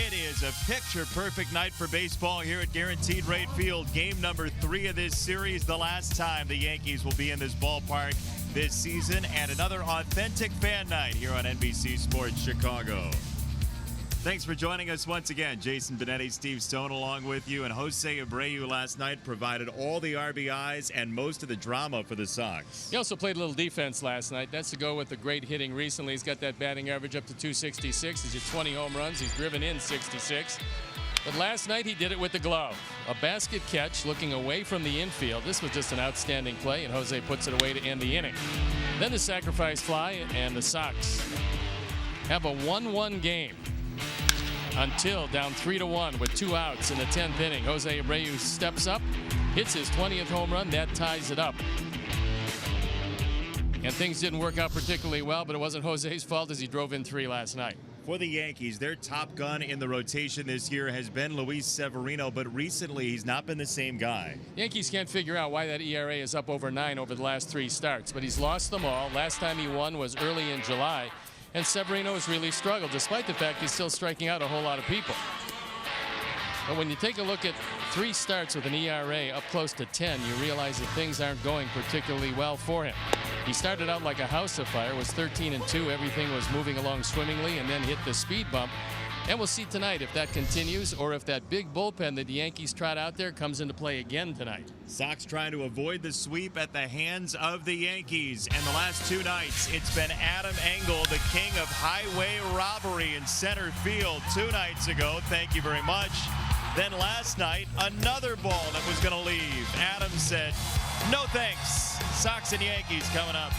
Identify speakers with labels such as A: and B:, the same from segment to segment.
A: It is a picture-perfect night for baseball here at Guaranteed Rate Field. Game number 3 of this series, the last time the Yankees will be in this ballpark this season, and another authentic fan night here on NBC Sports Chicago. Thanks for joining us once again. Jason Benetti, Steve Stone along with you, and Jose Abreu last night provided all the RBIs and most of the drama for the Sox.
B: He also played a little defense last night. That's to go with the great hitting recently. He's got that batting average up to 266. He's hit 20 home runs. He's driven in 66. But last night he did it with the glove. A basket catch looking away from the infield. This was just an outstanding play, and Jose puts it away to end the inning. Then the sacrifice fly, and the Sox have a 1-1 game until down 3-1 with 2 outs in the 10th inning. Jose Abreu steps up, hits his 20th home run. That ties it up. And things didn't work out particularly well, but it wasn't Jose's fault as he drove in 3 last night.
A: For the Yankees, their top gun in the rotation this year has been Luis Severino, but recently he's not been the same guy.
B: Yankees can't figure out why that ERA is up over 9 over the last 3 starts, but he's lost them all. Last time he won was early in July. And Severino has really struggled, despite the fact he's still striking out a whole lot of people. But when you take a look at 3 starts with an ERA up close to 10, you realize that things aren't going particularly well for him. He started out like a house afire, was 13-2. Everything was moving along swimmingly, and then hit the speed bump. And we'll see tonight if that continues or if that big bullpen that the Yankees trot out there comes into play again tonight.
A: Sox trying to avoid the sweep at the hands of the Yankees. And the last 2 nights, it's been Adam Engel, the king of highway robbery in center field 2 nights ago. Thank you very much. Then last night, another ball that was going to leave. Adam said, no thanks. Sox and Yankees coming up.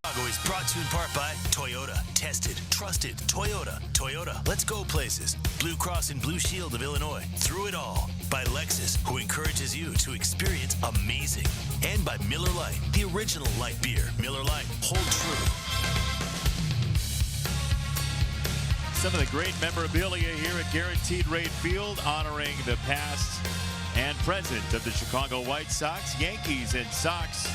C: Is brought to you in part by Toyota. Tested, trusted, Toyota. Toyota, let's go places. Blue Cross and Blue Shield of Illinois. Through it all. By Lexus, who encourages you to experience amazing. And by Miller Lite, the original light beer. Miller Lite, hold true.
A: Some of the great memorabilia here at Guaranteed Rate Field, honoring the past and present of the Chicago White Sox, Yankees, and Sox.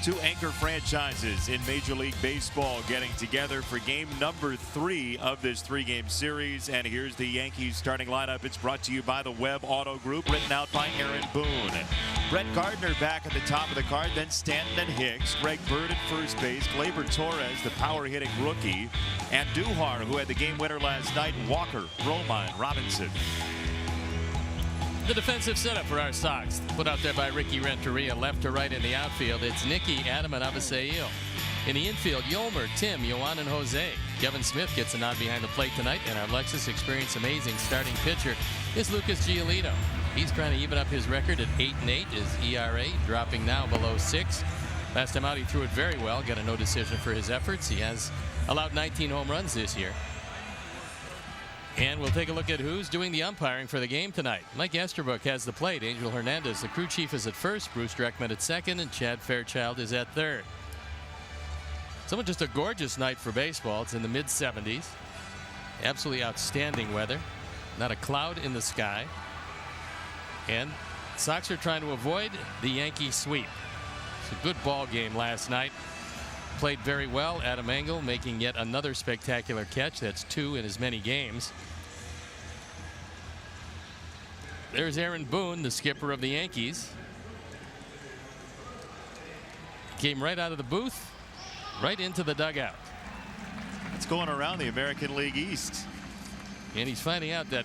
A: Two anchor franchises in Major League Baseball getting together for game number 3 of this 3-game series. And here's the Yankees starting lineup. It's brought to you by the Webb Auto Group, written out by Aaron Boone. Brett Gardner back at the top of the card, then Stanton and Hicks, Greg Bird at first base, Gleyber Torres, the power-hitting rookie, and Duhar, who had the game winner last night, Walker, Romine, Robinson.
B: The defensive setup for our Sox, put out there by Ricky Renteria, left to right in the outfield. It's Nicky, Adam, and Abisail. In the infield, Yolmer, Tim, Yohan, and Jose. Kevin Smith gets a nod behind the plate tonight, and our Lexus Experience amazing starting pitcher is Lucas Giolito. He's trying to even up his record at 8-8. His ERA dropping now below 6. Last time out, he threw it very well. Got a no decision for his efforts. He has allowed 19 home runs this year. And we'll take a look at who's doing the umpiring for the game tonight. Mike Esterbrook has the plate. Angel Hernandez, the crew chief, is at first. Bruce Dreckman at second. And Chad Fairchild is at third. So just a gorgeous night for baseball. It's in the mid-70s. Absolutely outstanding weather. Not a cloud in the sky. And Sox are trying to avoid the Yankee sweep. It's a good ball game last night. Played very well. Adam Engel making yet another spectacular catch. That's 2 in as many games. There's Aaron Boone, the skipper of the Yankees. Came right out of the booth, right into the dugout.
A: It's going around the American League East.
B: And he's finding out that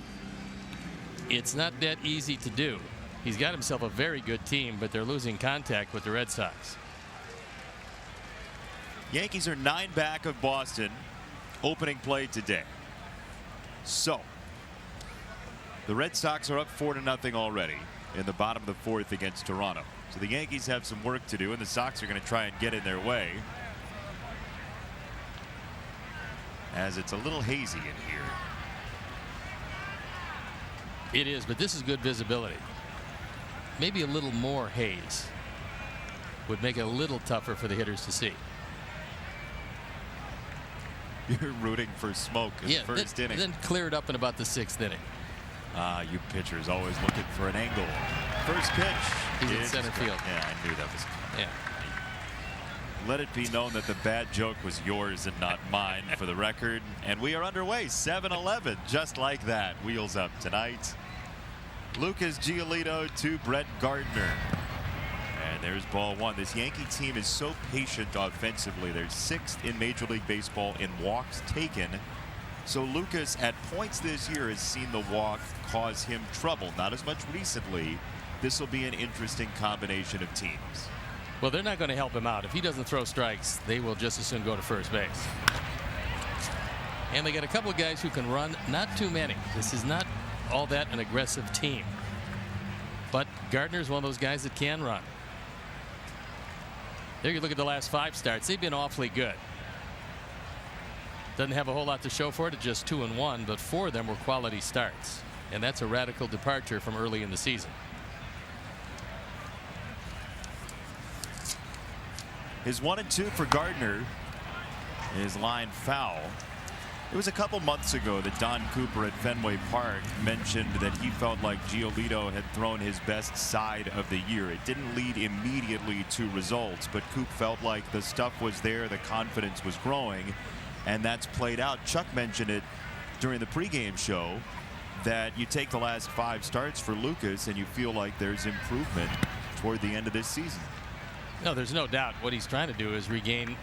B: it's not that easy to do. He's got himself a very good team, but they're losing contact with the Red Sox.
A: Yankees are 9 back of Boston. Opening play today. So the Red Sox are up 4-0 already in the bottom of the 4th against Toronto. So the Yankees have some work to do, and the Sox are going to try and get in their way, as it's a little hazy in here.
B: It is, but this is good visibility. Maybe a little more haze would make it a little tougher for the hitters to see.
A: You're rooting for smoke in the first inning.
B: Then clear it up in about the 6th inning.
A: You pitchers always looking for an angle. First pitch.
B: He's in center field.
A: Yeah, I knew that was coming.
B: Yeah.
A: Let it be known that the bad joke was yours and not mine, for the record. And we are underway. 7-11, just like that. Wheels up tonight. Lucas Giolito to Brett Gardner. And there's ball 1. This Yankee team is so patient offensively. They're 6th in Major League Baseball in walks taken. So Lucas at points this year has seen the walk cause him trouble. Not as much recently. This will be an interesting combination of teams.
B: Well, they're not going to help him out. If he doesn't throw strikes, they will just as soon go to first base. And they got a couple of guys who can run. Not too many. This is not all that an aggressive team. But Gardner's one of those guys that can run. There you look at the last 5 starts. They've been awfully good. Doesn't have a whole lot to show for it at just 2-1, but 4 of them were quality starts. And that's a radical departure from early in the season.
A: His 1-2 for Gardner is line foul. It was a couple months ago that Don Cooper at Fenway Park mentioned that he felt like Giolito had thrown his best side of the year. It didn't lead immediately to results, but Coop felt like the stuff was there, the confidence was growing, and that's played out. Chuck mentioned it during the pregame show that you take the last 5 starts for Lucas and you feel like there's improvement toward the end of this season.
B: No, there's no doubt what he's trying to do is regain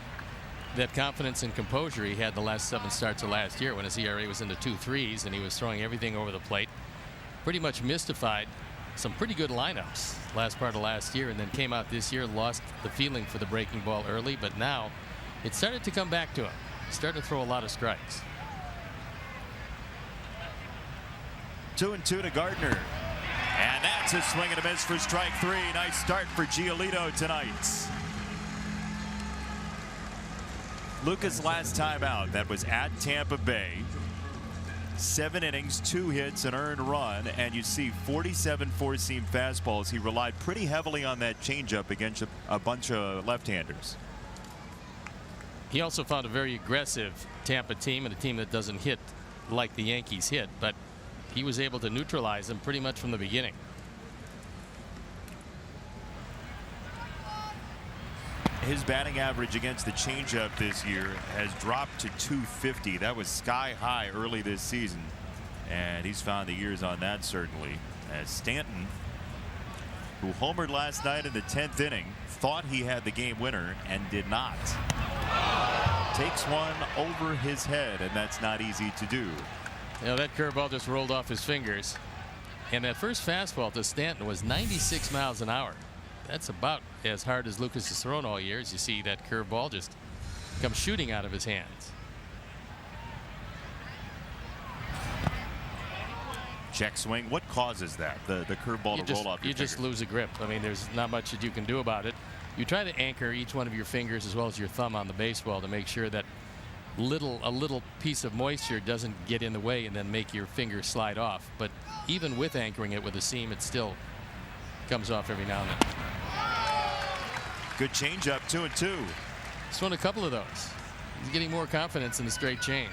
B: that confidence and composure he had the last 7 starts of last year when his ERA was in the 2.3s and he was throwing everything over the plate. Pretty much mystified some pretty good lineups last part of last year, and then came out this year, lost the feeling for the breaking ball early, but now it started to come back to him. Started to throw a lot of strikes.
A: 2-2 to Gardner. And that's a swing and a miss for strike 3. Nice start for Giolito tonight. Lucas last time out, that was at Tampa Bay. 7 innings, 2 hits, an earned run, and you see 47 four-seam fastballs. He relied pretty heavily on that changeup against a bunch of left-handers.
B: He also found a very aggressive Tampa team and a team that doesn't hit like the Yankees hit, but he was able to neutralize them pretty much from the beginning.
A: His batting average against the changeup this year has dropped to 250. That was sky high early this season, and he's found the years on that certainly. As Stanton, who homered last night in the 10th inning, thought he had the game winner and did not. Takes one over his head, and that's not easy to do.
B: You know, that curveball just rolled off his fingers, and that first fastball to Stanton was 96 miles an hour. That's about as hard as Lucas has thrown all year. As you see that curveball just come shooting out of his hands.
A: Check swing. What causes that? The curveball to roll off your
B: You just lose a grip. I mean, there's not much that you can do about it. You try to anchor each one of your fingers as well as your thumb on the baseball to make sure that a little piece of moisture doesn't get in the way and then make your finger slide off. But even with anchoring it with a seam, it still comes off every now and then.
A: Good changeup, 2-2.
B: He's won a couple of those. He's getting more confidence in the straight change.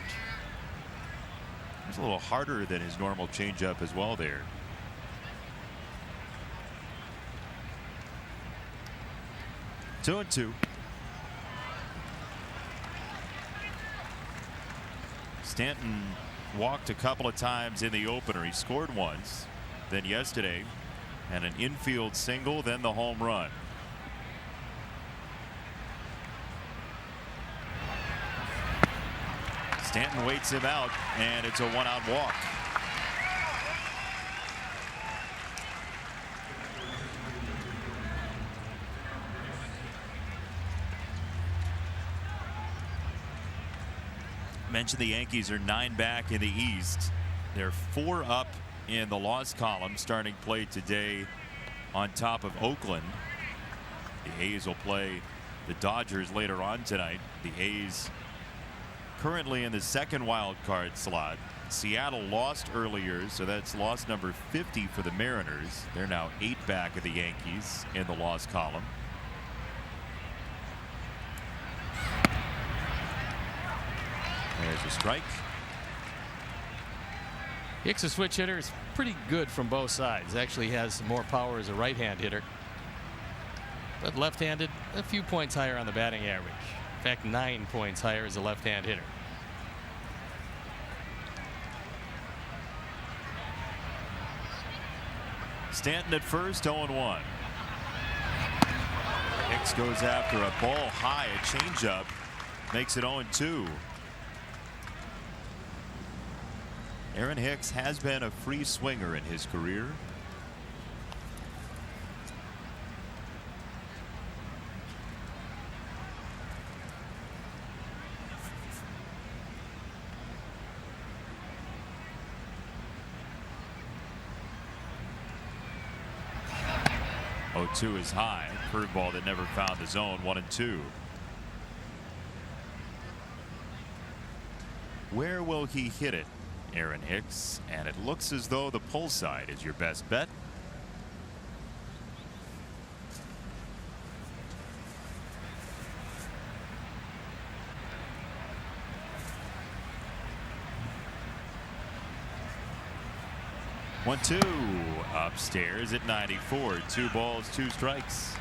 A: It's a little harder than his normal changeup as well there. Two and two. Stanton walked a couple of times in the opener. He scored once, then yesterday, and an infield single, then the home run. Stanton waits him out, and it's a one-out walk. Mentioned the Yankees are 9 back in the East. They're 4 up in the loss column starting play today on top of Oakland. The A's will play the Dodgers later on tonight. The A's currently in the second wild card slot. Seattle lost earlier, so that's loss number 50 for the Mariners. They're now 8 back of the Yankees in the loss column. There's a strike.
B: Hicks, a switch hitter, is pretty good from both sides. Actually has more power as a right-hand hitter, but left-handed, a few points higher on the batting average. In fact, 9 points higher as a left-hand hitter.
A: Stanton at first, 0-1. Hicks goes after a ball high, a changeup, makes it 0-2. Aaron Hicks has been a free swinger in his career. Two is high. Curveball that never found the zone. 1-2. Where will he hit it, Aaron Hicks? And it looks as though the pull side is your best bet. One, two, upstairs at 94. 2 balls, 2 strikes.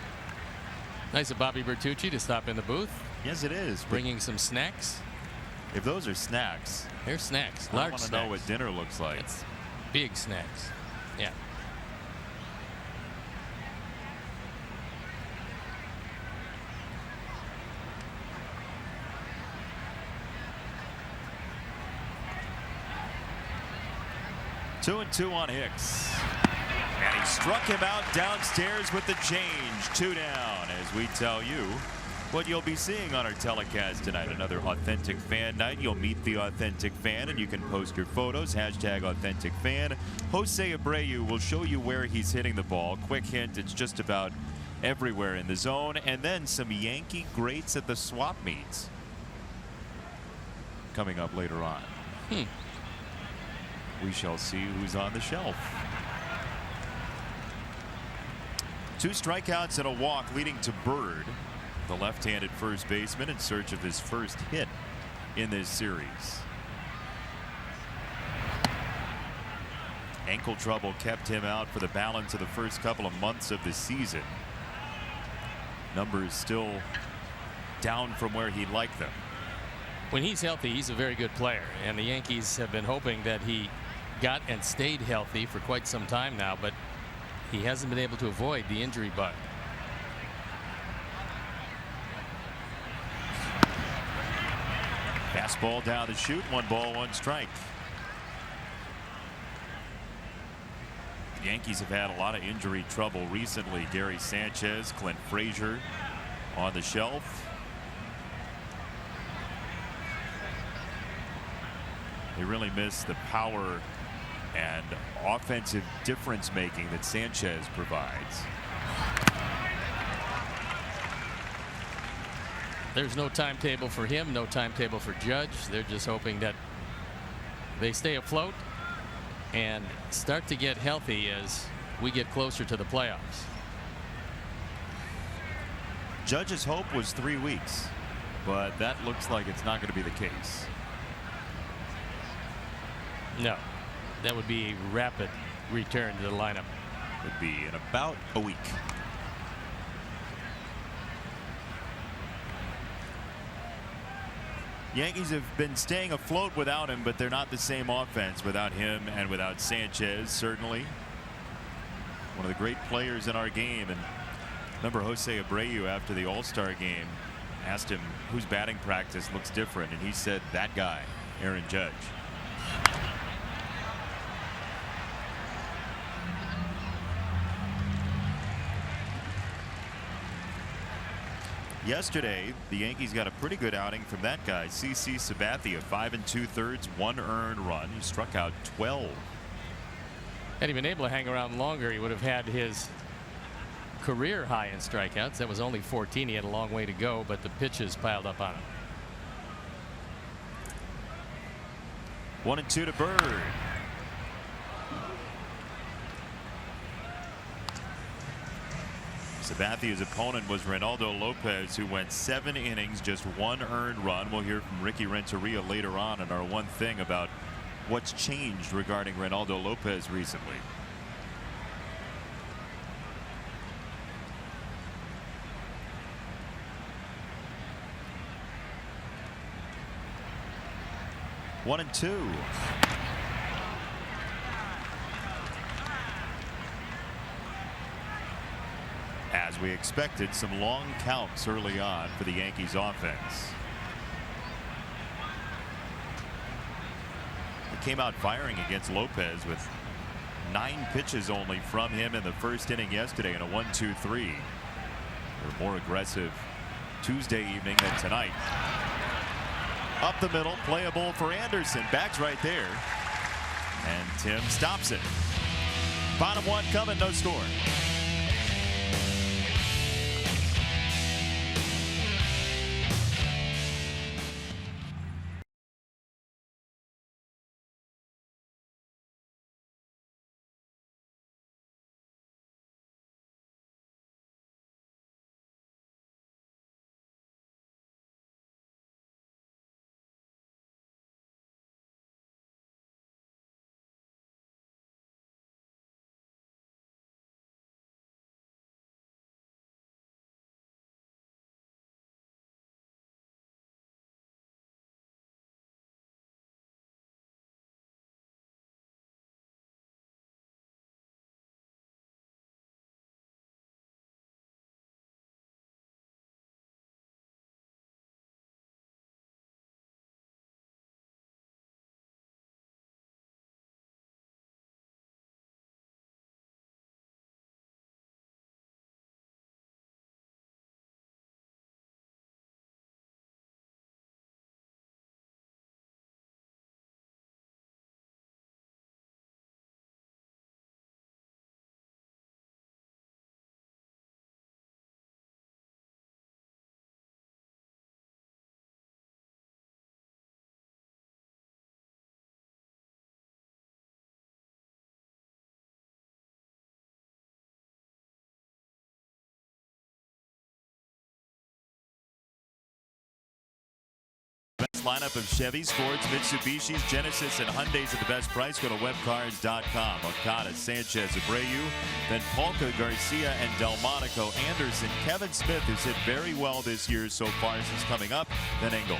B: Nice of Bobby Bertucci to stop in the booth.
A: Yes, it is.
B: Bringing some snacks.
A: If those are snacks,
B: they're snacks.
A: I
B: Large
A: want to
B: snacks.
A: know what dinner looks like.
B: It's big snacks. Yeah.
A: Two and two on Hicks. And he struck him out downstairs with the change. 2 down, as we tell you what you'll be seeing on our telecast tonight. Another Authentic Fan night. You'll meet the Authentic Fan, and you can post your photos. Hashtag Authentic Fan. Jose Abreu will show you where he's hitting the ball. Quick hint, it's just about everywhere in the zone. And then some Yankee greats at the swap meets. coming up later on. We shall see who's on the shelf. 2 strikeouts and a walk leading to Bird, the left-handed first baseman, in search of his first hit in this series. Ankle trouble kept him out for the balance of the first couple of months of the season. Numbers still down from where he'd like them.
B: When he's healthy, he's a very good player, and the Yankees have been hoping that he got and stayed healthy for quite some time now, but he hasn't been able to avoid the injury bug.
A: Fastball down the chute, 1 ball, 1 strike. The Yankees have had a lot of injury trouble recently. Gary Sanchez, Clint Frazier on the shelf. They really miss the power and offensive difference making that Sanchez provides.
B: There's no timetable for him, no timetable for Judge. They're just hoping that they stay afloat and start to get healthy as we get closer to the playoffs.
A: Judge's hope was 3 weeks, but that looks like it's not going to be the case.
B: No, that would be a rapid return to the lineup.
A: Would be in about a week. Yankees have been staying afloat without him, but they're not the same offense without him and without Sanchez. Certainly one of the great players in our game. And remember, Jose Abreu after the All-Star game asked him whose batting practice looks different, and he said that guy, Aaron Judge. Yesterday, the Yankees got a pretty good outing from that guy, CC Sabathia. 5 2/3, 1 earned run. He struck out 12.
B: Had he been able to hang around longer, he would have had his career high in strikeouts. That was only 14. He had a long way to go, but the pitches piled up on him.
A: 1 2 to Bird. Sabathia's opponent was Reynaldo Lopez, who went 7 innings, just 1 earned run. We'll hear from Ricky Renteria later on in our one thing about what's changed regarding Reynaldo Lopez recently. One and two. As we expected, some long counts early on for the Yankees offense. They came out firing against Lopez with 9 pitches only from him in the first inning yesterday in a 1-2-3. They're more aggressive Tuesday evening than tonight. Up the middle, playable for Anderson. Backs right there. And Tim stops it. Bottom 1 coming, no score. balanced lineup of Chevys, Fords, Mitsubishis, Genesis, and Hyundais at the best price. Go to webcars.com. Okada, Sanchez, Abreu, then Polka, Garcia, and Delmonico. Anderson, Kevin Smith, who's hit very well this year so far since coming up, then Engel.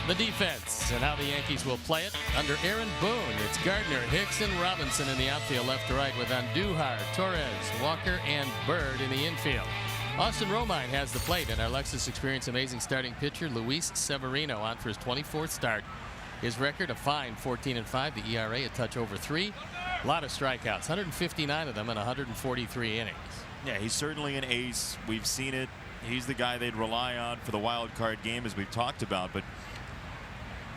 B: The defense and how the Yankees will play it under Aaron Boone. It's Gardner, Hicks, and Robinson in the outfield left to right with Andujar, Torres, Walker, and Bird in the infield. Austin Romine has the plate, and our Lexus experienced amazing starting pitcher Luis Severino on for his 24th start. His record a fine 14-5, the ERA a touch over 3. A lot of strikeouts, 159 of them in 143 innings.
A: Yeah, he's certainly an ace. We've seen it. He's the guy they'd rely on for the wild card game, as we've talked about, but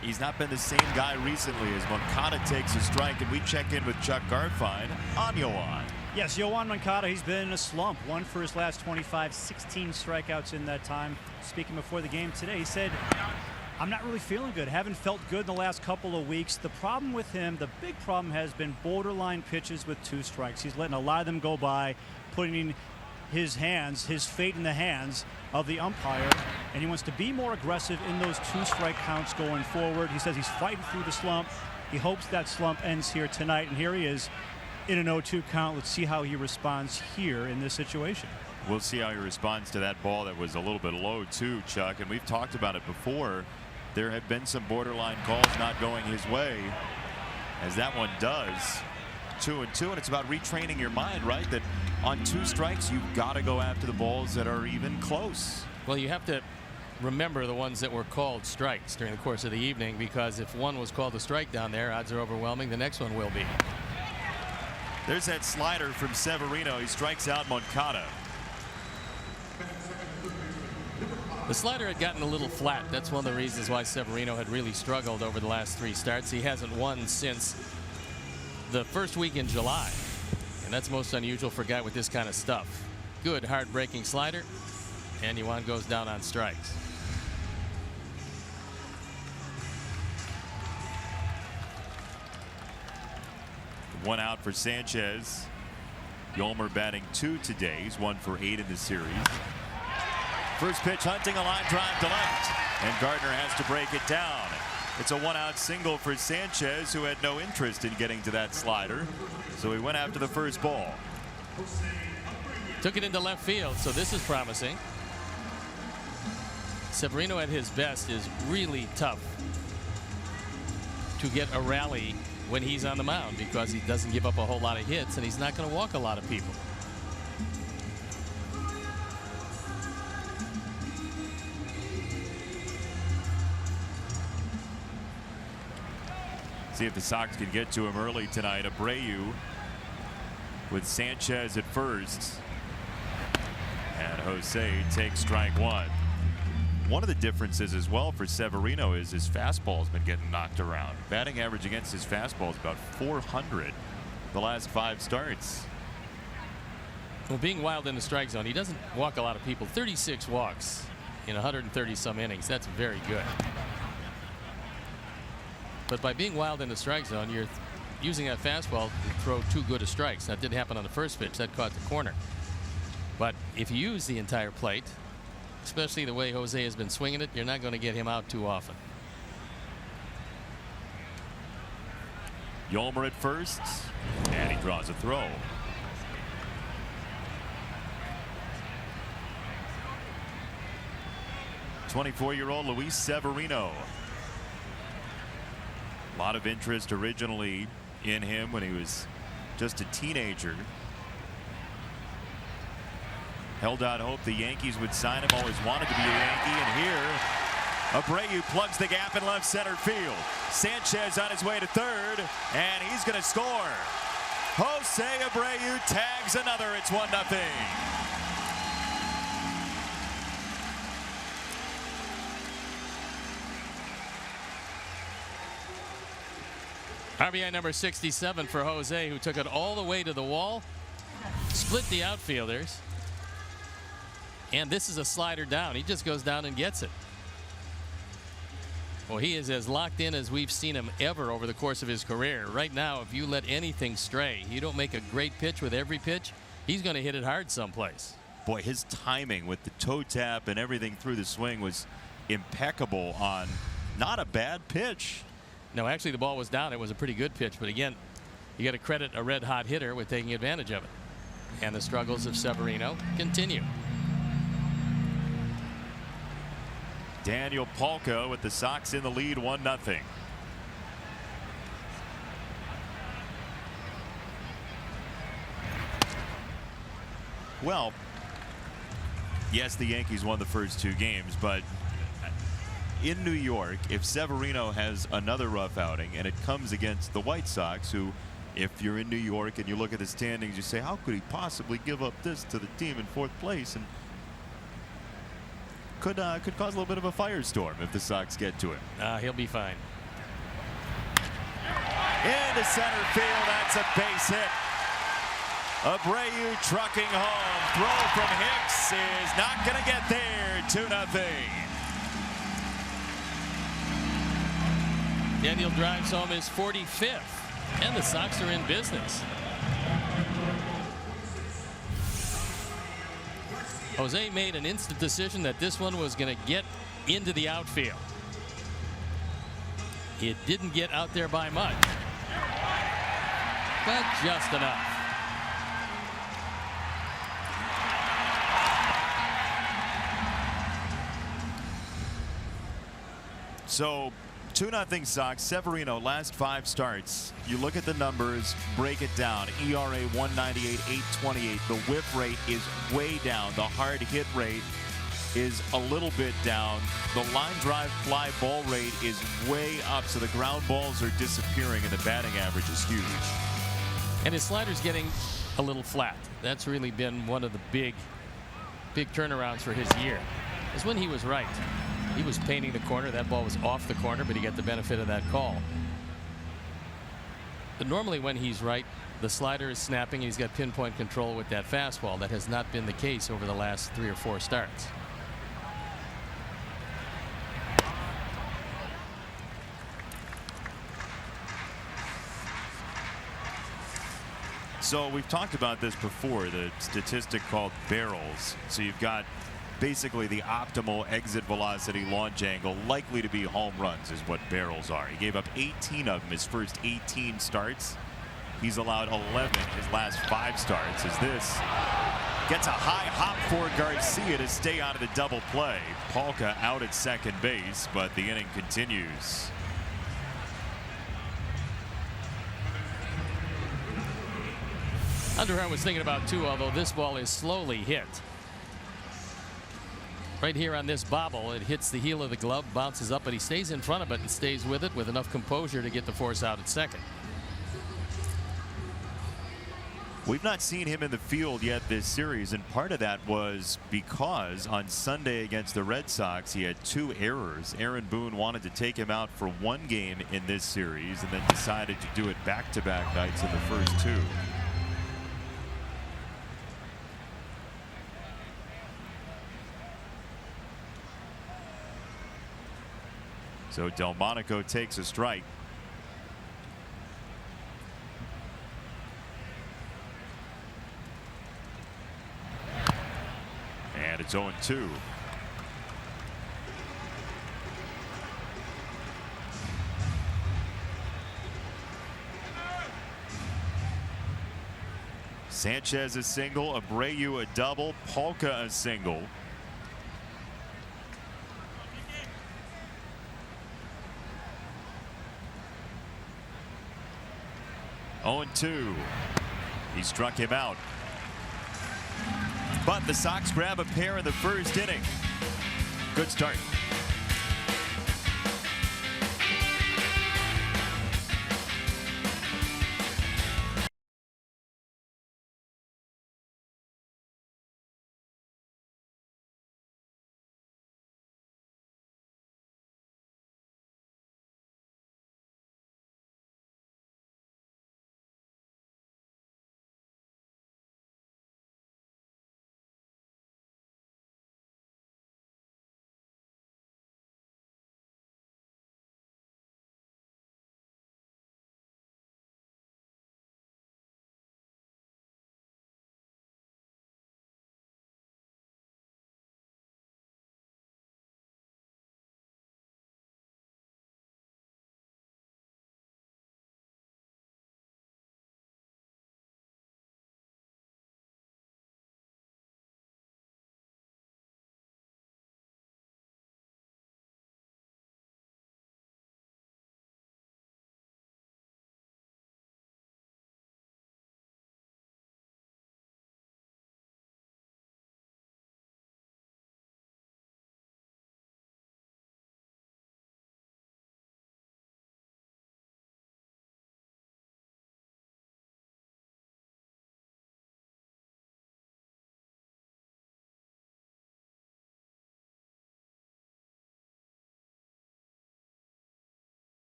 A: he's not been the same guy recently as Moncada takes a strike, and we check in with Chuck Garfien on Yoan.
D: Yes, Yoan Moncada, he's been in a slump. 1 for his last 25, 16 strikeouts in that time. Speaking before the game today, he said, I'm not really feeling good. Haven't felt good in the last couple of weeks. The problem with him, the big problem has been borderline pitches with 2 strikes. He's letting a lot of them go by, putting his fate in the hands of the umpire, and he wants to be more aggressive in those 2-strike counts going forward. He says he's fighting through the slump. He hopes that slump ends here tonight, and here he is in an 0-2 count. Let's see how he responds here in this situation.
A: We'll see how he responds to that ball that was a little bit low too, Chuck, and we've talked about it before. There have been some borderline calls not going his way, as that one does. 2-2, and it's about retraining your mind, right? That on 2 strikes, you've got to go after the balls that are even close.
B: Well, you have to remember the ones that were called strikes during the course of the evening, because if one was called a strike down there, odds are overwhelming the next one will be.
A: There's that slider from Severino. He strikes out Moncada.
B: The slider had gotten a little flat. That's one of the reasons why Severino had really struggled over the last 3 starts. He hasn't won since the first week in July, and that's most unusual for a guy with this kind of stuff. Good hard breaking slider, and Yoan goes down on strikes.
A: One out for Sanchez. Yolmer batting 2 today. He's 1 for 8 in the series. First pitch, hunting, a line drive to left, and Gardner has to break it down. It's a 1-out single for Sanchez, who had no interest in getting to that slider, so he went after the first ball.
B: Took it into left field, so this is promising. Severino at his best is really tough to get a rally when he's on the mound, because he doesn't give up a whole lot of hits, and he's not going to walk a lot of people.
A: See if the Sox can get to him early tonight. Abreu with Sanchez at first, and Jose takes strike 1. One of the differences as well for Severino is his fastball's been getting knocked around. Batting average against his fastball is about 400 the last 5 starts.
B: Well, being wild in the strike zone, he doesn't walk a lot of people. 36 walks in 130 some innings. That's very good. But by being wild in the strike zone, you're using that fastball to throw too good of strikes. That didn't happen on the first pitch. That caught the corner. But if you use the entire plate, especially the way Jose has been swinging it, you're not going to get him out too often.
A: Yolmer at first, and he draws a throw. '24-year-old Luis Severino. A lot of interest originally in him when he was just a teenager. Held out hope the Yankees would sign him. Always wanted to be a Yankee, and here Abreu plugs the gap in left center field. Sanchez on his way to third, and he's going to score. Jose Abreu tags another. It's 1-0.
B: RBI number 67 for Jose, who took it all the way to the wall, split the outfielders, and this is a slider down. He just goes down and gets it. Well, he is as locked in as we've seen him ever over the course of his career. Right now, if you let anything stray, you don't make a great pitch with every pitch, he's going to hit it hard someplace.
A: Boy, his timing with the toe tap and everything through the swing was impeccable on not a bad pitch.
B: No, actually the ball was down. It was a pretty good pitch, but again, you got to credit a red hot hitter with taking advantage of it. And the struggles of Severino continue.
A: Daniel Palka with the Sox in the lead 1-0. Well, yes, the Yankees won the first 2 games, but in New York, if Severino has another rough outing and it comes against the White Sox, who, if you're in New York and you look at the standings, you say, how could he possibly give up this to the team in 4th place? And could cause a little bit of a firestorm if the Sox get to him.
B: He'll be fine.
A: Into center field, that's a base hit. Abreu trucking home. Throw from Hicks is not going to get there. 2-0.
B: Daniel drives home his 45th, and the Sox are in business. Jose made an instant decision that this one was going to get into the outfield. It didn't get out there by much, but just enough.
A: So 2-0 Sox. Severino, last 5 starts. You look at the numbers, break it down. ERA 198, 828. The whip rate is way down. The hard hit rate is a little bit down. The line drive fly ball rate is way up. So the ground balls are disappearing and the batting average is huge.
B: And his slider's getting a little flat. That's really been one of the big turnarounds for his year. Is when he was right. He was painting the corner. That ball was off the corner, but he got the benefit of that call. But normally when he's right, the slider is snapping and he's got pinpoint control with that fastball. That has not been the case over the last 3 or 4 starts.
A: So we've talked about this before, the statistic called barrels. So you've got basically the optimal exit velocity launch angle, likely to be home runs is what barrels are. He gave up 18 of them his first 18 starts. He's allowed 11 his last 5 starts, as this gets a high hop for Garcia to stay out of the double play. Palka out at second base, but the inning continues.
B: Underhart was thinking about too, although this ball is slowly hit. Right here on this bobble, it hits the heel of the glove, bounces up, but he stays in front of it and stays with it with enough composure to get the force out at second.
A: We've not seen him in the field yet this series, and part of that was because on Sunday against the Red Sox he had 2 errors. Aaron Boone wanted to take him out for 1 game in this series and then decided to do it back-to-back nights in the first 2. So Delmonico takes a strike. And it's 0-2. Sanchez a single, Abreu a double, Palka a single. 0-2. He struck him out. But the Sox grab a pair in the first inning. Good start.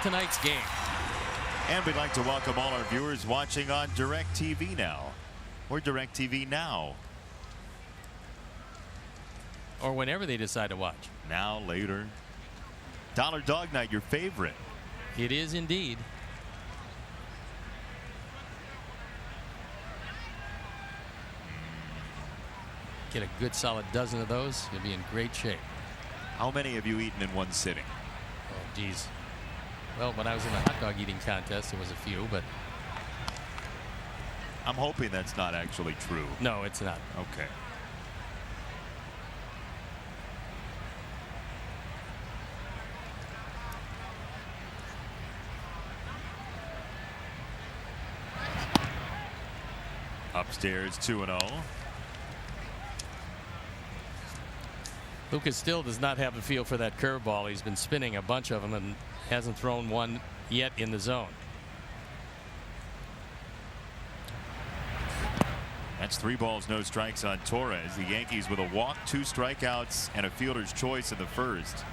B: tonight's game.
A: And we'd like to welcome all our viewers watching on DirecTV Now or DirecTV Now.
B: Or whenever they decide to watch.
A: Now, later. Dollar Dog Night, your favorite.
B: It is indeed. Get a good solid dozen of those, you'll be in great shape.
A: How many have you eaten in one sitting?
B: Oh, geez. Well, when I was in the hot dog eating contest, there was a few, but
A: I'm hoping that's not actually true.
B: no, it's not.
A: Okay. Upstairs 2-0.
B: Lucas still does not have a feel for that curveball. He's been spinning a bunch of them and hasn't thrown one yet in the zone.
A: That's 3 balls, no strikes on Torres. The Yankees with a walk, 2 strikeouts, and a fielder's choice in the first.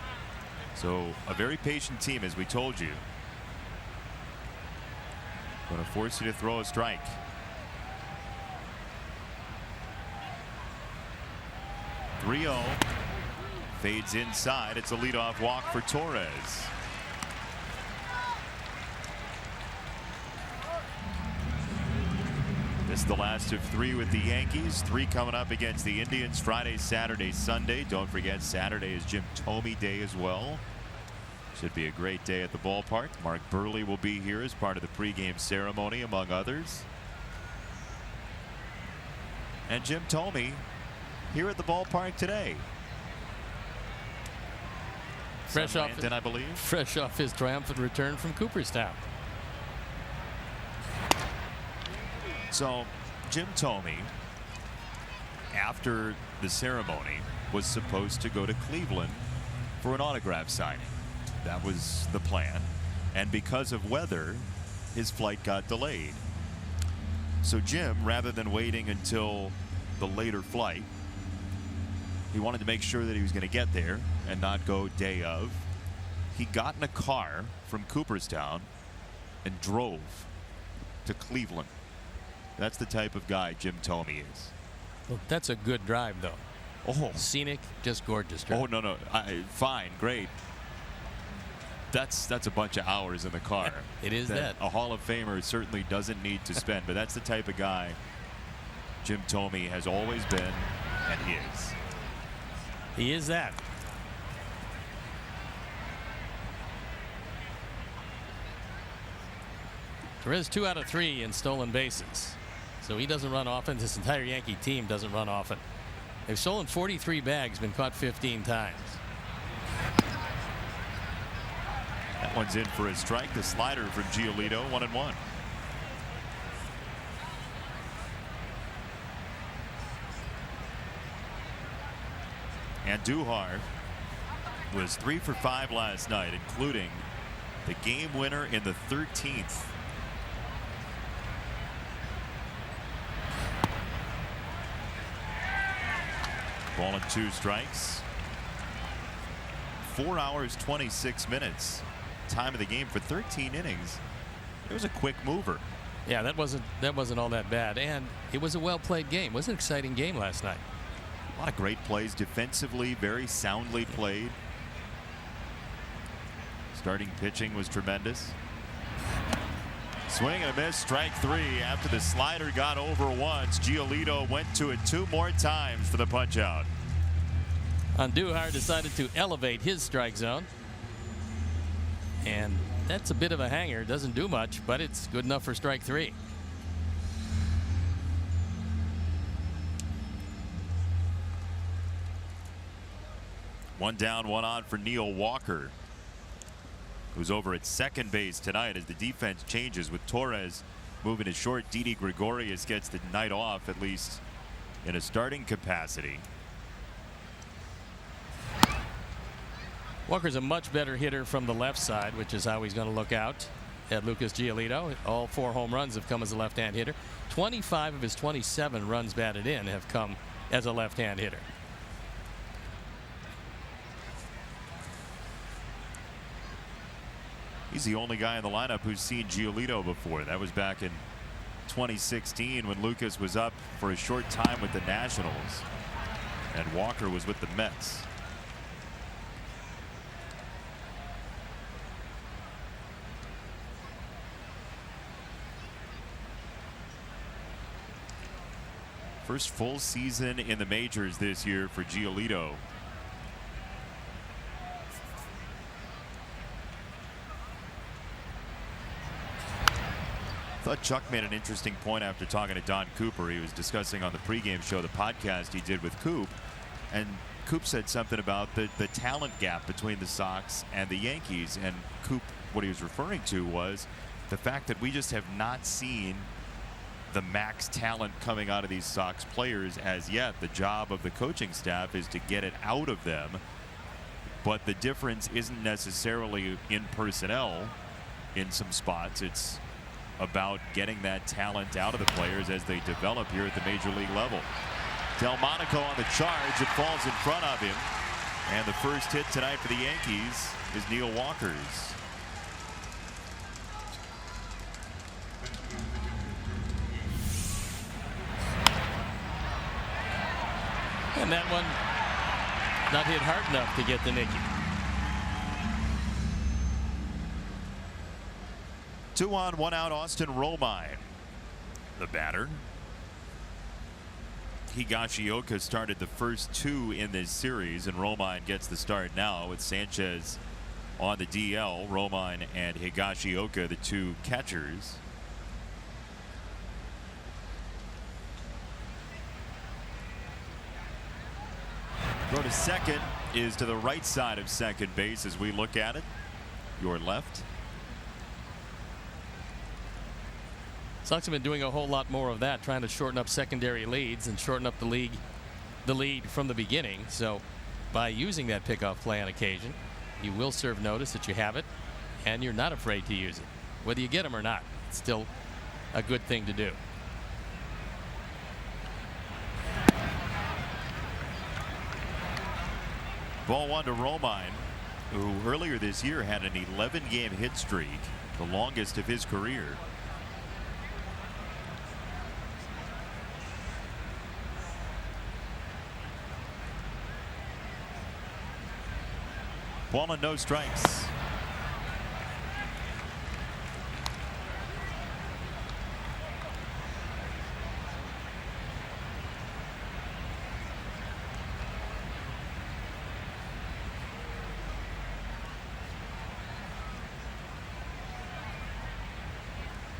A: So a very patient team, as we told you. Going to force you to throw a strike. .3-0. Fades inside. It's a leadoff walk for Torres. This is the last of 3 with the Yankees. 3 coming up against the Indians Friday, Saturday, Sunday. Don't forget Saturday is Jim Thome Day as well. Should be a great day at the ballpark. Mark Burley will be here as part of the pregame ceremony, among others. And Jim Thome here at the ballpark today.
B: Fresh off,
A: I believe.
B: fresh off his triumphant return from Cooperstown.
A: So Jim Thome, after the ceremony, was supposed to go to Cleveland for an autograph signing. That was the plan. And because of weather, his flight got delayed. So Jim, rather than waiting until the later flight, he wanted to make sure that he was going to get there and not go day of. He got in a car from Cooperstown and drove to Cleveland. That's the type of guy Jim Thome is.
B: Well, that's a good drive, though.
A: Oh,
B: Scenic, just gorgeous drive.
A: oh no, fine, great. That's a bunch of hours in the car.
B: It is that.
A: A Hall of Famer certainly doesn't need to spend, but that's the type of guy Jim Thome has always been, and he is.
B: He is that. Torres 2 out of 3 in stolen bases. So he doesn't run often. This entire Yankee team doesn't run often. They've stolen 43 bags, been caught 15 times.
A: That one's in for a strike. The slider from Giolito, 1-1. Andujar was 3 for 5 last night, including the game winner in the 13th. Ball and 2 strikes. 4 hours 26 minutes time of the game for 13 innings. It was a quick mover.
B: Yeah, that wasn't all that bad, and it was a well played game. It was an exciting game last night.
A: A lot of great plays defensively, very soundly played. Starting pitching was tremendous. Swing and a miss, strike 3 after the slider got over once. Giolito went to it 2 more times for the punch out.
B: Andujar decided to elevate his strike zone, and that's a bit of a hanger. Doesn't do much, but it's good enough for strike 3.
A: One down, 1 on for Neil Walker, who's over at second base tonight as the defense changes with Torres moving to short. Didi Gregorius gets the night off, at least in a starting capacity.
B: Walker's a much better hitter from the left side, which is how he's going to look out at Lucas Giolito. All 4 home runs have come as a left-hand hitter. 25 of his 27 runs batted in have come as a left-hand hitter.
A: He's the only guy in the lineup who's seen Giolito before. That was back in 2016 when Lucas was up for a short time with the Nationals and Walker was with the Mets. First full season in the majors this year for Giolito. I thought Chuck made an interesting point after talking to Don Cooper. He was discussing on the pregame show, the podcast he did with Coop, and Coop said something about the talent gap between the Sox and the Yankees. And Coop, what he was referring to was the fact that we just have not seen the max talent coming out of these Sox players as yet. The job of the coaching staff is to get it out of them, but the difference isn't necessarily in personnel in some spots. It's about getting that talent out of the players as they develop here at the major league level. Delmonico on the charge. It falls in front of him. And the first hit tonight for the Yankees is Neil Walker's.
B: And that one not hit hard enough to get the Nicky.
A: 2 on, 1 out, Austin Romine, the batter. Higashioka started the first 2 in this series, and Romine gets the start now with Sanchez on the DL. Romine and Higashioka, the 2 catchers. Throw to second is to the right side of second base as we look at it. Your left.
B: Sox have been doing a whole lot more of that, trying to shorten up secondary leads and shorten up the lead from the beginning. So by using that pickoff play on occasion, you will serve notice that you have it, and you're not afraid to use it. Whether you get them or not, it's still a good thing to do.
A: Ball 1 to Romine, who earlier this year had an 11-game hit streak, the longest of his career. Ball and no strikes.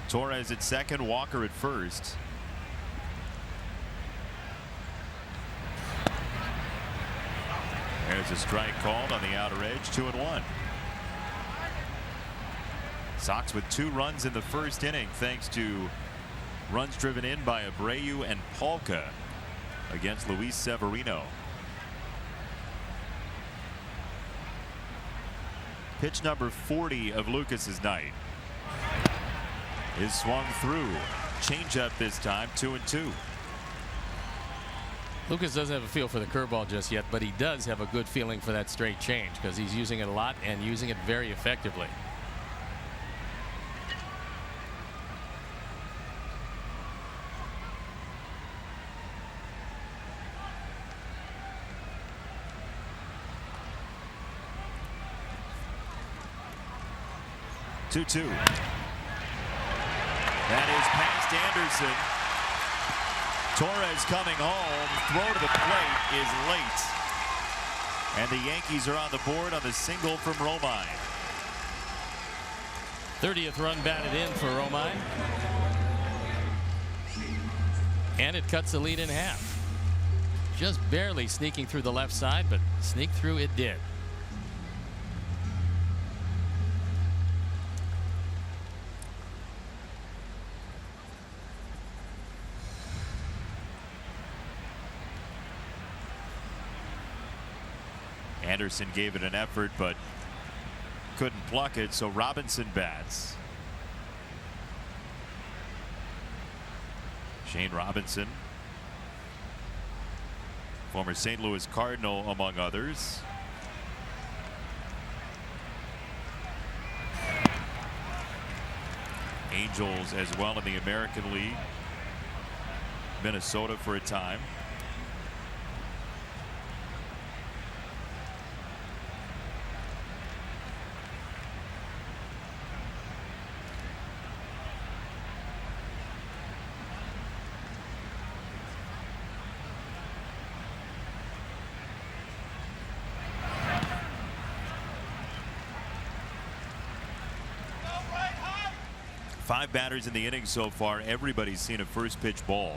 A: Torres at second, Walker at first. There's a strike called on the outer edge, 2-1. Sox with 2 runs in the first inning thanks to runs driven in by Abreu and Polka against Luis Severino. Pitch number 40 of Lucas's night is swung through. Changeup this time, 2-2.
B: Lucas doesn't have a feel for the curveball just yet, but he does have a good feeling for that straight change because he's using it a lot and using it very effectively.
A: Two. That is past Anderson. Torres coming home. Throw to the plate is late. And the Yankees are on the board on the single from Romine.
B: 30th run batted in for Romine. And it cuts the lead in half. Just barely sneaking through the left side, but sneak through it did.
A: Anderson gave it an effort but couldn't pluck it, so Robinson bats. Shane Robinson, former St. Louis Cardinal among others. Angels as well in the American League. Minnesota for a time. Five batters in the inning so far. Everybody's seen a first pitch ball.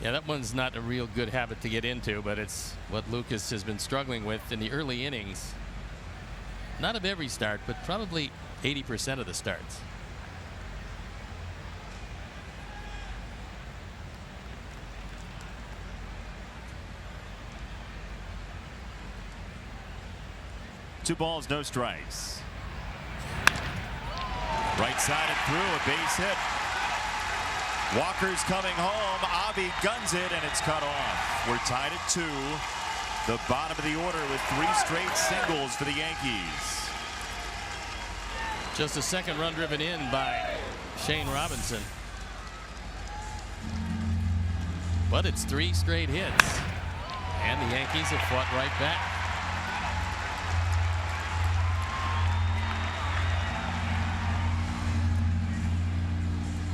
B: Yeah, that one's not a real good habit to get into, but it's what Lucas has been struggling with in the early innings. Not of every start, but probably 80% of the starts.
A: Two balls, no strikes. Right side and through, a base hit. Walker's coming home. Avi guns it, and it's cut off. We're tied at 2. The bottom of the order with 3 straight singles for the Yankees.
B: Just a second run driven in by Shane Robinson. But it's 3 straight hits. And the Yankees have fought right back.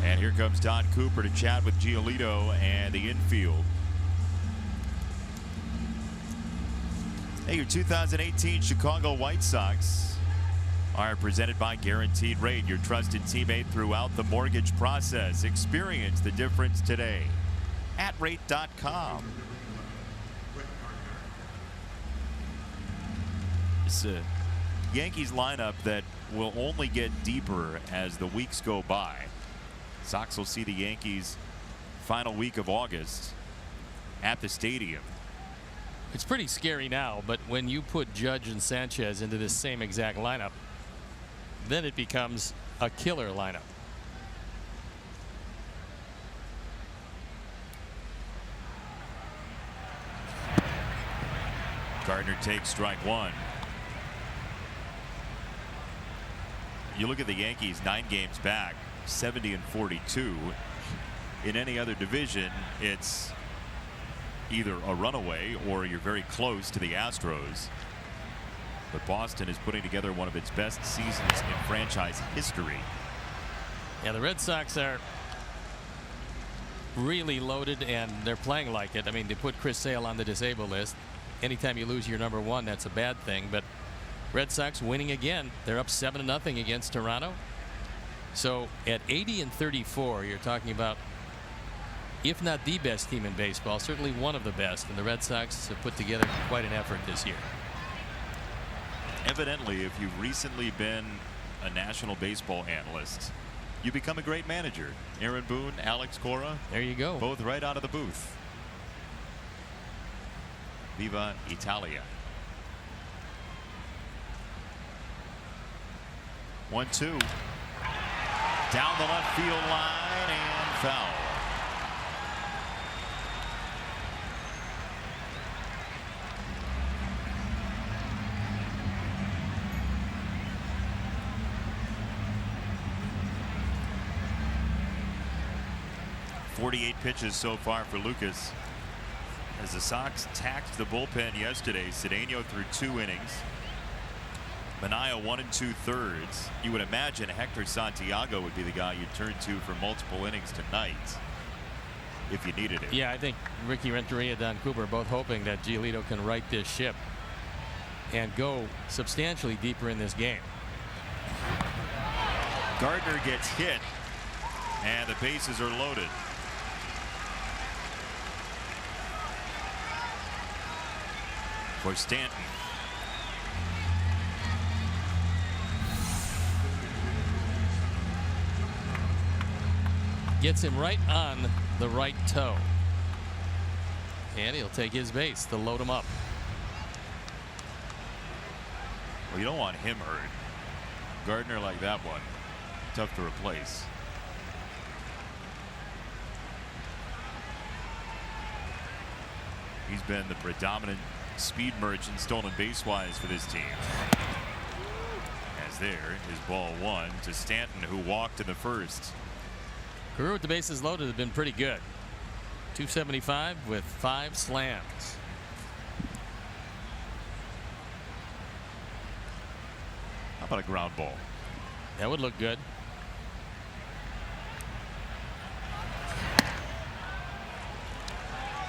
A: And here comes Don Cooper to chat with Giolito and the infield. Hey, your 2018 Chicago White Sox are presented by Guaranteed Rate, your trusted teammate throughout the mortgage process. Experience the difference today at rate.com. It's a Yankees lineup that will only get deeper as the weeks go by. Sox will see the Yankees final week of August at the stadium.
B: It's pretty scary now, but when you put Judge and Sanchez into this same exact lineup, then it becomes a killer lineup.
A: Gardner takes strike 1. You look at the Yankees, 9 games back, 70-42. In any other division, it's either a runaway or you're very close to the Astros. But Boston is putting together one of its best seasons in franchise history.
B: Yeah, the Red Sox are really loaded, and they're playing like it. I mean, they put Chris Sale on the disabled list. Anytime you lose your number 1, that's a bad thing. But Red Sox winning again. They're up 7-0 against Toronto. So at 80-34, you're talking about, if not the best team in baseball, certainly one of the best. And the Red Sox have put together quite an effort this year.
A: Evidently, if you've recently been a National Baseball analyst, you become a great manager. Aaron Boone, Alex Cora.
B: There you go.
A: Both right out of the booth. Viva Italia. 1-2. Down the left field line and foul. .48 pitches so far for Lucas. As the Sox taxed the bullpen yesterday, Cedeno threw 2 innings. Manaea 1 2/3. You would imagine Hector Santiago would be the guy you'd turn to for multiple innings tonight if you needed it.
B: Yeah, I think Ricky Renteria, Don Cooper, both hoping that Giolito can right this ship and go substantially deeper in this game.
A: Gardner gets hit, and the bases are loaded. For Stanton.
B: Gets him right on the right toe. And he'll take his base to load him up.
A: Well, you don't want him hurt. Gardner like that one. Tough to replace. He's been the predominant speed merchant stolen base wise for this team. As there. His ball 1 to Stanton, who walked in the first.
B: Career with the bases loaded has been pretty good. 275 with 5 slams.
A: How about a ground ball?
B: That would look good.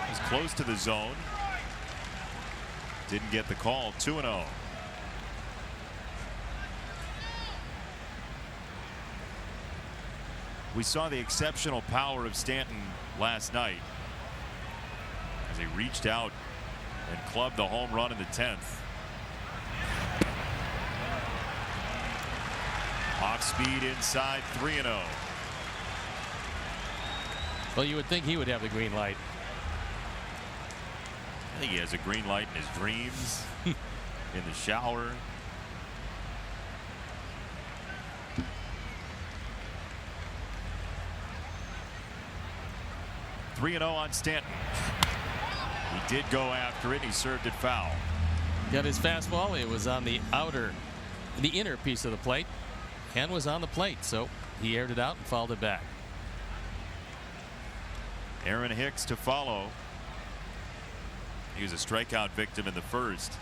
A: He's close to the zone. Didn't get the call. 2-0. We saw the exceptional power of Stanton last night as he reached out and clubbed the home run in the 10th. Off speed inside. 3-0.
B: Well, you would think he would have the green light.
A: I think he has a green light in his dreams, in the shower. .3-0 on Stanton. He did go after it. He served it foul.
B: Got his fastball. It was on the inner piece of the plate, and was on the plate, so he aired it out and fouled it back.
A: Aaron Hicks to follow. He was a strikeout victim in the first.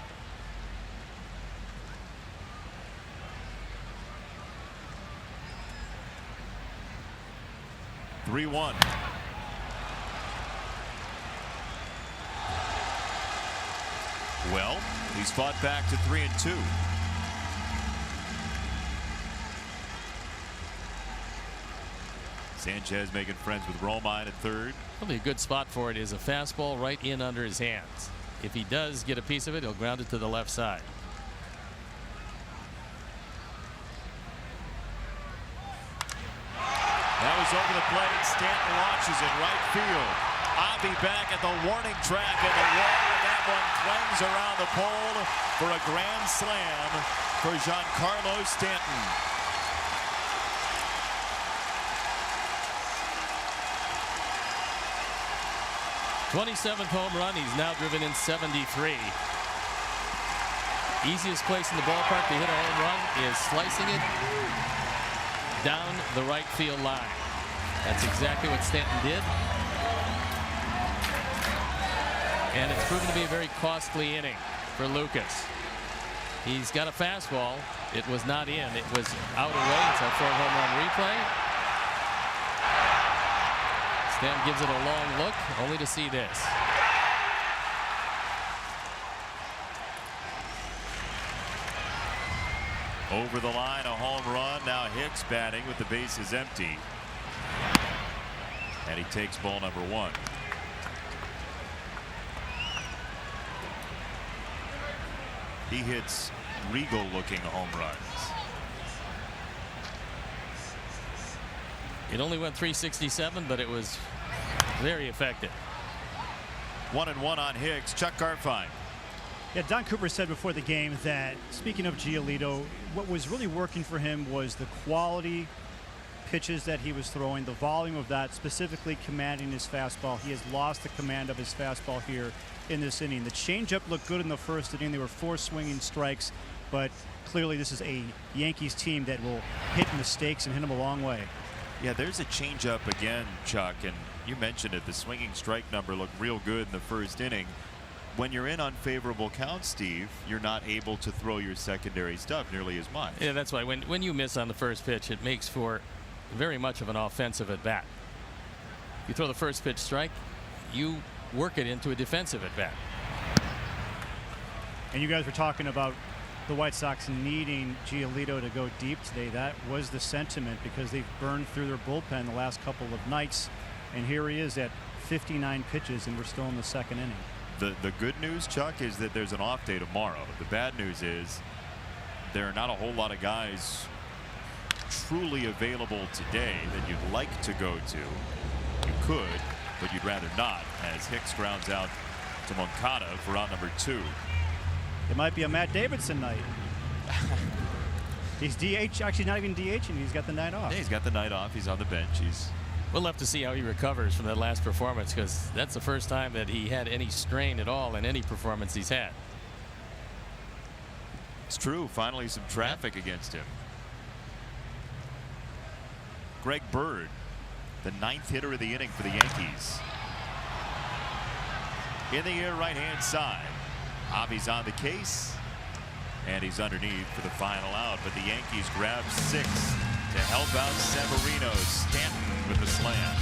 A: .3-1. Well, he's fought back to 3-2. Sanchez making friends with Romine at third.
B: Probably a good spot for it is a fastball right in under his hands. If he does get a piece of it, he'll ground it to the left side.
A: That was over the plate. Stanton launches it right field. Avi back at the warning track in the wall, and that one clangs around the pole for a grand slam for Giancarlo Stanton.
B: '27th home run. He's now driven in 73. Easiest place in the ballpark to hit a home run is slicing it down the right field line. That's exactly what Stanton did. And it's proven to be a very costly inning for Lucas. He's got a fastball. It was not in. It was out away. It's our 4th home run replay. Stanton gives it a long look, only to see this.
A: Over the line, a home run. Now Hicks batting with the bases empty. And he takes ball number 1. He hits regal-looking home runs.
B: It only went 367, but it was very effective.
A: 1-1 on Hicks. Chuck Garfien.
D: Yeah, Don Cooper said before the game that, speaking of Giolito, what was really working for him was the quality pitches that he was throwing, the volume of that, specifically commanding his fastball. He has lost the command of his fastball here in this inning. The changeup looked good in the first inning. There were 4 swinging strikes, but clearly this is a Yankees team that will hit mistakes and hit them a long way.
A: Yeah, there's a changeup again, Chuck, and you mentioned it. The swinging strike number looked real good in the first inning. When you're in unfavorable counts, Steve, you're not able to throw your secondary stuff nearly as much.
B: Yeah, that's why when you miss on the first pitch, it makes for very much of an offensive at bat. You throw the first pitch strike, you work it into a defensive at bat.
D: And you guys were talking about the White Sox needing Giolito to go deep today. That was the sentiment because they've burned through their bullpen the last couple of nights. And here he is at 59 pitches, and we're still in the 2nd inning.
A: The good news, Chuck, is that there's an off day tomorrow. The bad news is there are not a whole lot of guys truly available today that you'd like to go to. You could, but you'd rather not, as Hicks grounds out to Moncada for out number 2.
D: It might be a Matt Davidson night. He's DH, actually not even DH, and he's got the night off.
A: Yeah, he's got the night off. He's on the bench.
B: We'll have to see how he recovers from that last performance, because that's the first time that he had any strain at all in any performance he's had.
A: It's true. Finally, some traffic against him. Greg Bird, the 9th hitter of the inning for the Yankees. In the air, right-hand side. Avi's on the case, and he's underneath for the final out. But the Yankees grab 6 to help out Severino. Stanton with the slam.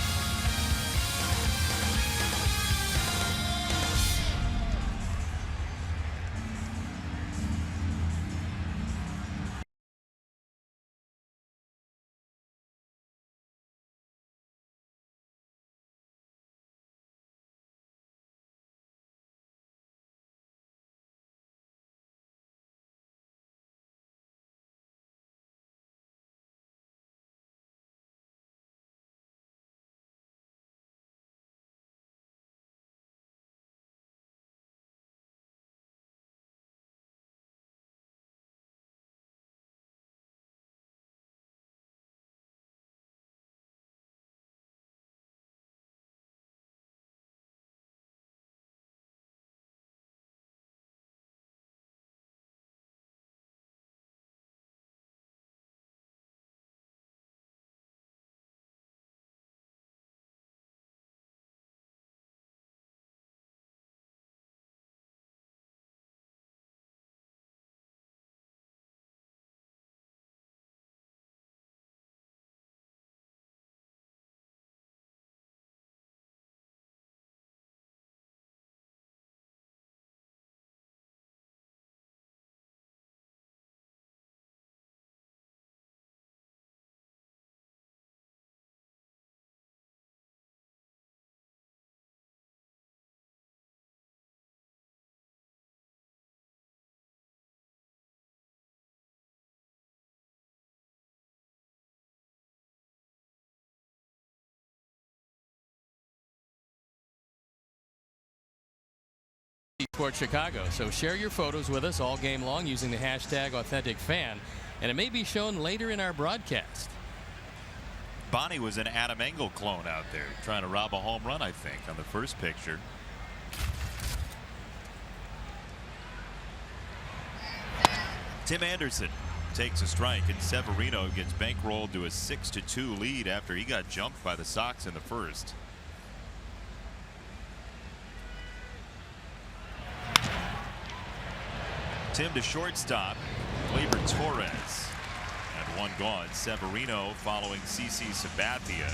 B: Toward Chicago. So share your photos with us all game long using the hashtag #AuthenticFan, and it may be shown later in our broadcast.
A: Bonnie was an Adam Engel clone out there trying to rob a home run, I think, on the first picture. Tim Anderson takes a strike, and Severino gets bankrolled to a 6-2 lead after he got jumped by the Sox in the first. Tim to shortstop. Gleyber Torres and 1 gone. Severino following CC Sabathia,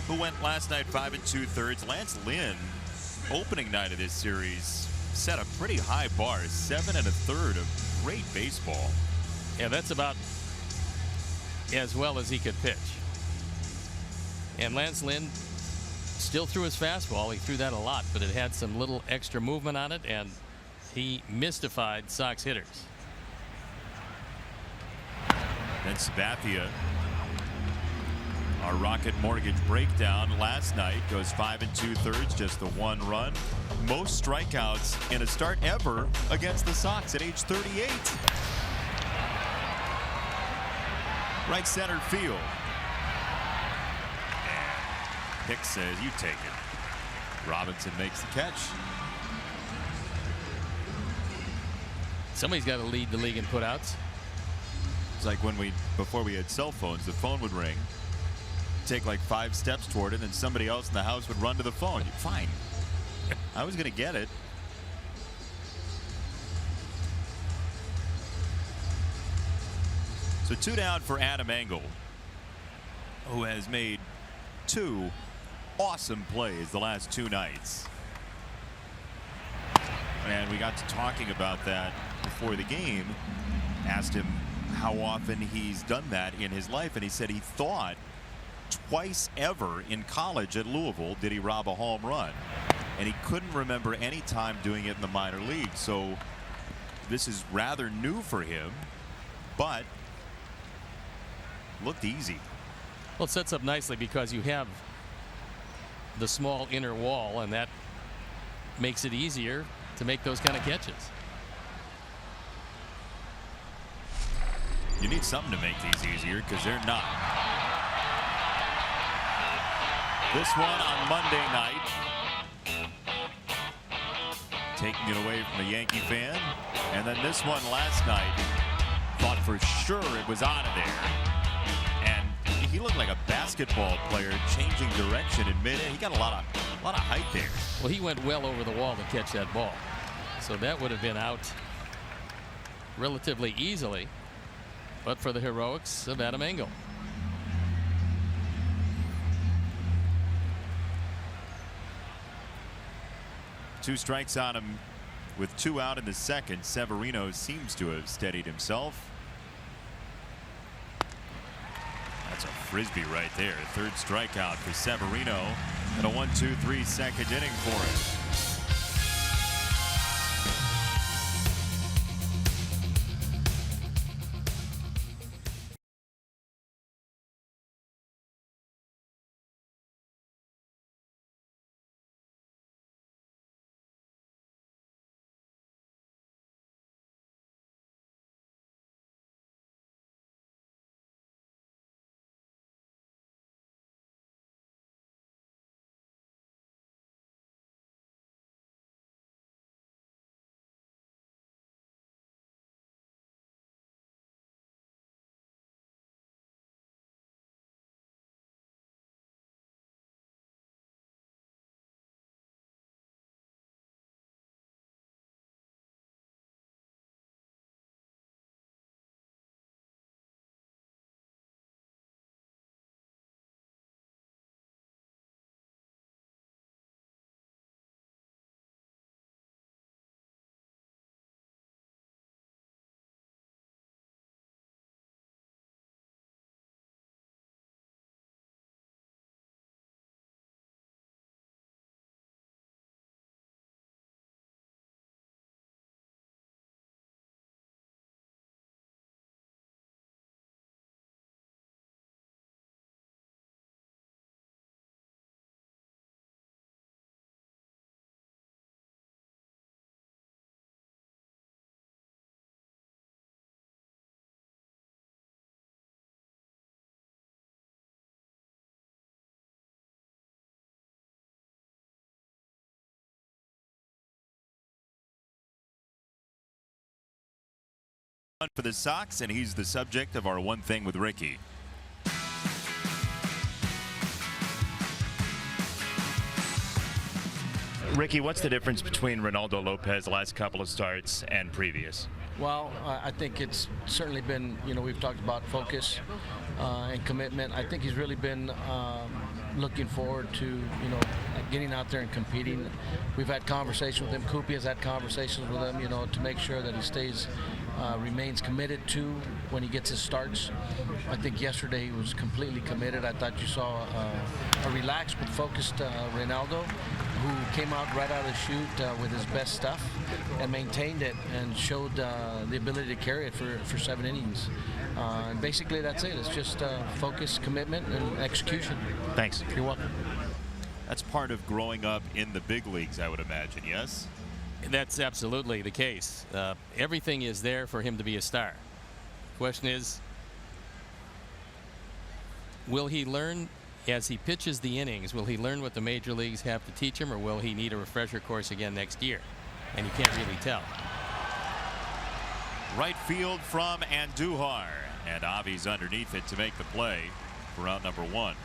A: who went last night 5 2/3. Lance Lynn, opening night of this series, set a pretty high bar. 7 1/3 of great baseball.
B: Yeah, that's about as well as he could pitch. And Lance Lynn still threw his fastball. He threw that a lot, but it had some little extra movement on it, and he mystified Sox hitters.
A: And Sabathia, our Rocket Mortgage breakdown last night, goes 5 2/3, just the 1 run. Most strikeouts in a start ever against the Sox at age 38. Right center field. And Hicks says, "You take it." Robinson makes the catch.
B: Somebody's got to lead the league in putouts.
A: It's like when before we had cell phones, the phone would ring, take like 5 steps toward it, and somebody else in the house would run to the phone. Fine. I was going to get it. So 2 down for Adam Engel, who has made 2 awesome plays the last 2 nights. And we got to talking about that before the game. Asked him how often he's done that in his life, and he said he thought twice ever in college at Louisville did he rob a home run, and he couldn't remember any time doing it in the minor leagues. So this is rather new for him, but looked easy.
B: Well, it sets up nicely because you have the small inner wall, and that makes it easier to make those kind of catches.
A: You need something to make these easier, because they're not. This one on Monday night. taking it away from the Yankee fan. And then this one last night, thought for sure it was out of there. And he looked like a basketball player changing direction in mid-air. He got a lot of height there.
B: Well, he went well over the wall to catch that ball. So that would have been out relatively easily, but for the heroics of Adam Engel.
A: Two strikes on him with 2 out in the second. Severino seems to have steadied himself. That's a frisbee right there. 3rd strikeout for Severino and a 1-2-3 second inning for him. For the Sox, and he's the subject of our One Thing with Ricky. Ricky, what's the difference between Ronaldo Lopez last couple of starts and previous?
E: Well, I think it's certainly been, we've talked about focus and commitment. I think he's really been looking forward to, getting out there and competing. We've had conversations with him. Koopy has had conversations with him, to make sure that he stays, remains committed to when he gets his starts. I think yesterday he was completely committed. I thought you saw a relaxed but focused Ronaldo, who came out right out of the chute with his best stuff and maintained it and showed the ability to carry it for 7 innings. And basically that's it. It's just focus, commitment, and execution.
A: Thanks.
E: You're welcome.
A: That's part of growing up in the big leagues, I would imagine, yes?
B: That's absolutely the case. Everything is there for him to be a star. Question is, will he learn as he pitches the innings? Will he learn what the major leagues have to teach him, or will he need a refresher course again next year? And you can't really tell.
A: Right field from Andujar, and Avi's underneath it to make the play for out number 1.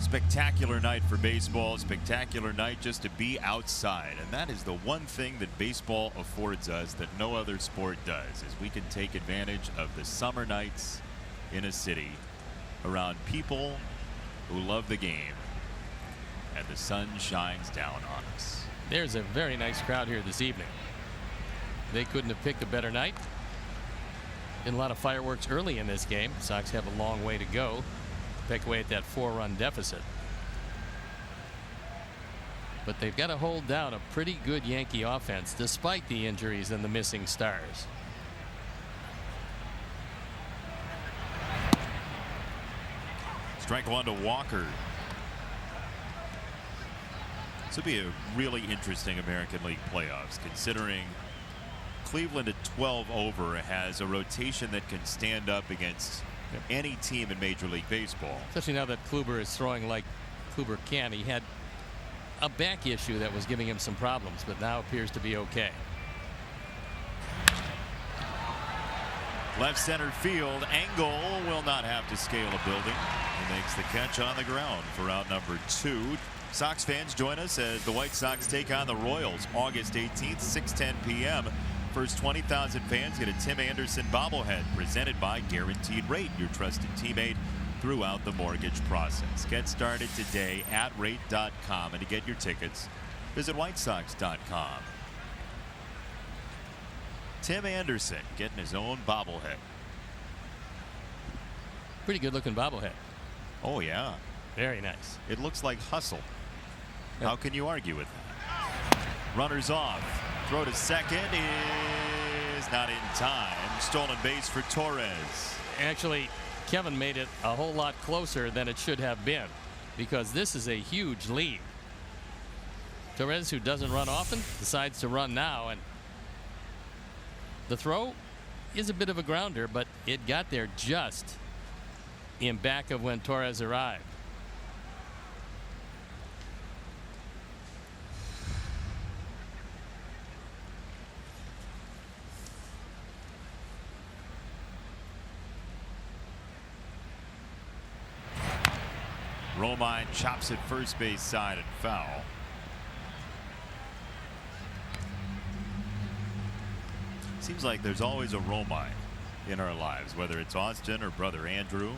A: Spectacular night for baseball, spectacular night just to be outside, and that is the one thing that baseball affords us that no other sport does, is we can take advantage of the summer nights in a city around people who love the game, and the sun shines down on us.
B: There's a very nice crowd here this evening. They couldn't have picked a better night. Been a lot of fireworks early in this game. Sox have a long way to go. Pick away at that 4-run deficit. But they've got to hold down a pretty good Yankee offense despite the injuries and the missing stars.
A: Strike 1 to Walker. This will be a really interesting American League playoffs, considering Cleveland at 12 over has a rotation that can stand up against any team in Major League Baseball.
B: Especially now that Kluber is throwing like Kluber can. He had a back issue that was giving him some problems, but now appears to be okay.
A: Left center field. Engel will not have to scale a building. He makes the catch on the ground for out number 2. Sox fans, join us as the White Sox take on the Royals August 18th, 6:10 p.m. First 20,000 fans get a Tim Anderson bobblehead presented by Guaranteed Rate, your trusted teammate throughout the mortgage process. Get started today at rate.com, and to get your tickets, visit whitesox.com. Tim Anderson getting his own bobblehead.
B: Pretty good looking bobblehead.
A: Oh yeah,
B: Very nice.
A: it looks like hustle. How can you argue with that? Runners off. Throw to second is not in time. Stolen base for Torres.
B: Actually, Kevin made it a whole lot closer than it should have been, because this is a huge lead. Torres, who doesn't run often, decides to run now, and the throw is a bit of a grounder, but it got there just in back of when Torres arrived.
A: Romine chops it first base side and foul. Seems like there's always a Romine in our lives, whether it's Austin or brother Andrew.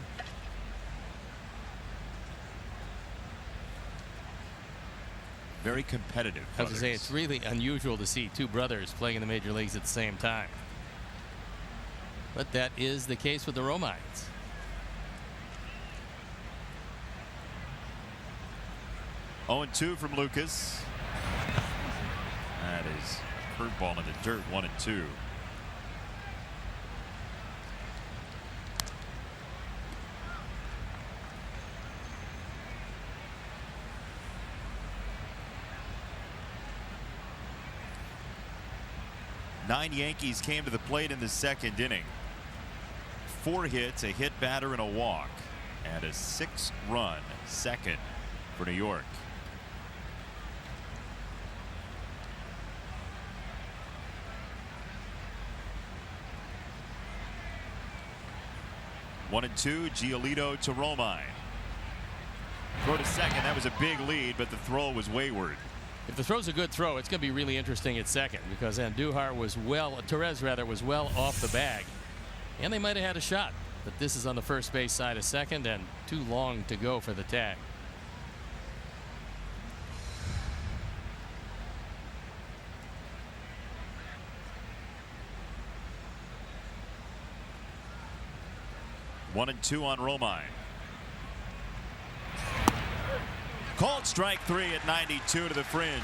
A: Very competitive.
B: I was to say, it's really unusual to see two brothers playing in the major leagues at the same time. But that is the case with the Romines.
A: Oh, 2 from Lucas. That is curveball in the dirt. 1-2. Nine Yankees came to the plate in the second inning. 4 hits, a hit batter, and a walk, and a 6-run second for New York. 1-2. Giolito to Romine. Throw to second. That was a big lead, but the throw was wayward.
B: If the throw's a good throw, it's going to be really interesting at second, because Andujar was Torres was well off the bag, and they might have had a shot. But this is on the first base side of second, and too long to go for the tag.
A: One and 2 on Romine. Called strike 3 at 92 to the fringe.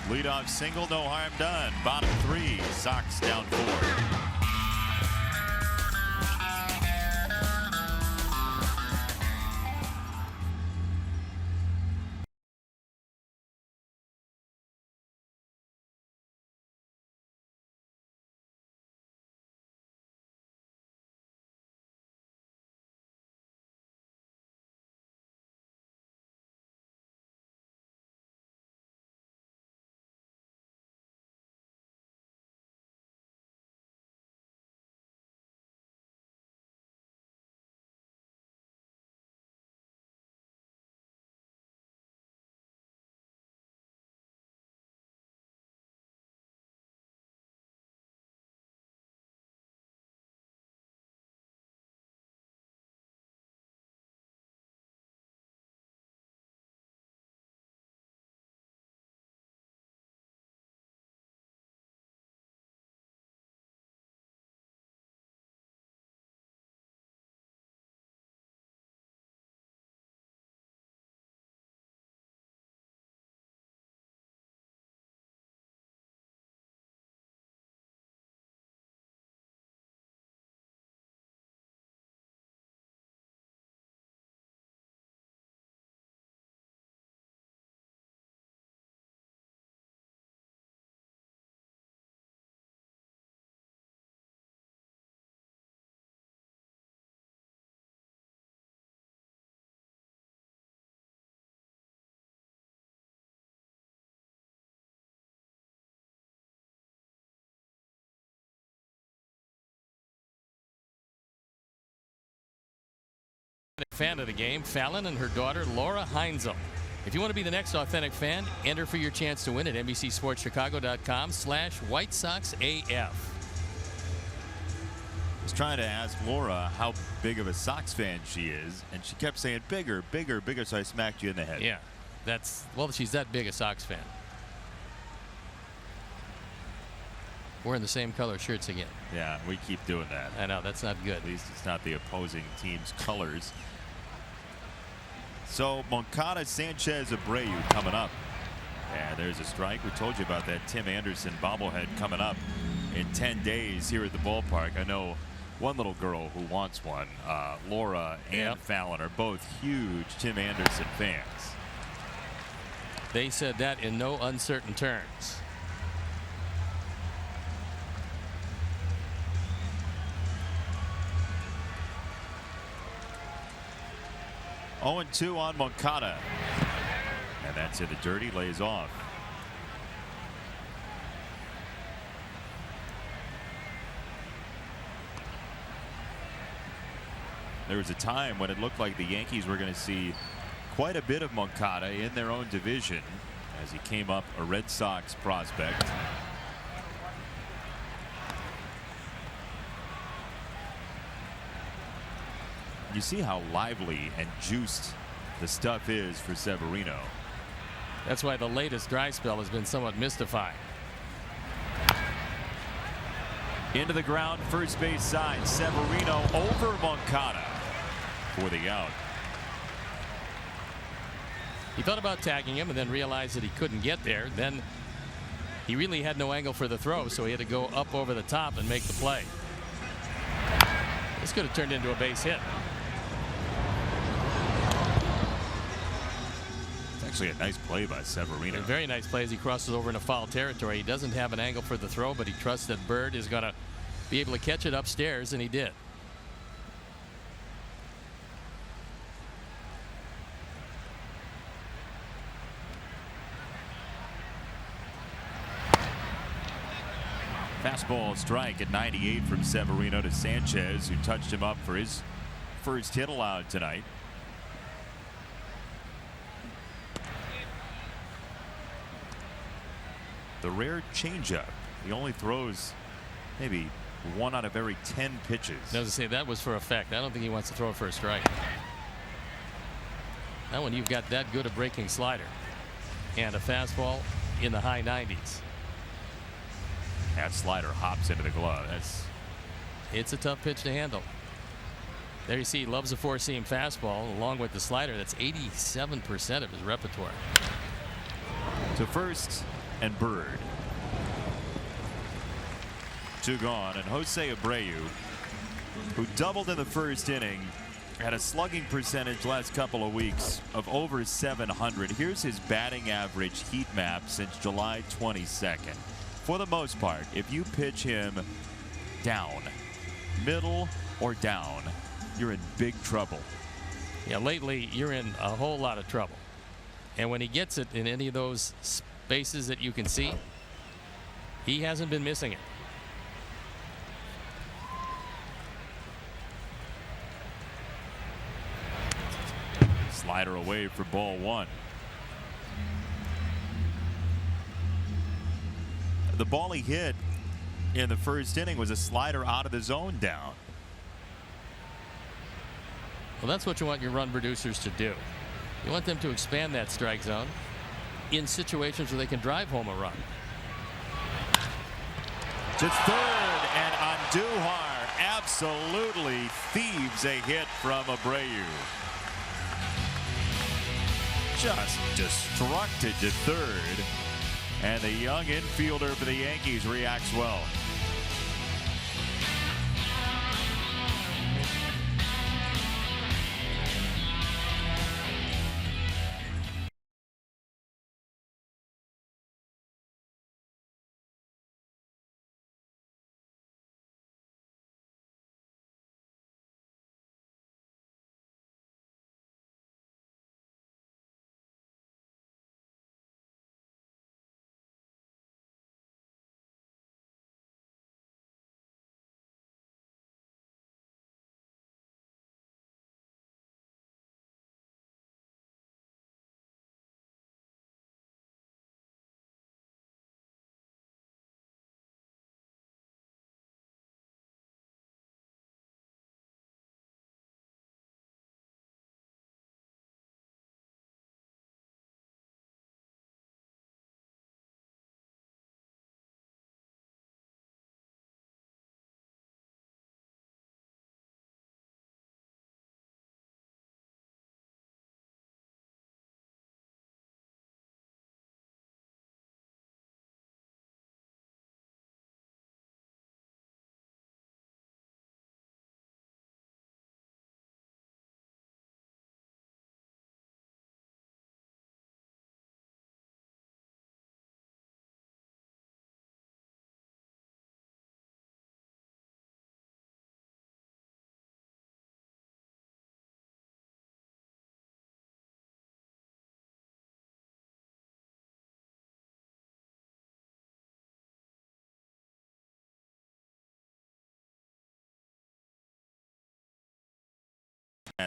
A: Leadoff single, no harm done. Bottom 3, Sox down 4.
B: Fan of the game, Fallon and her daughter Laura Heinzel. If you want to be the next authentic fan, enter for your chance to win at NBCSportsChicago.com/White Sox AF.
A: I was trying to ask Laura how big of a Sox fan she is, and she kept saying bigger, bigger, bigger, so I smacked you in the head.
B: Yeah, well, she's that big a Sox fan. Wearing the same color shirts again.
A: Yeah, we keep doing that.
B: I know, that's not good.
A: At least it's not the opposing team's colors. So Moncada, Sanchez, Abreu coming up. And there's a strike. We told you about that Tim Anderson bobblehead coming up in 10 days here at the ballpark. I know one little girl who wants one. Laura and Fallon are both huge Tim Anderson fans.
B: They said that in no uncertain terms.
A: Oh, 0-2 on Moncada. And that's in the dirty, lays off. There was a time when it looked like the Yankees were going to see quite a bit of Moncada in their own division as he came up a Red Sox prospect. You see how lively and juiced the stuff is for Severino.
B: That's why the latest dry spell has been somewhat mystifying.
A: Into the ground, first base side. Severino over Moncada for the out.
B: He thought about tagging him and then realized that he couldn't get there. Then he really had no angle for the throw, so he had to go up over the top and make the play. This could have turned into a base hit.
A: Actually a nice play by Severino.
B: A very nice play as he crosses over into foul territory. He doesn't have an angle for the throw, but he trusts that Bird is going to be able to catch it upstairs, and he did.
A: Fastball strike at 98 from Severino to Sanchez, who touched him up for his first hit allowed tonight. The rare changeup. He only throws maybe 1 out of every 10 pitches.
B: I was to say that was for effect. I don't think he wants to throw it for a strike. Now when you've got that good a breaking slider and a fastball in the high 90s.
A: That slider hops into the glove.
B: It's a tough pitch to handle. There you see he loves a four-seam fastball along with the slider. That's 87% of his repertoire.
A: To first and Bird. 2 gone, and Jose Abreu, who doubled in the first inning, had a slugging percentage last couple of weeks of over 700. Here's his batting average heat map since July 22nd. For the most part, if you pitch him down, middle or down, you're in big trouble.
B: Yeah, lately you're in a whole lot of trouble. And when he gets it in any of those spaces that you can see, he hasn't been missing it.
A: Slider away for ball 1. The ball he hit in the first inning was a slider out of the zone down.
B: Well, that's what you want your run producers to do. You want them to expand that strike zone in situations where they can drive home a run.
A: To third, and Andujar absolutely thieves a hit from Abreu. Just destructed to third, and the young infielder for the Yankees reacts well.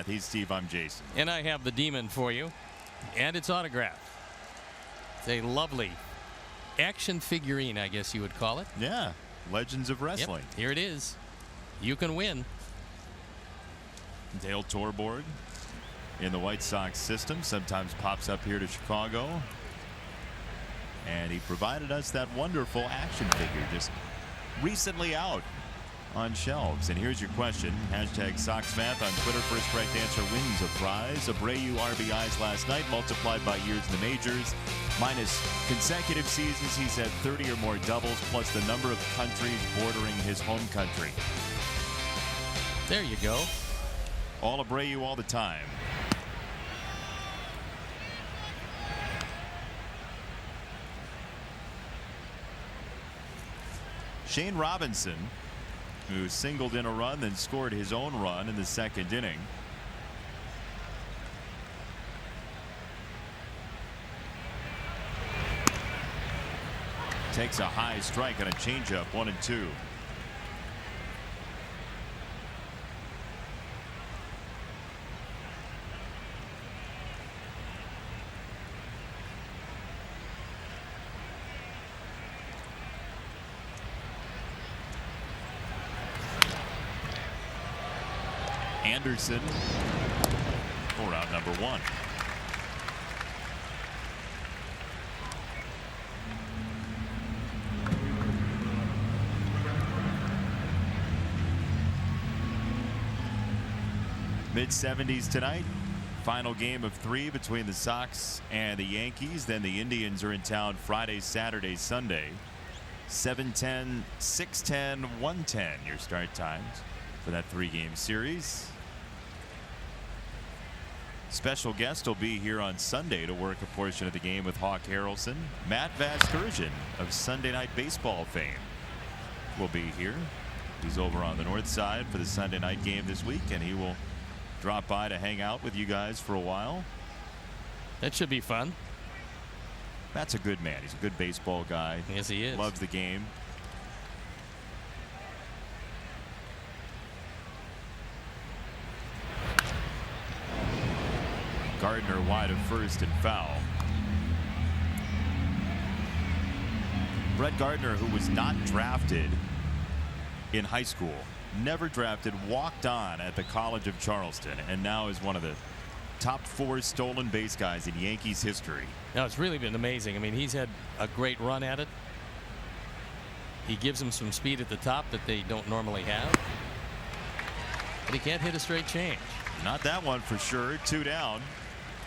A: He's Steve. I'm Jason.
B: And I have the demon for you, and it's autographed. It's a lovely action figurine, I guess you would call it.
A: Yeah, Legends of Wrestling.
B: Yep, here it is. You can win.
A: Dale Torborg in the White Sox system, sometimes pops up here to Chicago. And he provided us that wonderful action figure just recently out on shelves. And here's your question. Hashtag SoxMath on Twitter. First correct answer wins a prize. Abreu RBIs last night multiplied by years in the majors. Minus consecutive seasons, he's had 30 or more doubles, plus the number of countries bordering his home country.
B: There you go.
A: All Abreu all the time. Shane Robinson, who singled in a run, then scored his own run in the second inning. Takes a high strike on a changeup, 1-2. Anderson for out number 1. Mid-70s tonight. Final game of 3 between the Sox and the Yankees. Then the Indians are in town Friday, Saturday, Sunday. 7:10, 6:10, 1:10 your start times for that 3-game series. Special guest will be here on Sunday to work a portion of the game with Hawk Harrelson. Matt Vasgersian of Sunday Night Baseball fame will be here. He's over on the north side for the Sunday night game this week, and he will drop by to hang out with you guys for a while.
B: That should be fun.
A: Matt's a good man. He's a good baseball guy.
B: Yes, he is.
A: Loves the game. Gardner wide of first and foul. Brett Gardner, who was not drafted in high school, never drafted, walked on at the College of Charleston, and now is one of the top 4 stolen base guys in Yankees history.
B: Now, it's really been amazing. I mean, he's had a great run at it. He gives them some speed at the top that they don't normally have. But he can't hit a straight change.
A: Not that one for sure. 2 down.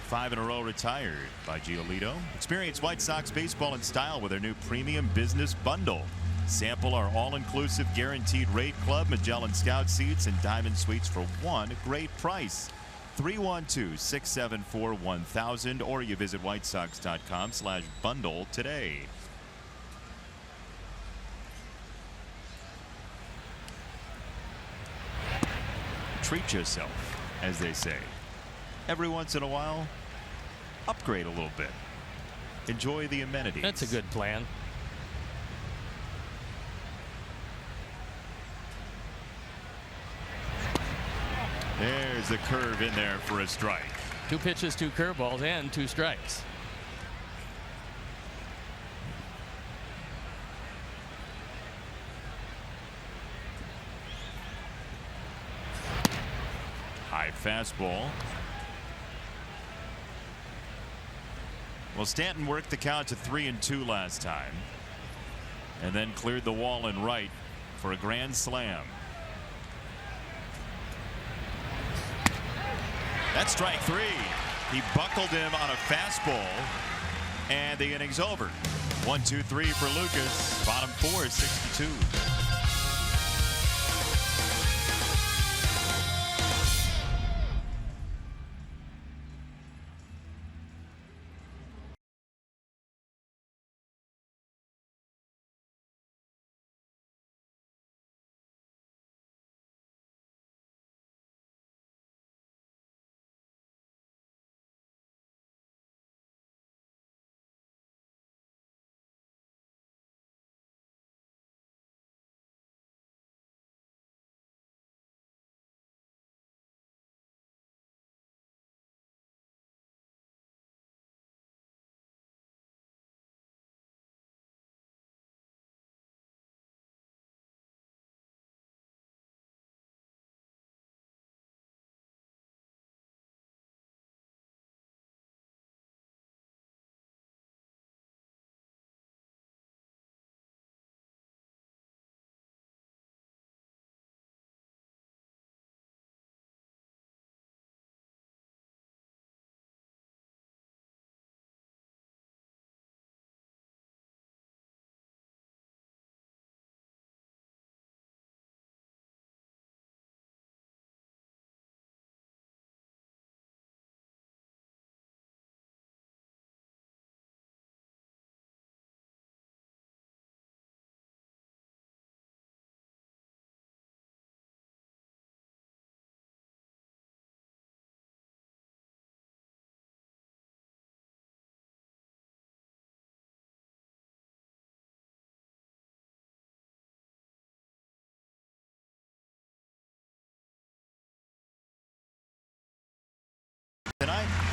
A: 5 in a row retired by Giolito. Experience White Sox baseball in style with our new premium business bundle. Sample our all-inclusive guaranteed rate club, Magellan Scout seats, and Diamond Suites for one great price. 312-674-1000, or you visit whitesox.com/bundle today. Treat yourself, as they say. Every once in a while, upgrade a little bit. Enjoy the amenities.
B: That's a good plan.
A: There's the curve in there for a strike.
B: 2 pitches, 2 curveballs, and 2 strikes.
A: High fastball. Well, Stanton worked the count to 3-2 last time, and then cleared the wall in right for a grand slam. That's strike 3. He buckled him on a fastball, and the inning's over. 1-2-3 for Lucas. Bottom 4, 6-2.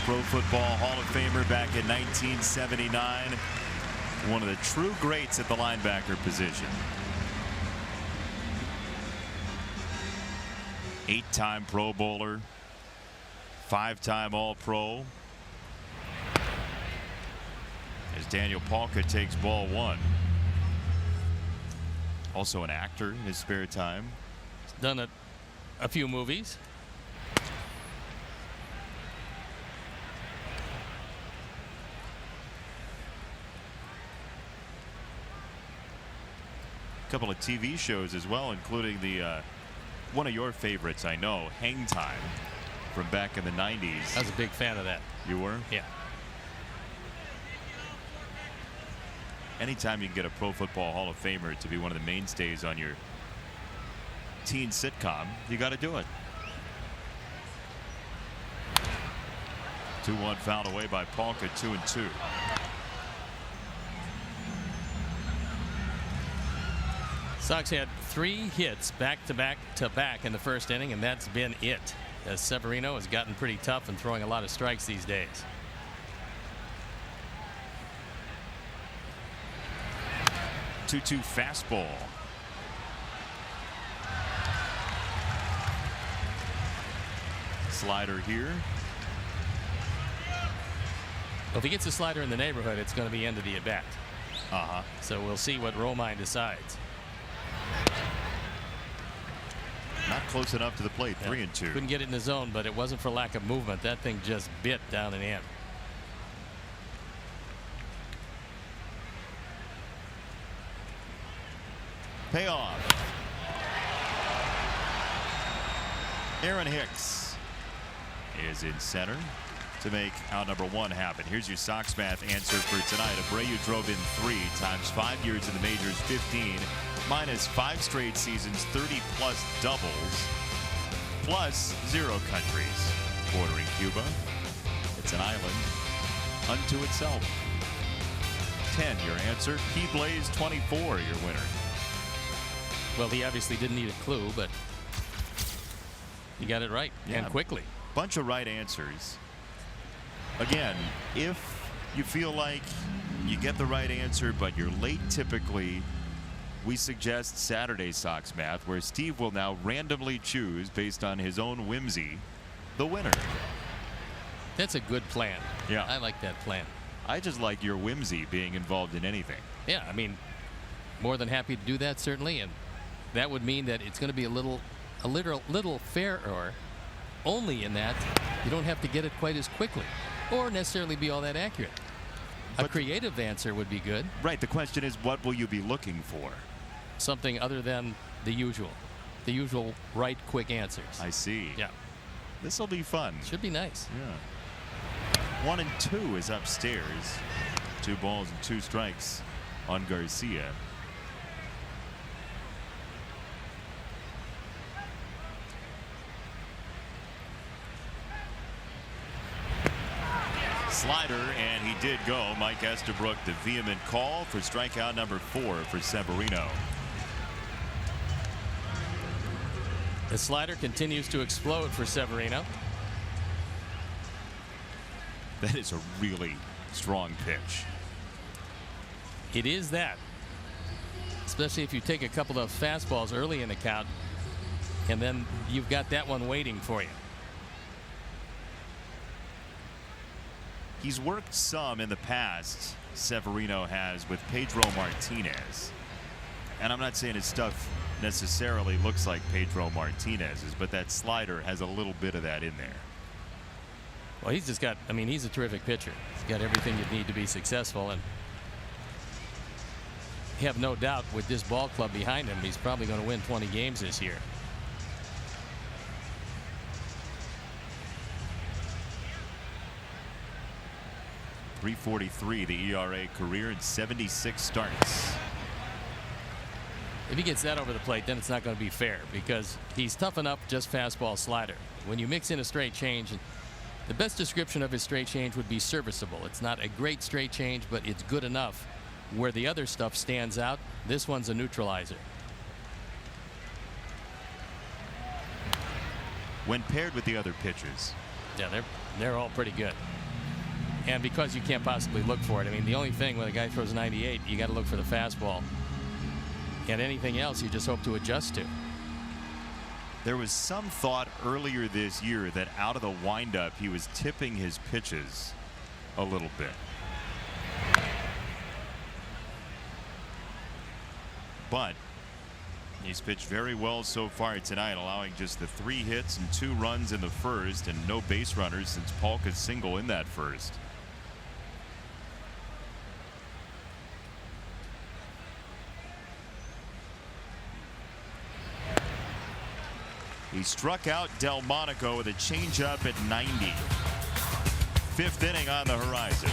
A: Pro Football Hall of Famer back in 1979. One of the true greats at the linebacker position. 8-time Pro Bowler, 5-time All-Pro. As Daniel Palka takes ball 1. Also an actor in his spare time.
B: He's done a few movies.
A: A couple of TV shows as well, including the one of your favorites, I know, Hang Time, from back in the 90s.
B: I was a big fan of that.
A: You were?
B: Yeah.
A: Anytime you can get a Pro Football Hall of Famer to be one of the mainstays on your teen sitcom, you got to do it. 2-1 fouled away by Palka, 2-2.
B: Sox had 3 hits back to back in the first inning, and that's been it, as Severino has gotten pretty tough and throwing a lot of strikes these days.
A: Two-two fastball. Slider here.
B: Well, if he gets a slider in the neighborhood, it's going to be end of the at-bat. So we'll see what Romine decides.
A: Not close enough to the plate. 3-2.
B: Couldn't get it in the zone, but it wasn't for lack of movement. That thing just bit down and in.
A: Payoff. Aaron Hicks is in center to make out number 1 happen. Here's your Sox math answer for tonight. Abreu drove in 3 times 5 years in the majors, 15, minus 5 straight seasons, 30-plus doubles, plus 0 countries bordering Cuba. It's an island unto itself. 10, your answer. Key Blaze, 24, your winner.
B: Well, he obviously didn't need a clue, but he got it right, and quickly.
A: Bunch of right answers. Again, if you feel like you get the right answer, but you're late typically, we suggest Saturday Sox math, where Steve will now randomly choose, based on his own whimsy, the winner.
B: That's a good plan.
A: Yeah.
B: I like that plan.
A: I just like your whimsy being involved in anything.
B: Yeah, I mean, more than happy to do that, certainly, and that would mean that it's going to be a little fairer, only in that you don't have to get it quite as quickly or necessarily be all that accurate. A creative answer would be good.
A: Right. The question is, what will you be looking for?
B: Something other than the usual right quick answers.
A: I see.
B: Yeah.
A: This will be fun.
B: Should be nice.
A: Yeah. 1 and 2 is upstairs. 2 balls and 2 strikes on Garcia. Slider, and he did go. Mike Estabrook, the vehement call for strikeout number 4 for Severino.
B: The slider continues to explode for Severino.
A: That is a really strong pitch.
B: It is that. Especially if you take a couple of fastballs early in the count, and then you've got that one waiting for you.
A: He's worked some in the past, Severino has, with Pedro Martinez. And I'm not saying his stuff necessarily looks like Pedro Martinez's, but that slider has a little bit of that in there.
B: Well, he's just got, I mean, he's a terrific pitcher. He's got everything you need to be successful, and you have no doubt with this ball club behind him, he's probably going to win 20 games this year.
A: .343 the ERA career in 76 starts.
B: If he gets that over the plate, then it's not going to be fair, because he's tough enough just fastball slider. When you mix in a straight change, the best description of his straight change would be serviceable. It's not a great straight change, but it's good enough. Where the other stuff stands out, this one's a neutralizer.
A: When paired with the other pitches,
B: Yeah, they're all pretty good. And because you can't possibly look for it, I mean, the only thing when a guy throws 98, you got to look for the fastball. And anything else, you just hope to adjust to.
A: There was some thought earlier this year that out of the windup, he was tipping his pitches a little bit. But he's pitched very well so far tonight, allowing just the 3 hits and 2 runs in the first and no base runners since Polka's single in that first. He struck out Delmonico with a changeup at 90. 5th inning on the horizon.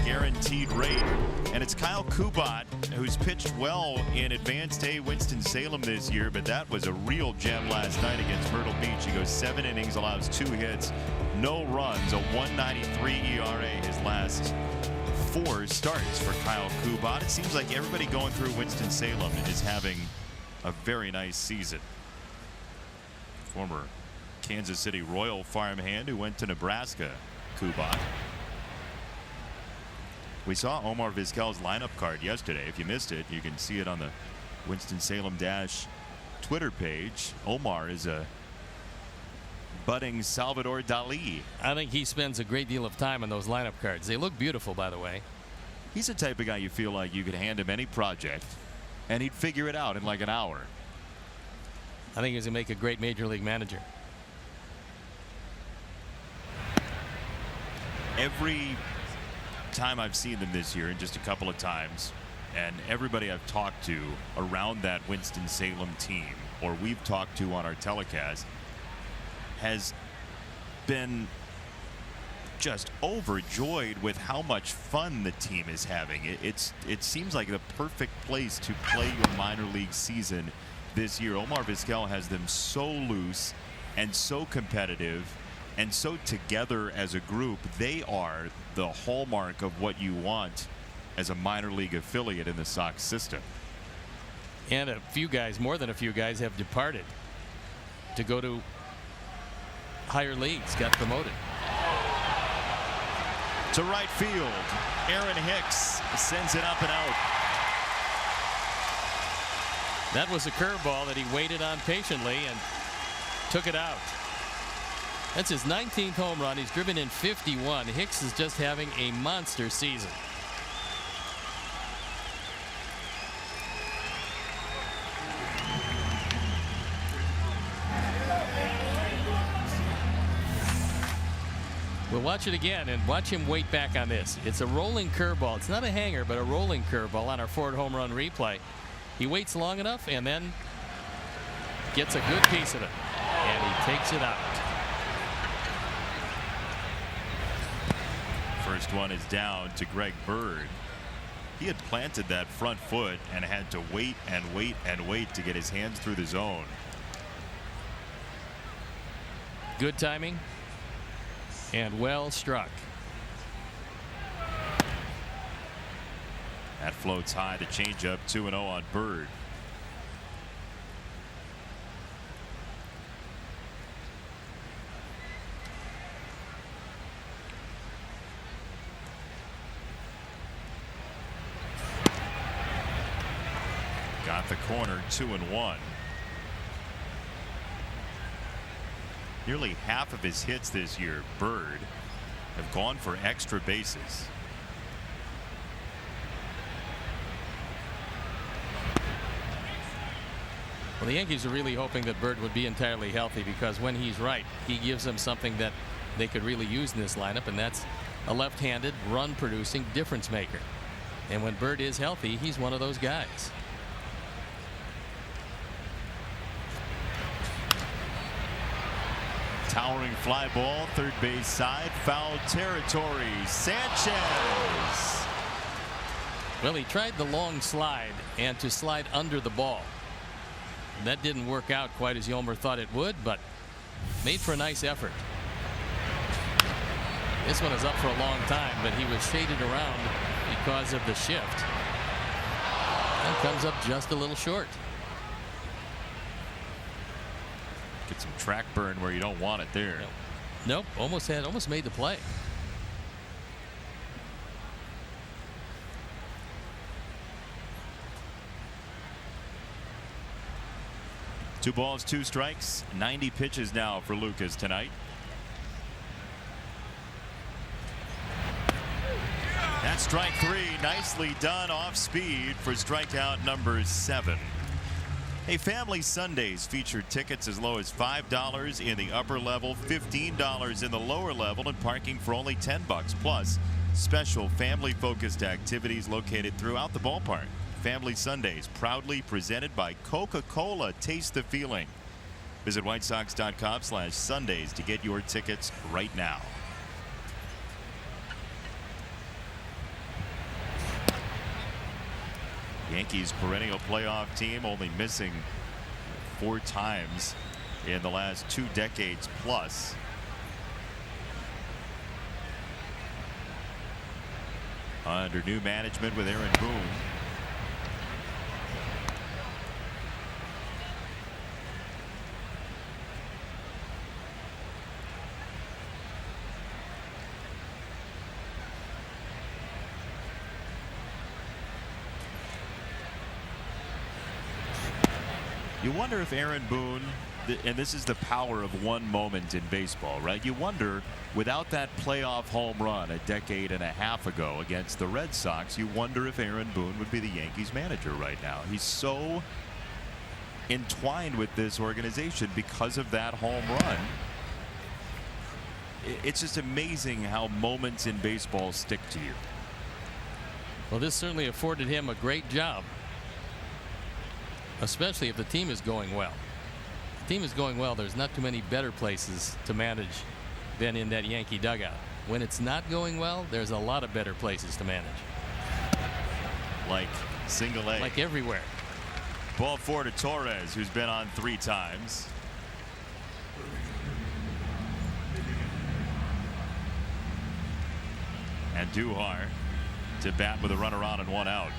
A: Guaranteed rate, and it's Kyle Kubat who's pitched well in Advanced A Winston-Salem this year, but that was a real gem last night against Myrtle Beach. He goes 7 innings, allows 2 hits, no runs, a 1.93 ERA his last 4 starts for Kyle Kubat. It seems like everybody going through Winston-Salem is having a very nice season. Former Kansas City Royal farmhand who went to Nebraska, Kubat. We saw Omar Vizquel's lineup card yesterday. If you missed it, you can see it on the Winston-Salem Dash Twitter page. Omar is a budding Salvador Dali.
B: I think he spends a great deal of time on those lineup cards. They look beautiful, by the way.
A: He's the type of guy you feel like you could hand him any project and he'd figure it out in like an hour.
B: I think he's going to make a great major league manager.
A: Every time I've seen them this year, and just a couple of times, and everybody I've talked to around that Winston-Salem team, or we've talked to on our telecast, has been just overjoyed with how much fun the team is having. It seems like the perfect place to play your minor league season this year. Omar Vizquel has them so loose and so competitive and so together as a group. They are the hallmark of what you want as a minor league affiliate in the Sox system.
B: And a few guys, more than a few guys, have departed to go to higher leagues, got promoted.
A: To right field, Aaron Hicks sends it up and out.
B: That was a curveball that he waited on patiently and took it out. That's his 19th home run. He's driven in 51. Hicks is just having a monster season. We'll watch it again and watch him wait back on this. It's a rolling curveball. It's not a hanger, but a rolling curveball on our Ford home run replay. He waits long enough and then gets a good piece of it. And he takes it out.
A: First one is down to Greg Bird. He had planted that front foot and had to wait and wait and wait to get his hands through the zone.
B: Good timing and well struck.
A: That floats high. The changeup 2-0 on Bird. Got the corner, 2-1. Nearly half of his hits this year, Bird, have gone for extra bases.
B: Well, the Yankees are really hoping that Bird would be entirely healthy, because when he's right, he gives them something that they could really use in this lineup, and that's a left-handed, run-producing difference maker. And when Bird is healthy, he's one of those guys.
A: Towering fly ball, third base side, foul territory. Sanchez.
B: Well, he tried the long slide and to slide under the ball. That didn't work out quite as Yolmer thought it would, but made for a nice effort. This one is up for a long time, but he was shaded around because of the shift. And comes up just a little short.
A: Get some track burn where you don't want it there.
B: Nope, almost made the play.
A: Two balls, two strikes, 90 pitches now for Lucas tonight. That's strike three. Nicely done off speed for strikeout number 7. Hey, Family Sundays featured tickets as low as $5 in the upper level, $15 in the lower level, and parking for only $10. Plus, special family-focused activities located throughout the ballpark. Family Sundays, proudly presented by Coca-Cola. Taste the feeling. Visit whitesox.com/Sundays to get your tickets right now. Yankees perennial playoff team, only missing 4 times in the last 2 decades plus. Under new management with Aaron Boone. You wonder if Aaron Boone, and this is the power of one moment in baseball, right? You wonder, without that playoff home run a decade and a half ago against the Red Sox, you wonder if Aaron Boone would be the Yankees manager right now. He's so entwined with this organization because of that home run. It's just amazing how moments in baseball stick to you.
B: Well, this certainly afforded him a great job, especially if the team is going well. If the team is going well, there's not too many better places to manage than in that Yankee dugout. When it's not going well, there's a lot of better places to manage.
A: Like single A.
B: Like everywhere.
A: Ball 4 to Torres, who's been on 3 times. And Duhar to bat with a runner on and 1 out.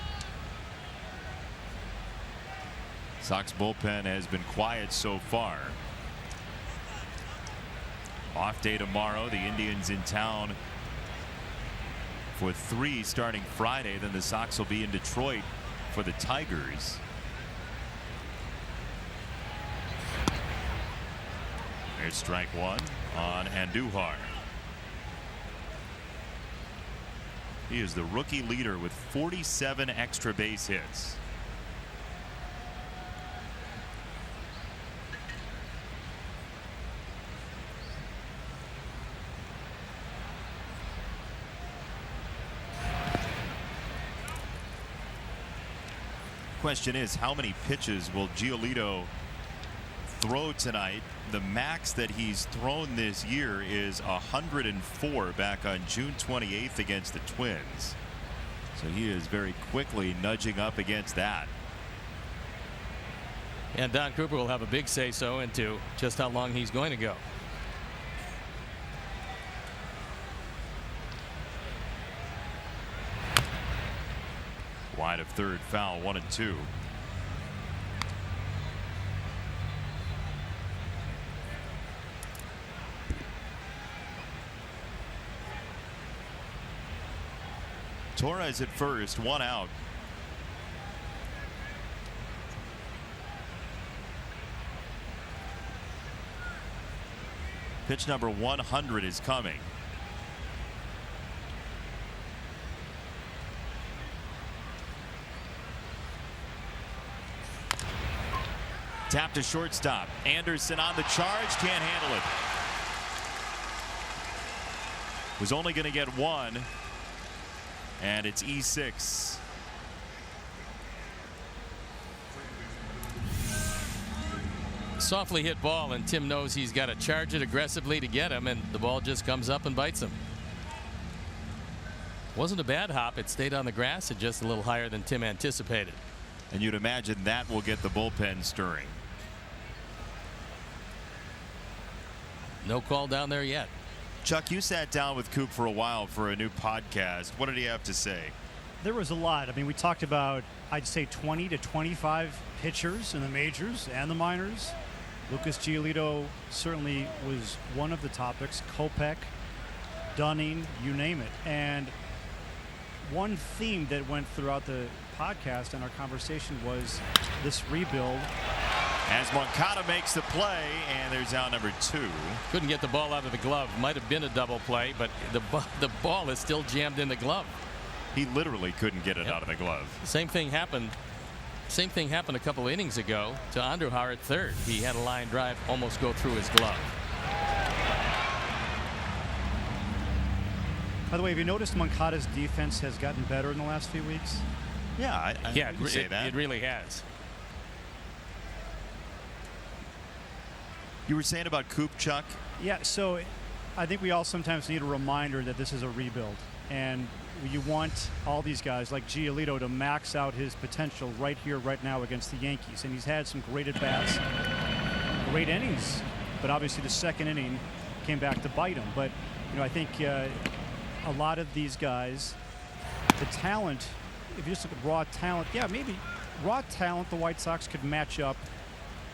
A: Sox bullpen has been quiet so far. Off day tomorrow. The Indians in town for 3 starting Friday. Then the Sox will be in Detroit for the Tigers. There's strike 1 on Andujar. He is the rookie leader with 47 extra base hits. Question is, how many pitches will Giolito throw tonight. The max that he's thrown this year is 104 back on June 28th against the Twins. So he is very quickly nudging up against that.
B: And Don Cooper will have a big say-so into just how long he's going to go.
A: Wide of third, foul, 1-2. Torres at first, 1 out. Pitch number 100 is coming. Tap to shortstop. Anderson on the charge, can't handle it. Was only going to get one, and it's E6.
B: Softly hit ball, and Tim knows he's got to charge it aggressively to get him, and the ball just comes up and bites him. Wasn't a bad hop. It stayed on the grass, it just a little higher than Tim anticipated.
A: And you'd imagine that will get the bullpen stirring.
B: No call down there yet.
A: Chuck, you sat down with Coop for a while for a new podcast. What did he have to say?
D: There was a lot. I mean, we talked about, I'd say, 20 to 25 pitchers in the majors and the minors. Lucas Giolito certainly was one of the topics. Kopech, Dunning, you name it. And one theme that went throughout the podcast and our conversation was this rebuild.
A: As Moncada makes the play, and there's out number 2.
B: Couldn't get the ball out of the glove. Might have been a double play, but the ball is still jammed in the glove.
A: He literally couldn't get it out of the glove.
B: Same thing happened a couple innings ago to Andujar at third. He had a line drive almost go through his glove.
D: By the way, have you noticed Moncada's defense has gotten better in the last few weeks?
A: Yeah, I would say that.
B: It really has.
A: You were saying about Coop, Chuck?
D: Yeah, so I think we all sometimes need a reminder that this is a rebuild. And you want all these guys like Giolito to max out his potential right here, right now against the Yankees. And he's had some great at-bats, great innings. But obviously the second inning came back to bite him. But, you know, I think a lot of these guys, the talent, if you just look at raw talent, yeah, maybe raw talent, the White Sox could match up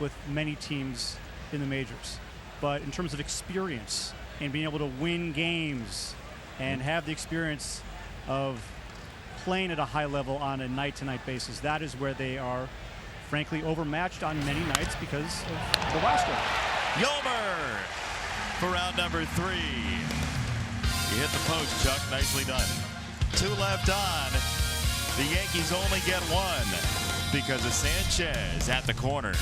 D: with many teams in the majors. But in terms of experience and being able to win games and have the experience of playing at a high level on a night-to-night basis, that is where they are, frankly, overmatched on many nights because of the roster.
A: Yomer for round number 3. You hit the post, Chuck. Nicely done. 2 left on. The Yankees only get 1 because of Sanchez at the corner.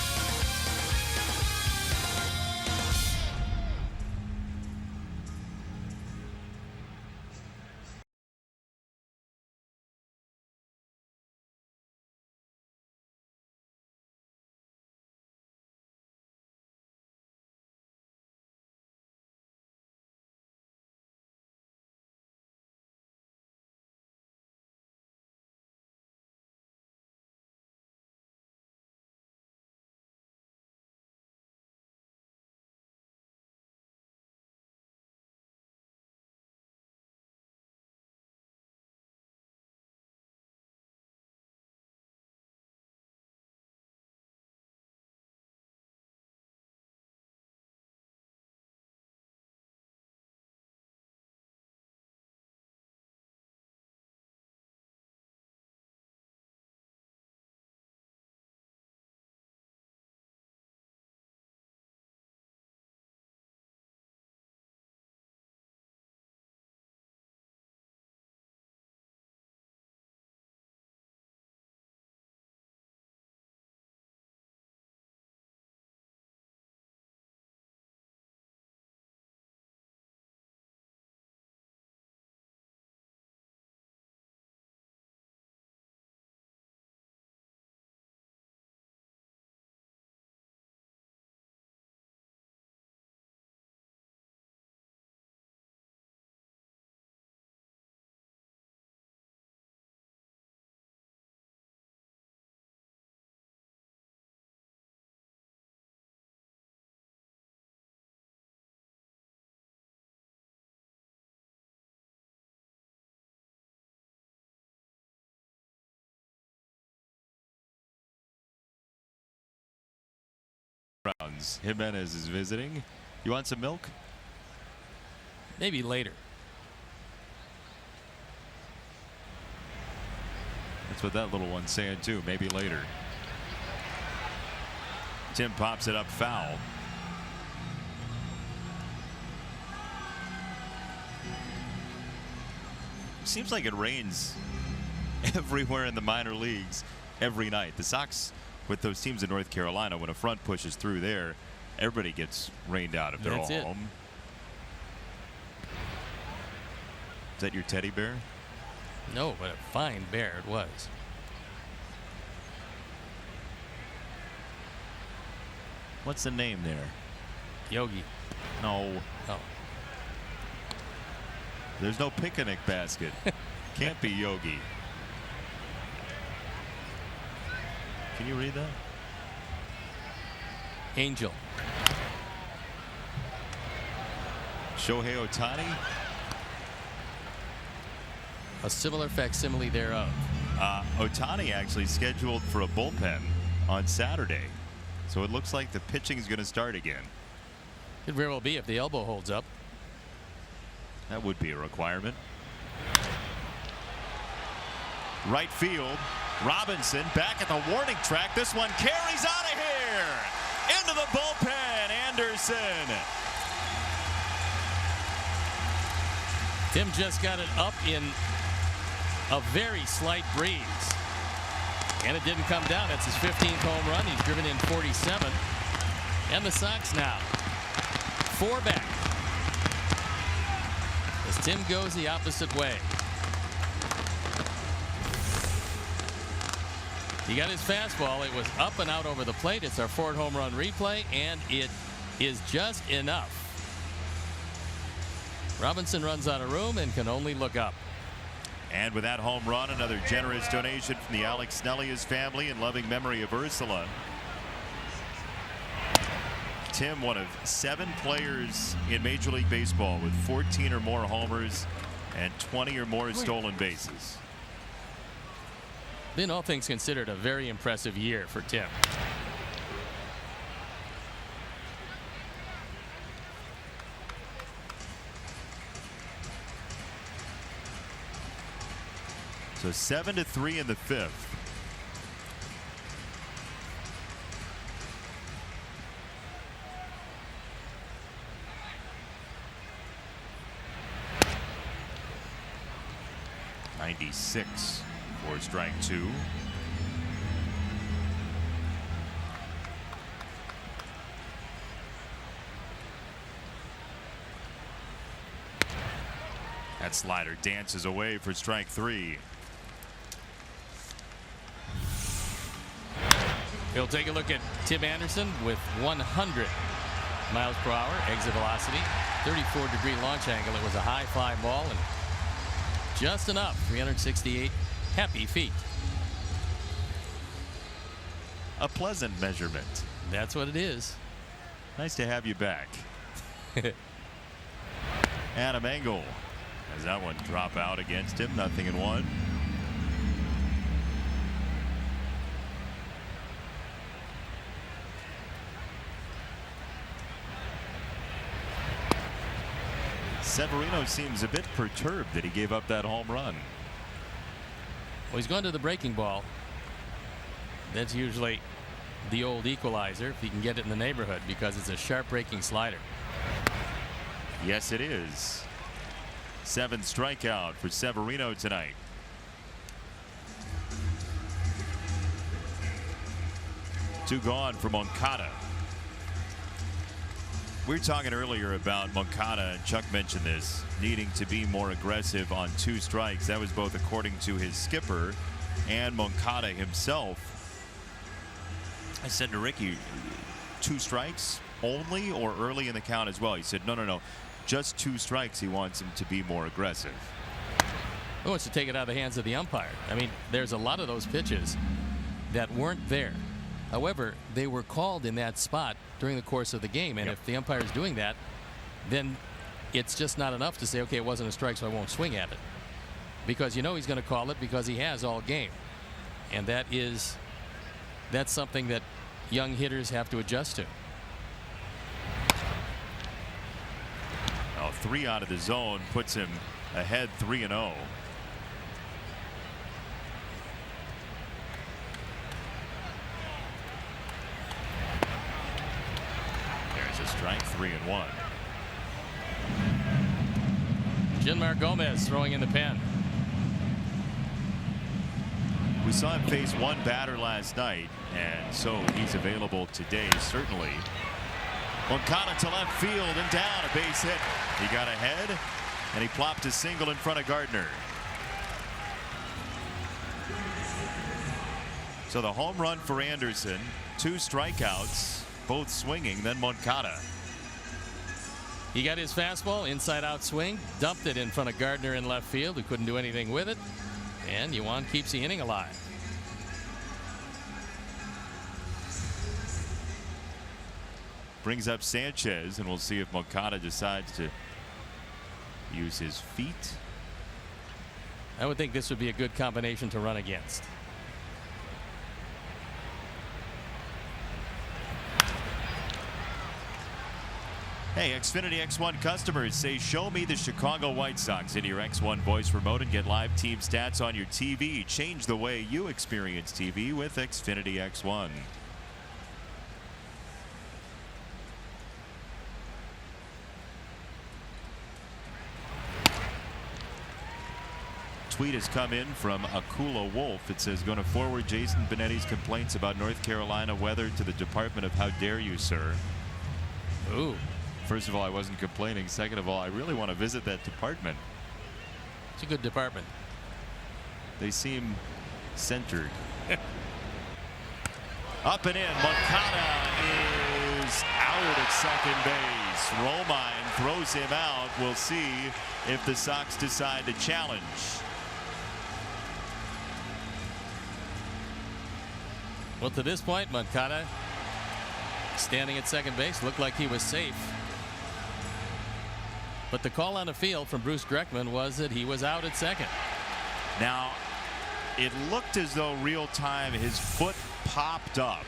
A: as Jimenez is visiting. You want some milk?
B: Maybe later.
A: That's what that little one's saying too. Maybe later. Tim pops it up foul. Seems like it rains everywhere in the minor leagues every night. The Sox, with those teams in North Carolina, when a front pushes through there, everybody gets rained out if they're all home. Is that your teddy bear?
B: No, but a fine bear it was.
A: What's the name there?
B: Yogi.
A: No.
B: Oh.
A: There's no picnic basket. Can't be Yogi. Can you read that?
B: Angel.
A: Shohei Ohtani?
B: A similar facsimile thereof.
A: Ohtani actually scheduled for a bullpen on Saturday. So it looks like the pitching is going to start again.
B: Could very well be if the elbow holds up.
A: That would be a requirement. Right field. Robinson back at the warning track. This one carries out of here. Into the bullpen. Anderson.
B: Tim just got it up in a very slight breeze. And it didn't come down. That's his 15th home run. He's driven in 47. And the Sox now 4 back as Tim goes the opposite way. He got his fastball. It was up and out over the plate. It's our 4th home run replay, and it is just enough. Robinson runs out of room and can only look up.
A: And with that home run, another generous donation from the Alex Snellius family in loving memory of Ursula. Tim, one of 7 players in Major League Baseball with 14 or more homers and 20 or more stolen bases.
B: Been all things considered a very impressive year for Tim.
A: So 7-3 in the 5th. .96 for strike 2. That slider dances away for strike 3.
B: We'll take a look at Tim Anderson with 100 miles per hour exit velocity, 34-degree launch angle. It was a high fly ball and just enough. 368 happy feet.
A: A pleasant measurement.
B: That's what it is.
A: Nice to have you back. Adam Engel has that one drop out against him. 0-1. Severino seems a bit perturbed that he gave up that home run.
B: Well, he's going to the breaking ball. That's usually the old equalizer if he can get it in the neighborhood, because it's a sharp breaking slider.
A: Yes, it is. 7 strikeout for Severino tonight. Two gone for Moncada. We were talking earlier about Moncada, and Chuck mentioned this, needing to be more aggressive on 2 strikes. That was both according to his skipper and Moncada himself. I said to Ricky, 2 strikes only, or early in the count as well? He said, no, just 2 strikes. He wants him to be more aggressive.
B: He wants to take it out of the hands of the umpire. I mean, there's a lot of those pitches that weren't there. However, they were called in that spot during the course of the game, and if the umpire is doing that, then it's just not enough to say, okay, it wasn't a strike, so I won't swing at it, because you know he's going to call it because he has all game, and that's something that young hitters have to adjust to.
A: 3 out of the zone puts him ahead 3-0. There's a strike, 3-1.
B: Gilmar Gomez throwing in the pen.
A: We saw him face one batter last night, and so he's available today, certainly. Moncada to left field and down, a base hit. He got ahead, and he plopped a single in front of Gardner. So the home run for Anderson, 2 strikeouts, both swinging, then Moncada.
B: He got his fastball, inside out swing, dumped it in front of Gardner in left field, who couldn't do anything with it. And Yuan keeps the inning alive.
A: Brings up Sanchez, and we'll see if Moncada decides to use his feet.
B: I would think this would be a good combination to run against.
A: Hey, Xfinity X1 customers, say show me the Chicago White Sox in your X1 voice remote and get live team stats on your TV. Change the way you experience TV with Xfinity X1. Tweet has come in from Akula Wolf. It says, going to forward Jason Benetti's complaints about North Carolina weather to the Department of How Dare You, sir.
B: Ooh.
A: First of all, I wasn't complaining. Second of all, I really want to visit that department.
B: It's a good department.
A: They seem centered. Up and in. Moncada is out at second base. Romine throws him out. We'll see if the Sox decide to challenge.
B: Well, to this point, Moncada standing at second base looked like he was safe. But the call on the field from Bruce Dreckman was that he was out at second.
A: Now, it looked as though real time his foot popped up.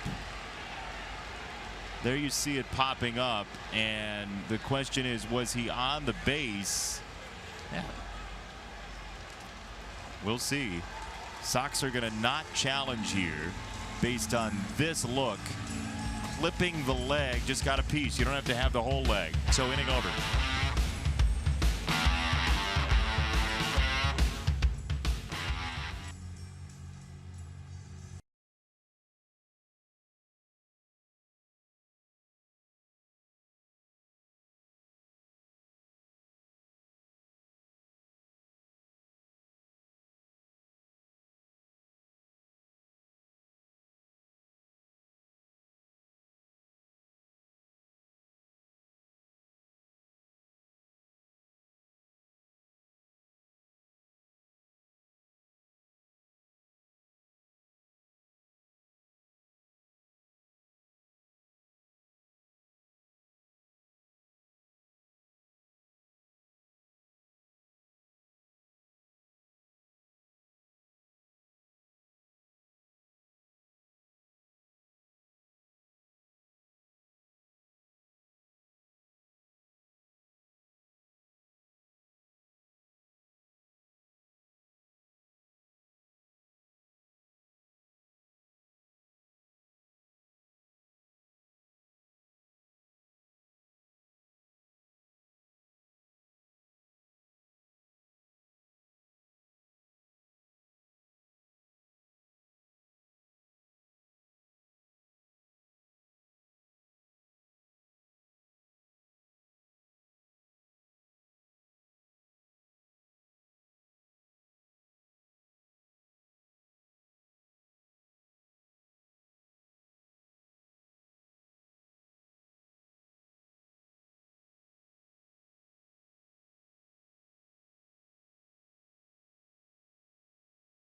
A: There you see it popping up, and the question is, was he on the base? Yeah. We'll see. Sox are going to not challenge here based on this look. Clipping the leg, just got a piece. You don't have to have the whole leg. So inning over.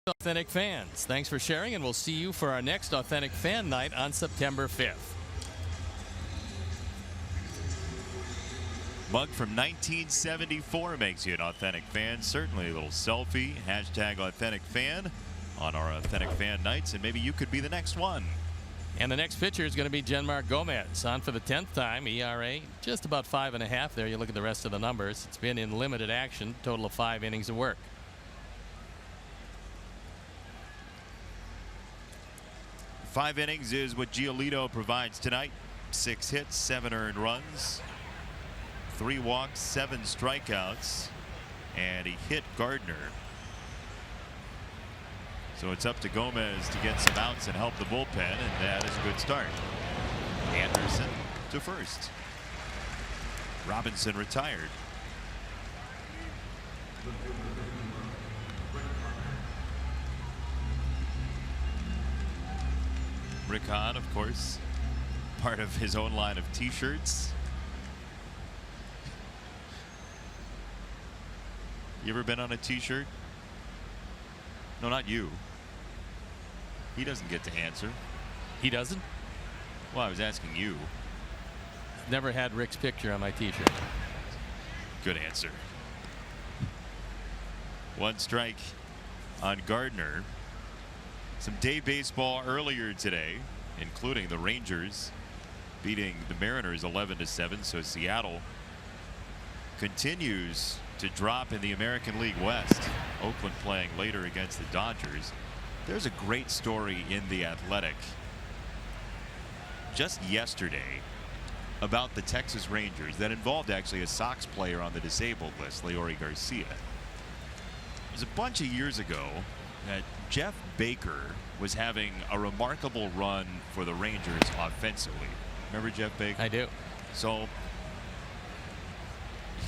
B: Authentic fans, thanks for sharing, and we'll see you for our next Authentic Fan Night on September 5th.
A: Mug from 1974 makes you an Authentic Fan. Certainly a little selfie, hashtag Authentic Fan on our Authentic Fan Nights, and maybe you could be the next one.
B: And the next pitcher is going to be Genmar Gomez, on for the 10th time. ERA just about 5.5 there. You look at the rest of the numbers. It's been in limited action, total of 5 innings of work.
A: 5 innings is what Giolito provides tonight. 6 hits, 7 earned runs, 3 walks, 7 strikeouts, and he hit Gardner. So it's up to Gomez to get some outs and help the bullpen, and that is a good start. Anderson to first. Robinson retired. Rick Hahn, of course, part of his own line of t-shirts. You ever been on a t-shirt? No, not you. He doesn't get to answer.
B: He doesn't?
A: Well, I was asking you.
B: Never had Rick's picture on my t-shirt.
A: Good answer. 1 strike on Gardner. Some day baseball earlier today, including the Rangers beating the Mariners 11-7. So Seattle continues to drop in the American League West. Oakland playing later against the Dodgers. There's a great story in The Athletic just yesterday about the Texas Rangers that involved actually a Sox player on the disabled list, Leori Garcia. It was a bunch of years ago that Jeff Baker was having a remarkable run for the Rangers offensively. Remember Jeff Baker?
B: I do.
A: So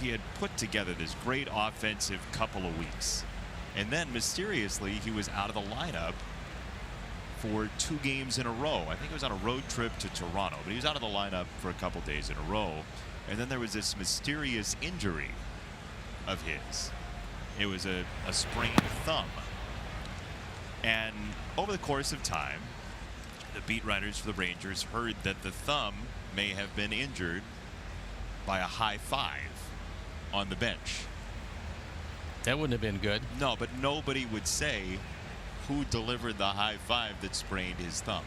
A: he had put together this great offensive couple of weeks, and then mysteriously he was out of the lineup for 2 games in a row. I think it was on a road trip to Toronto, but he was out of the lineup for a couple days in a row. And then there was this mysterious injury of his. It was a sprained thumb. And over the course of time, the beat writers for the Rangers heard that the thumb may have been injured by a high five on the bench.
B: That wouldn't have been good.
A: No, but nobody would say who delivered the high five that sprained his thumb.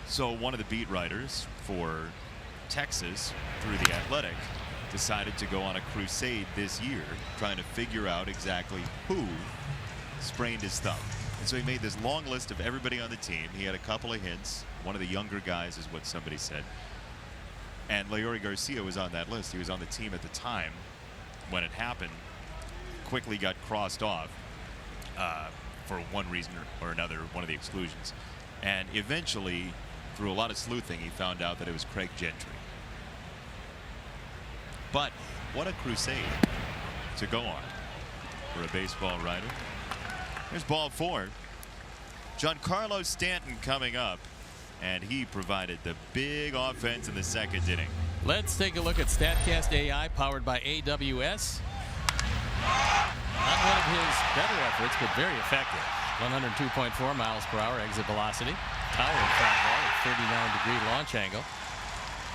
A: So one of the beat writers for Texas through The Athletic decided to go on a crusade this year trying to figure out exactly who sprained his thumb. And so he made this long list of everybody on the team. He had a couple of hints. One of the younger guys is what somebody said. And Leori Garcia was on that list. He was on the team at the time when it happened. Quickly got crossed off for one reason or another, one of the exclusions. And eventually, through a lot of sleuthing, he found out that it was Craig Gentry. But what a crusade to go on for a baseball writer. Here's ball 4. Giancarlo Stanton coming up, and he provided the big offense in the 2nd inning.
B: Let's take a look at StatCast AI powered by AWS. Not one of his better efforts, but very effective. 102.4 miles per hour exit velocity. Towering fly ball at 39-degree launch angle.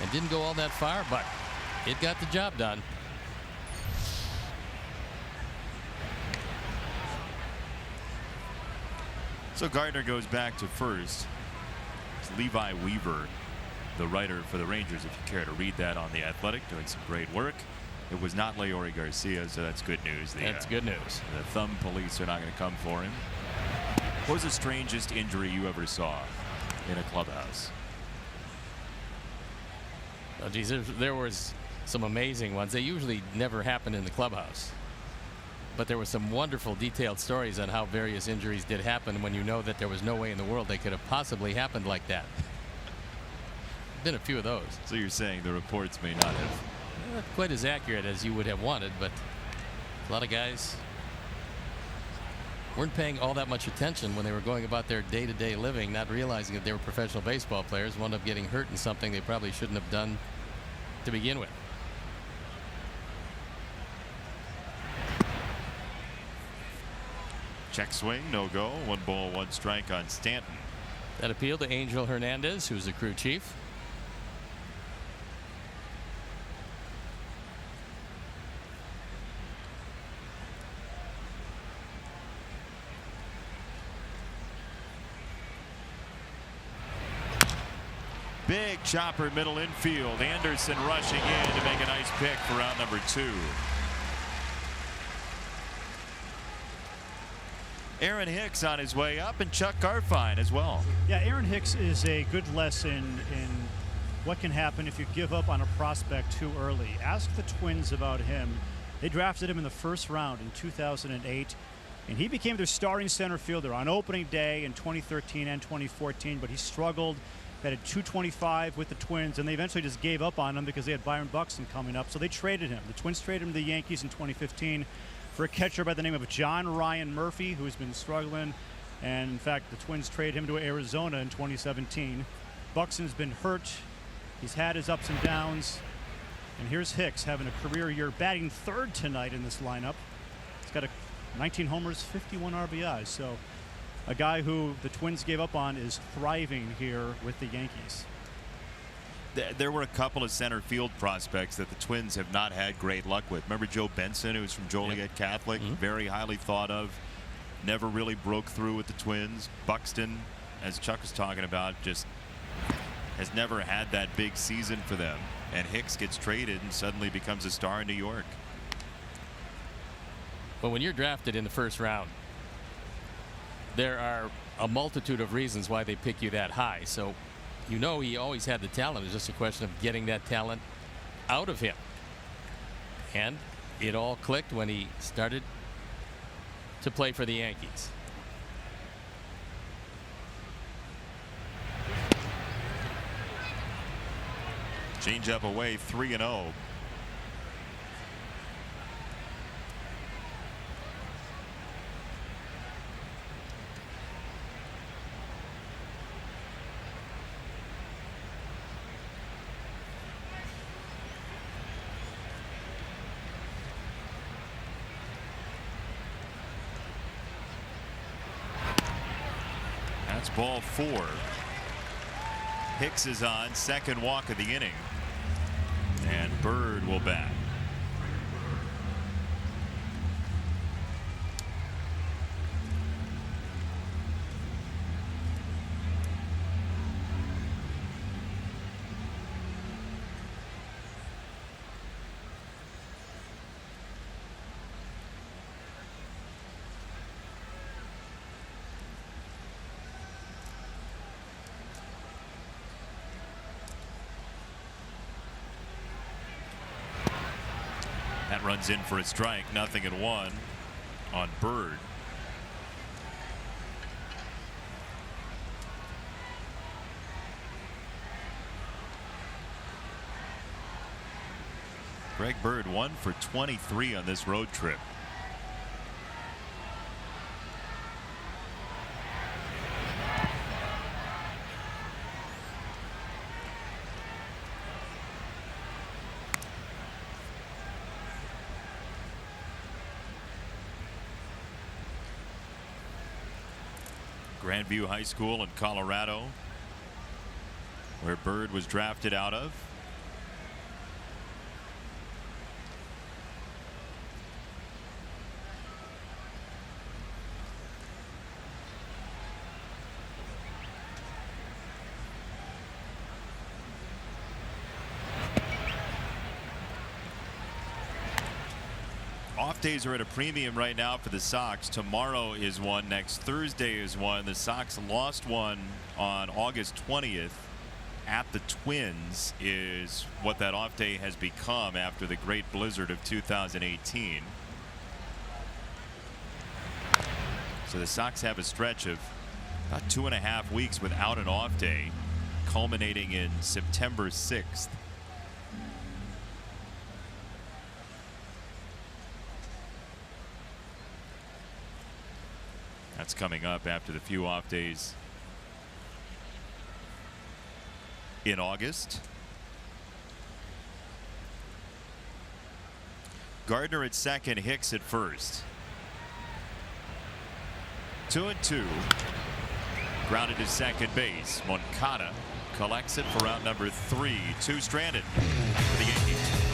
B: And didn't go all that far, but it got the job done.
A: So Gardner goes back to first. It's Levi Weaver, the writer for the Rangers, if you care to read that on The Athletic, doing some great work. It was not Leori Garcia, so that's good news.
B: That's good news.
A: The thumb police are not going to come for him. What was the strangest injury you ever saw in a clubhouse?
B: Oh, geez, there was some amazing ones. They usually never happen in the clubhouse. But there were some wonderful detailed stories on how various injuries did happen when you know that there was no way in the world they could have possibly happened like that. Been a few of those.
A: So you're saying the reports may not have...
B: Not quite as accurate as you would have wanted, but a lot of guys weren't paying all that much attention when they were going about their day-to-day living, not realizing that they were professional baseball players, wound up getting hurt in something they probably shouldn't have done to begin with.
A: Check swing, no go. 1 ball, 1 strike on Stanton.
B: That appeal to Angel Hernandez, who's the crew chief.
A: Big chopper middle infield. Anderson rushing in to make a nice pick for round number 2. Aaron Hicks on his way up, and Chuck Garfien as well.
D: Yeah, Aaron Hicks is a good lesson in what can happen if you give up on a prospect too early. Ask the Twins about him. They drafted him in the first round in 2008, and he became their starting center fielder on opening day in 2013 and 2014, but he struggled. Had a 225 with the Twins, and they eventually just gave up on him because they had Byron Buxton coming up, so they traded him. The Twins traded him to the Yankees in 2015 for a catcher by the name of John Ryan Murphy, who has been struggling. And in fact, the Twins traded him to Arizona in 2017. Buxton's been hurt. He's had his ups and downs. And here's Hicks having a career year, batting third tonight in this lineup. He's got 19 homers, 51 RBIs. So a guy who the Twins gave up on is thriving here with the Yankees.
A: There were a couple of center field prospects that the Twins have not had great luck with. Remember Joe Benson, who's from Joliet Catholic, very highly thought of, never really broke through with the Twins. Buxton, as Chuck was talking about, just has never had that big season for them. And Hicks gets traded and suddenly becomes a star in New York.
B: But when you're drafted in the first round, there are a multitude of reasons why they pick you that high. So you know he always had the talent. It's just a question of getting that talent out of him. And it all clicked when he started to play for the Yankees.
A: Change up away, 3-0. That's ball 4. Hicks is on, second walk of the inning. And Bird will bat. That runs in for a strike, 0-1 on Bird. Greg Bird 1 for 23 on this road trip. Grandview High School in Colorado, where Bird was drafted out of. Off days are at a premium right now for the Sox. Tomorrow is one. Next Thursday is one. The Sox lost one on August 20th at the Twins, is what that off day has become after the great blizzard of 2018. So the Sox have a stretch of about 2.5 weeks without an off day, culminating in September 6th. That's coming up after the few off days in August. Gardner at second, Hicks at first. 2-2. Grounded to second base. Moncada collects it for round number 3. 2 stranded for the Yankees.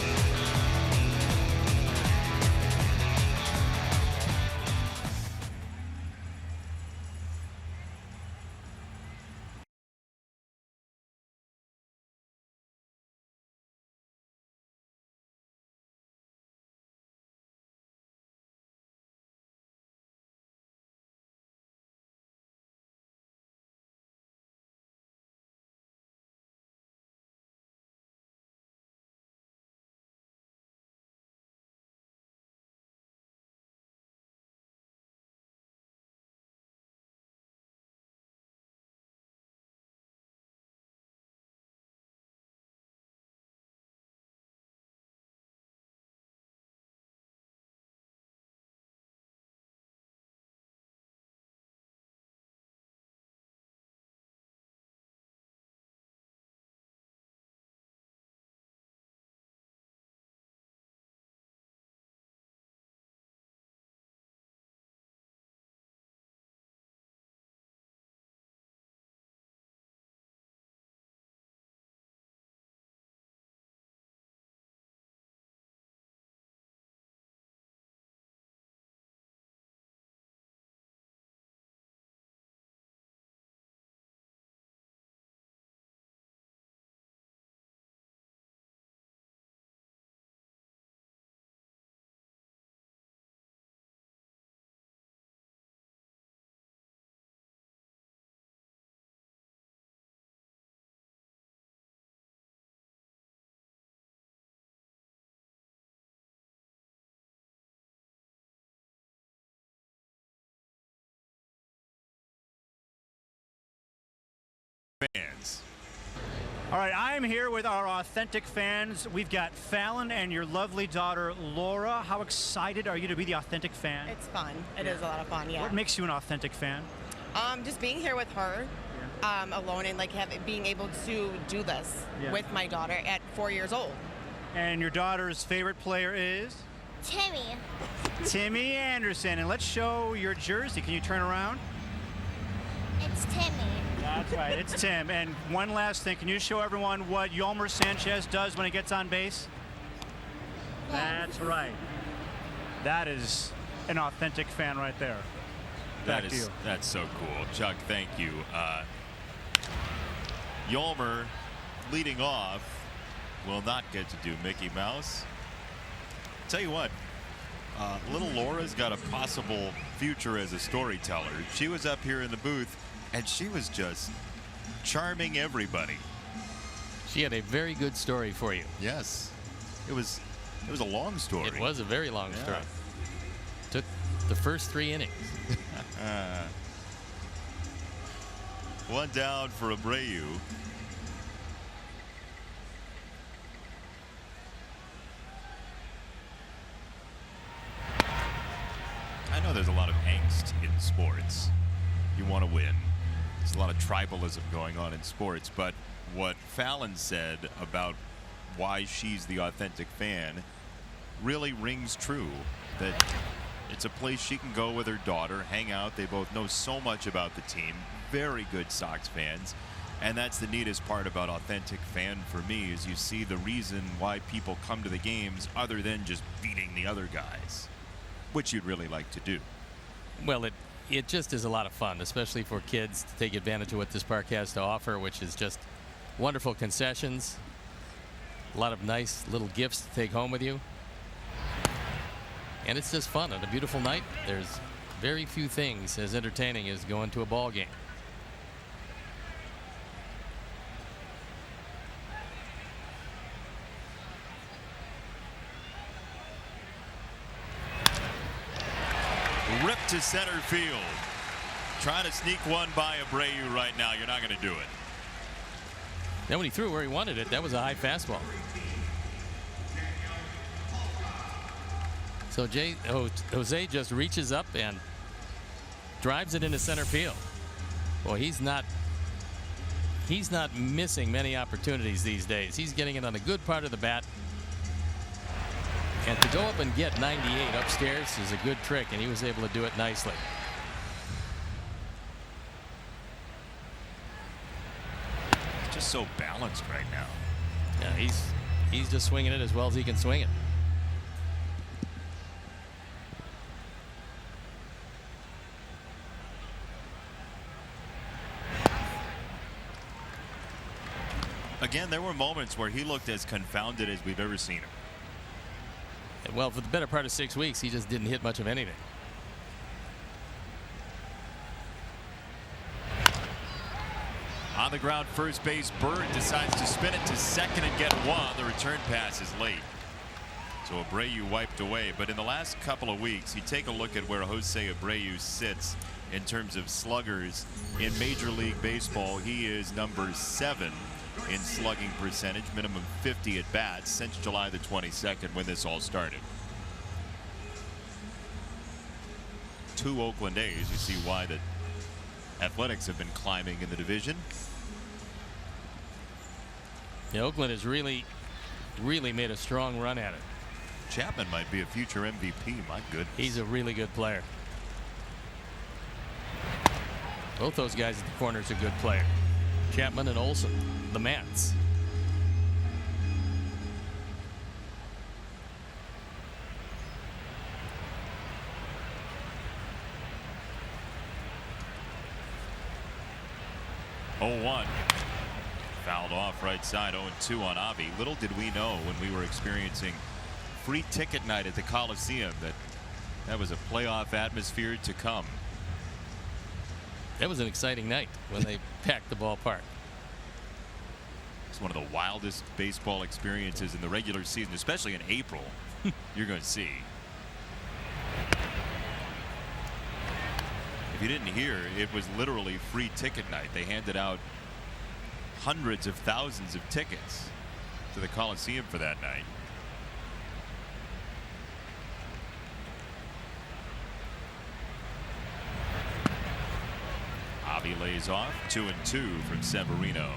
A: fans.
D: All right, I'm here with our authentic fans. We've got Fallon and your lovely daughter, Laura. How excited are you to be the authentic fan?
F: It's fun. It is a lot of fun, yeah.
D: What makes you an authentic fan?
F: Just being here with her alone and like being able to do this with my daughter at 4 years old.
D: And your daughter's favorite player is?
G: Timmy.
D: Timmy Anderson. And let's show your jersey. Can you turn around?
G: It's Timmy.
D: That's right, it's Tim. And one last thing, can you show everyone what Yolmer Sanchez does when he gets on base? That's right. That is an authentic fan right there. Back to you.
A: That's so cool. Chuck, thank you. Yolmer leading off will not get to do Mickey Mouse. Tell you what, little Laura's got a possible future as a storyteller. She was up here in the booth and she was just charming everybody.
B: She had a very good story for you.
A: Yes. It was a long story.
B: It was a very long story. Took the first 3 innings.
A: One down for Abreu. I know there's a lot of angst in sports. You want to win. There's a lot of tribalism going on in sports, but what Fallon said about why she's the authentic fan really rings true. That it's a place she can go with her daughter, hang out. They both know so much about the team. Very good Sox fans. And that's the neatest part about authentic fan for me, is you see the reason why people come to the games other than just beating the other guys, which you'd really like to do.
B: Well, it just is a lot of fun, especially for kids, to take advantage of what this park has to offer, which is just wonderful concessions, a lot of nice little gifts to take home with you. And it's just fun on a beautiful night. There's very few things as entertaining as going to a ball game.
A: Ripped to center field. Trying to sneak one by Abreu right now. You're not going to do it.
B: Then when he threw where he wanted it, that was a high fastball. So Jose just reaches up and drives it into center field. Well, he's not missing many opportunities these days. He's getting it on a good part of the bat. And to go up and get 98 upstairs is a good trick, and he was able to do it nicely.
A: He's just so balanced right now.
B: Yeah, he's just swinging it as well as he can swing it.
A: Again, there were moments where he looked as confounded as we've ever seen him.
B: Well, for the better part of 6 weeks, he just didn't hit much of anything.
A: On the ground, first base, Bird decides to spin it to second and get one. The return pass is late. So Abreu wiped away. But in the last couple of weeks, you take a look at where Jose Abreu sits in terms of sluggers in Major League Baseball. He is number 7 in slugging percentage, minimum 50 at bats since July the 22nd when this all started. 2 Oakland A's. You see why the Athletics have been climbing in the division.
B: Yeah, Oakland has really made a strong run at it.
A: Chapman might be a future MVP. My goodness.
B: He's a really good player. Both those guys at the corners are good player. Chapman and Olsen, the Mets.
A: Oh-1. Fouled off right side. 0-2 on Avi. Little did we know when we were experiencing free ticket night at the Coliseum that was a playoff atmosphere to come.
B: That was an exciting night when they packed the ballpark.
A: It's one of the wildest baseball experiences in the regular season, especially in April. You're going to see. If you didn't hear, it was literally free ticket night. They handed out hundreds of thousands of tickets to the Coliseum for that night. Avi lays off 2-2 from Severino.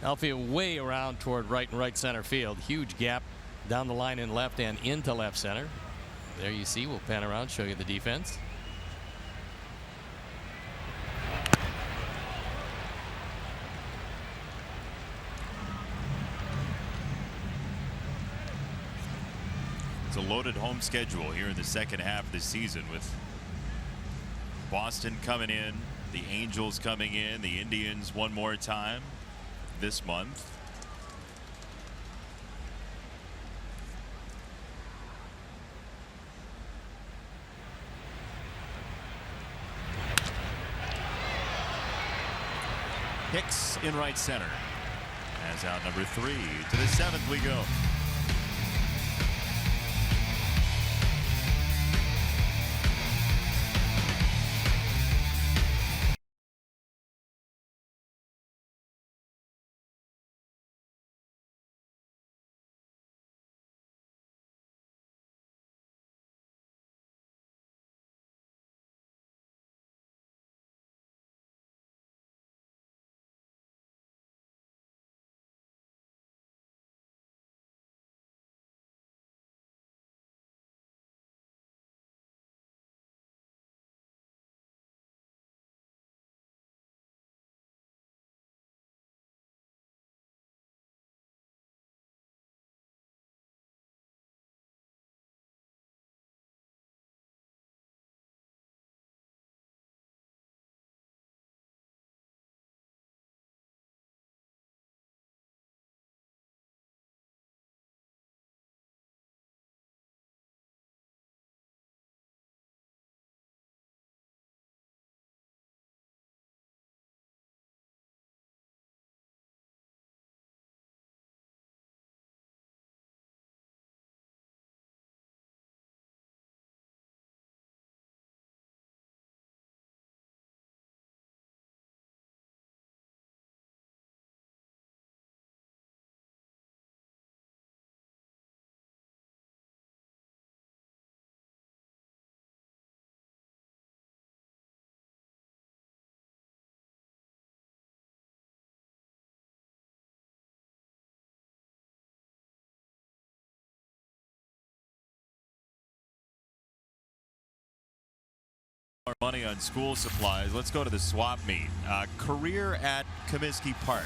B: Outfield way around toward right and right center field. Huge gap down the line in left and into left center. There you see, we'll pan around, show you the defense.
A: It's a loaded home schedule here in the second half of the season, with Boston coming in, the Angels coming in, the Indians one more time this month. Hicks in right center. As out number 3. To the 7th we go. Money on school supplies. Let's go to the swap meet. Career at Comiskey Park.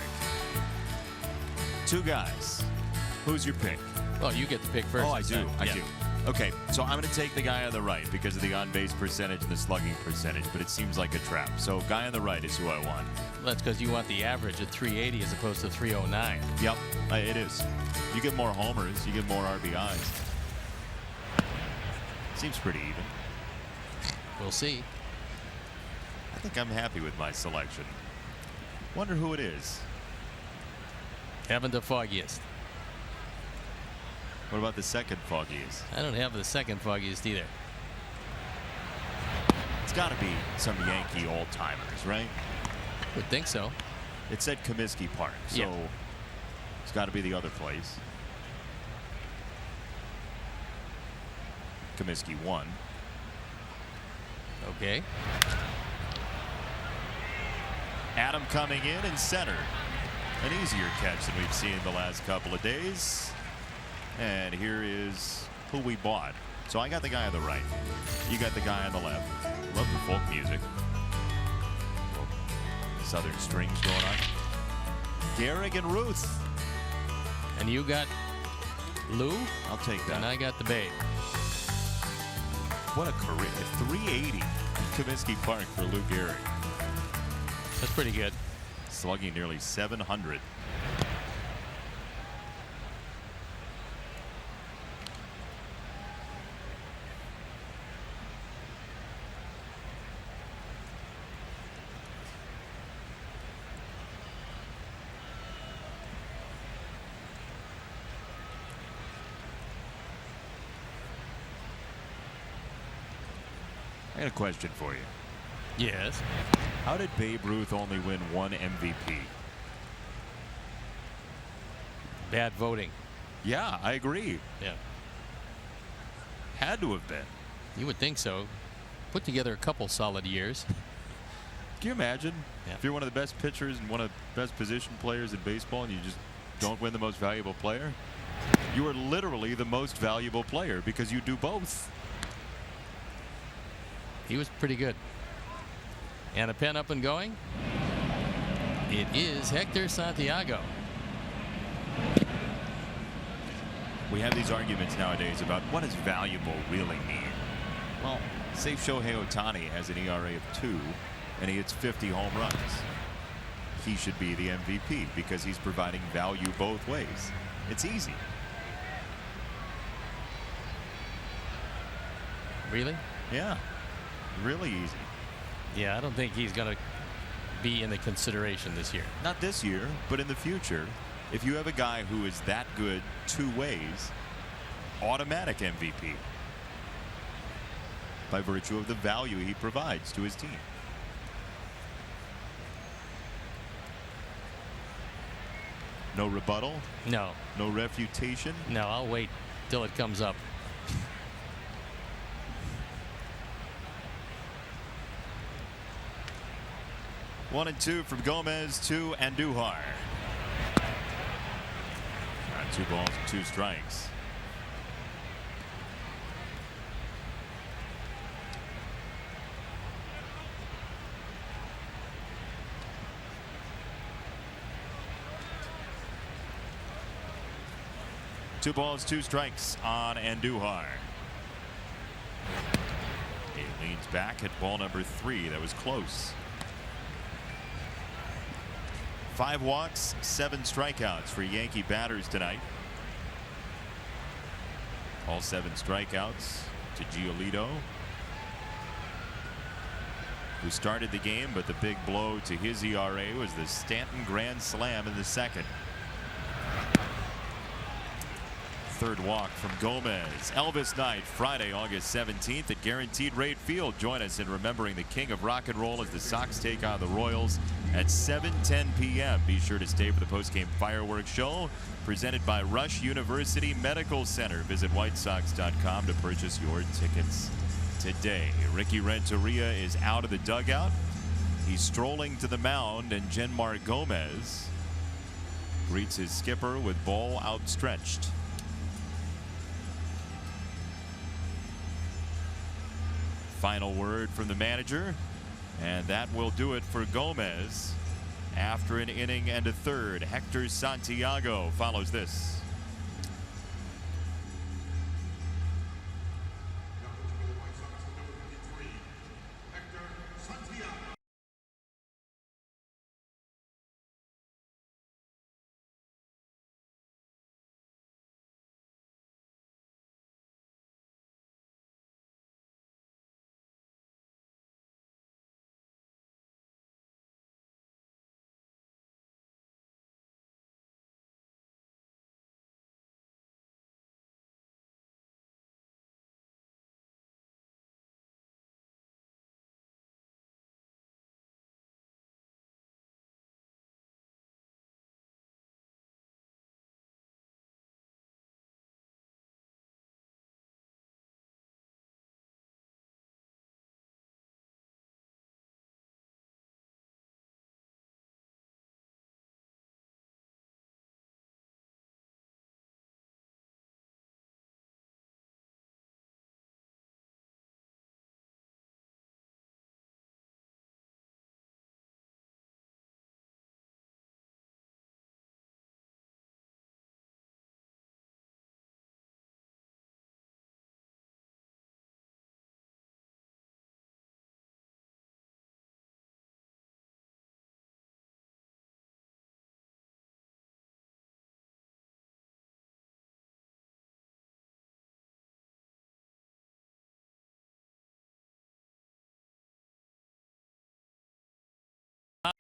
A: 2 guys. Who's your pick?
B: Well, you get the pick first.
A: Oh, I do. I
B: Yeah.
A: do. Okay, so I'm going to take the guy on the right because of the on-base percentage and the slugging percentage, but it seems like a trap. So guy on the right is who I want.
B: That's because you want the average at 380 as opposed to 309.
A: Yep, it is. You get more homers, you get more RBIs. Seems pretty even.
B: We'll see.
A: I think I'm happy with my selection. Wonder who it is.
B: Haven't the foggiest.
A: What about the second foggiest?
B: I don't have the second foggiest either.
A: It's got to be some Yankee old-timers, right?
B: Would think so.
A: It said Comiskey Park, so
B: Yeah.
A: It's got to be the other place. Comiskey 1.
B: Okay.
A: Adam coming in center. An easier catch than we've seen the last couple of days. And here is who we bought. So I got the guy on the right. You got the guy on the left. Love the folk music. Southern strings going on. Gehrig and Ruth.
B: And you got Lou?
A: I'll take that.
B: And I got the Babe.
A: What a career. 380 Comiskey Park for Lou Gehrig.
B: That's pretty good.
A: Slugging nearly 700. I got a question for you.
B: Yes.
A: How did Babe Ruth only win one MVP?
B: Bad voting.
A: Yeah, I agree.
B: Yeah.
A: Had to have been.
B: You would think so. Put together a couple solid years.
A: Can you imagine
B: Yeah.
A: if you're one of the best pitchers and one of the best position players in baseball and you just don't win the most valuable player? You are literally the most valuable player because you do both.
B: He was pretty good. And a pen up and going. It is Hector Santiago.
A: We have these arguments nowadays about what does valuable really mean. Well, say Shohei Ohtani has an ERA of 2 and he hits 50 home runs. He should be the MVP because he's providing value both ways. It's easy.
B: Really?
A: Yeah, really easy.
B: Yeah, I don't think he's going to be in the consideration this year.
A: Not this year, but in the future. If you have a guy who is that good 2 ways, automatic MVP by virtue of the value he provides to his team. No rebuttal?
B: No.
A: No refutation?
B: No, I'll wait till it comes up.
A: One and 2 from Gomez to Andujar. 2 balls and 2 strikes. Two balls, 2 strikes on Andujar. He leans back at ball number 3. That was close. 5 walks, 7 strikeouts for Yankee batters tonight. All 7 strikeouts to Giolito, who started the game, but the big blow to his ERA was the Stanton grand slam in the second. 3rd walk from Gomez. Elvis Night, Friday, August 17th at Guaranteed Rate Field. Join us in remembering the king of rock and roll as the Sox take on the Royals at 7:10 p.m. Be sure to stay for the postgame fireworks show presented by Rush University Medical Center. Visit whitesox.com to purchase your tickets today. Ricky Renteria is out of the dugout. He's strolling to the mound, and Genmar Gomez greets his skipper with ball outstretched. Final word from the manager, and that will do it for Gomez. After an inning and a third, Hector Santiago follows this.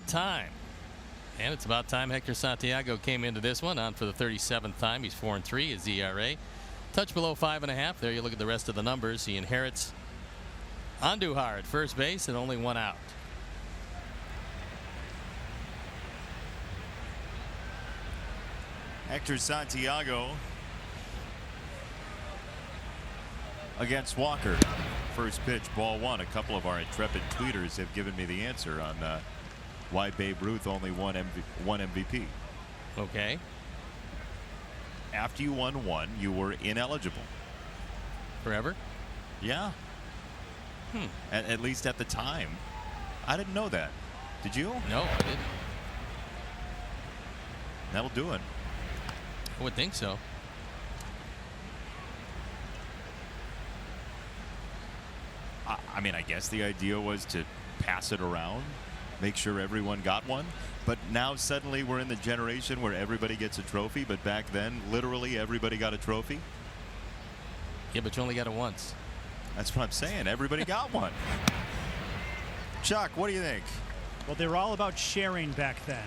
B: Time. And it's about time Hector Santiago came into this one on for the 37th time. He's 4-3. His ERA touch below 5.5. There you look at the rest of the numbers. He inherits Andujar at first base and only one out.
A: Hector Santiago against Walker. First pitch, ball one. A couple of our intrepid tweeters have given me the answer on why Babe Ruth only won MVP.
B: Okay.
A: After you won one, you were ineligible.
B: Forever?
A: Yeah. At least at the time. I didn't know that. Did you?
B: No, I didn't.
A: That'll do it.
B: I would think so.
A: I mean, I guess the idea was to pass it around, make sure everyone got one. But now suddenly we're in the generation where everybody gets a trophy. But back then, literally everybody got a trophy.
B: Yeah, but you only got it once.
A: That's what I'm saying. Everybody got one. Chuck, what do you think?
D: Well, they were all about sharing back then.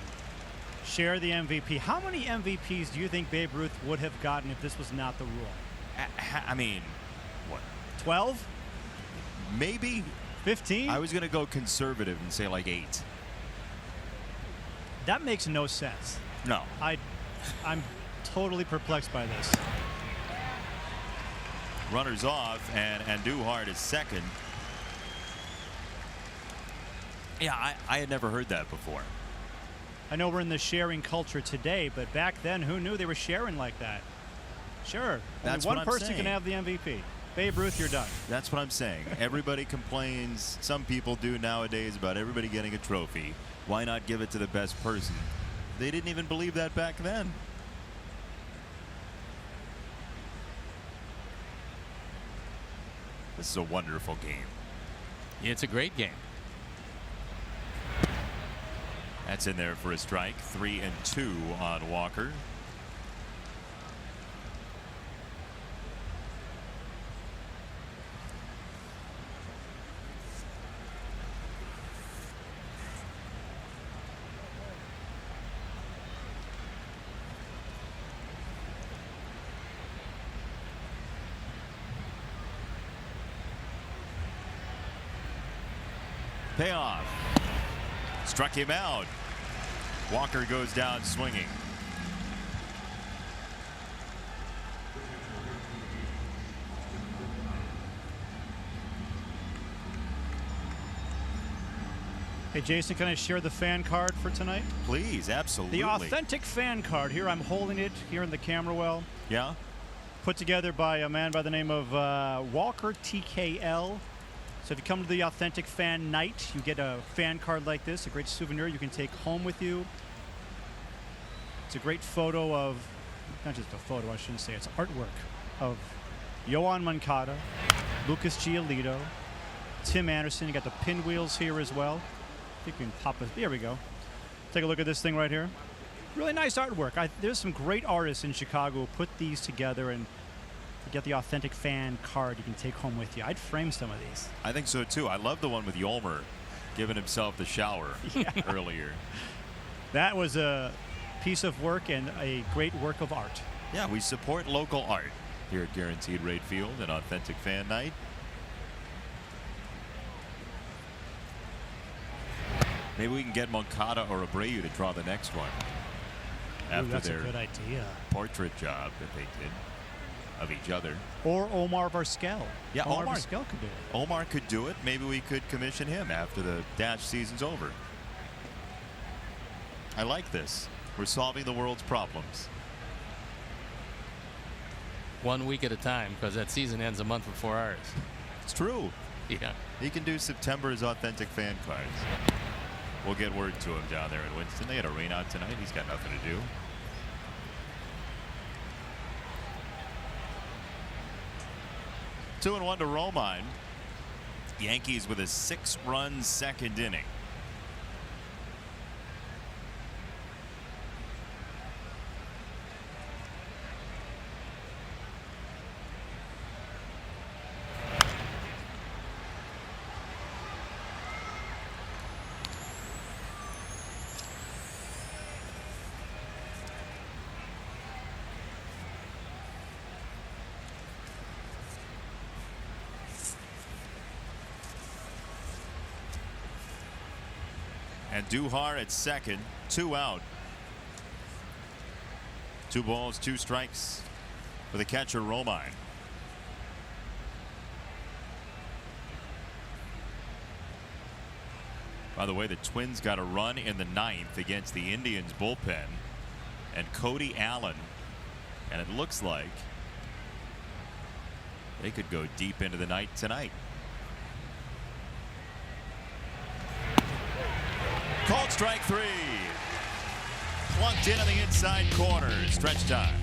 D: Share the MVP. How many MVPs do you think Babe Ruth would have gotten if this was not the rule?
A: I mean, what?
D: 12?
A: Maybe
D: 15?
A: I was going to go conservative and say like 8.
D: That makes no sense.
A: No.
D: I'm totally perplexed by this.
A: Runners off, and Andujar is second. Yeah, I had never heard that before.
D: I know we're in the sharing culture today, but back then, who knew they were sharing like that? Sure.
A: That's
D: only
A: what
D: one
A: I'm
D: person
A: saying.
D: can have the MVP. Babe Ruth, you're done.
A: That's what I'm saying. Everybody complains. Some people do nowadays about everybody getting a trophy. Why not give it to the best person? They didn't even believe that back then. This is a wonderful game.
B: It's a great game.
A: That's in there for a strike. 3-2 on Walker. Payoff. Struck him out. Walker goes down swinging.
D: Hey, Jason, can I share the fan card for tonight?
A: Please, absolutely.
D: The authentic fan card. Here, I'm holding it here in the camera well.
A: Yeah?
D: Put together by a man by the name of Walker TKL. So if you come to the Authentic Fan Night, you get a fan card like this, a great souvenir you can take home with you. It's a great photo of, not just a photo, I shouldn't say, it's artwork of Yoan Moncada, Lucas Giolito, Tim Anderson. You got the pinwheels here as well. You can pop it. There we go. Take a look at this thing right here. Really nice artwork. There's some great artists in Chicago who put these together, and you get the authentic fan card you can take home with you. I'd frame some of these.
A: I think so too. I love the one with Yolmer giving himself the shower earlier.
D: That was a piece of work and a great work of art.
A: Yeah, we support local art here at Guaranteed Rate Field and Authentic Fan Night. Maybe we can get Moncada or Abreu to draw the next one. After
D: That's
A: their
D: a good idea.
A: portrait job that they did of each other.
D: Or Omar Vizquel.
A: Yeah,
D: Omar Vizquel could do it.
A: Omar could do it. Maybe we could commission him after the Dash season's over. I like this. We're solving the world's problems.
B: 1 week at a time, because that season ends a month before ours.
A: It's true.
B: Yeah.
A: He can do September's authentic fan cards. We'll get word to him down there in Winston. They had a rain out tonight. He's got nothing to do. Two and one to Romine. Yankees with a 6-run second inning. And Duhar at second, 2 out. 2 balls, 2 strikes for the catcher, Romine. By the way, the Twins got a run in the 9th against the Indians bullpen and Cody Allen, and it looks like they could go deep into the night tonight. Called strike 3. Plunked in on the inside corner. Stretch time.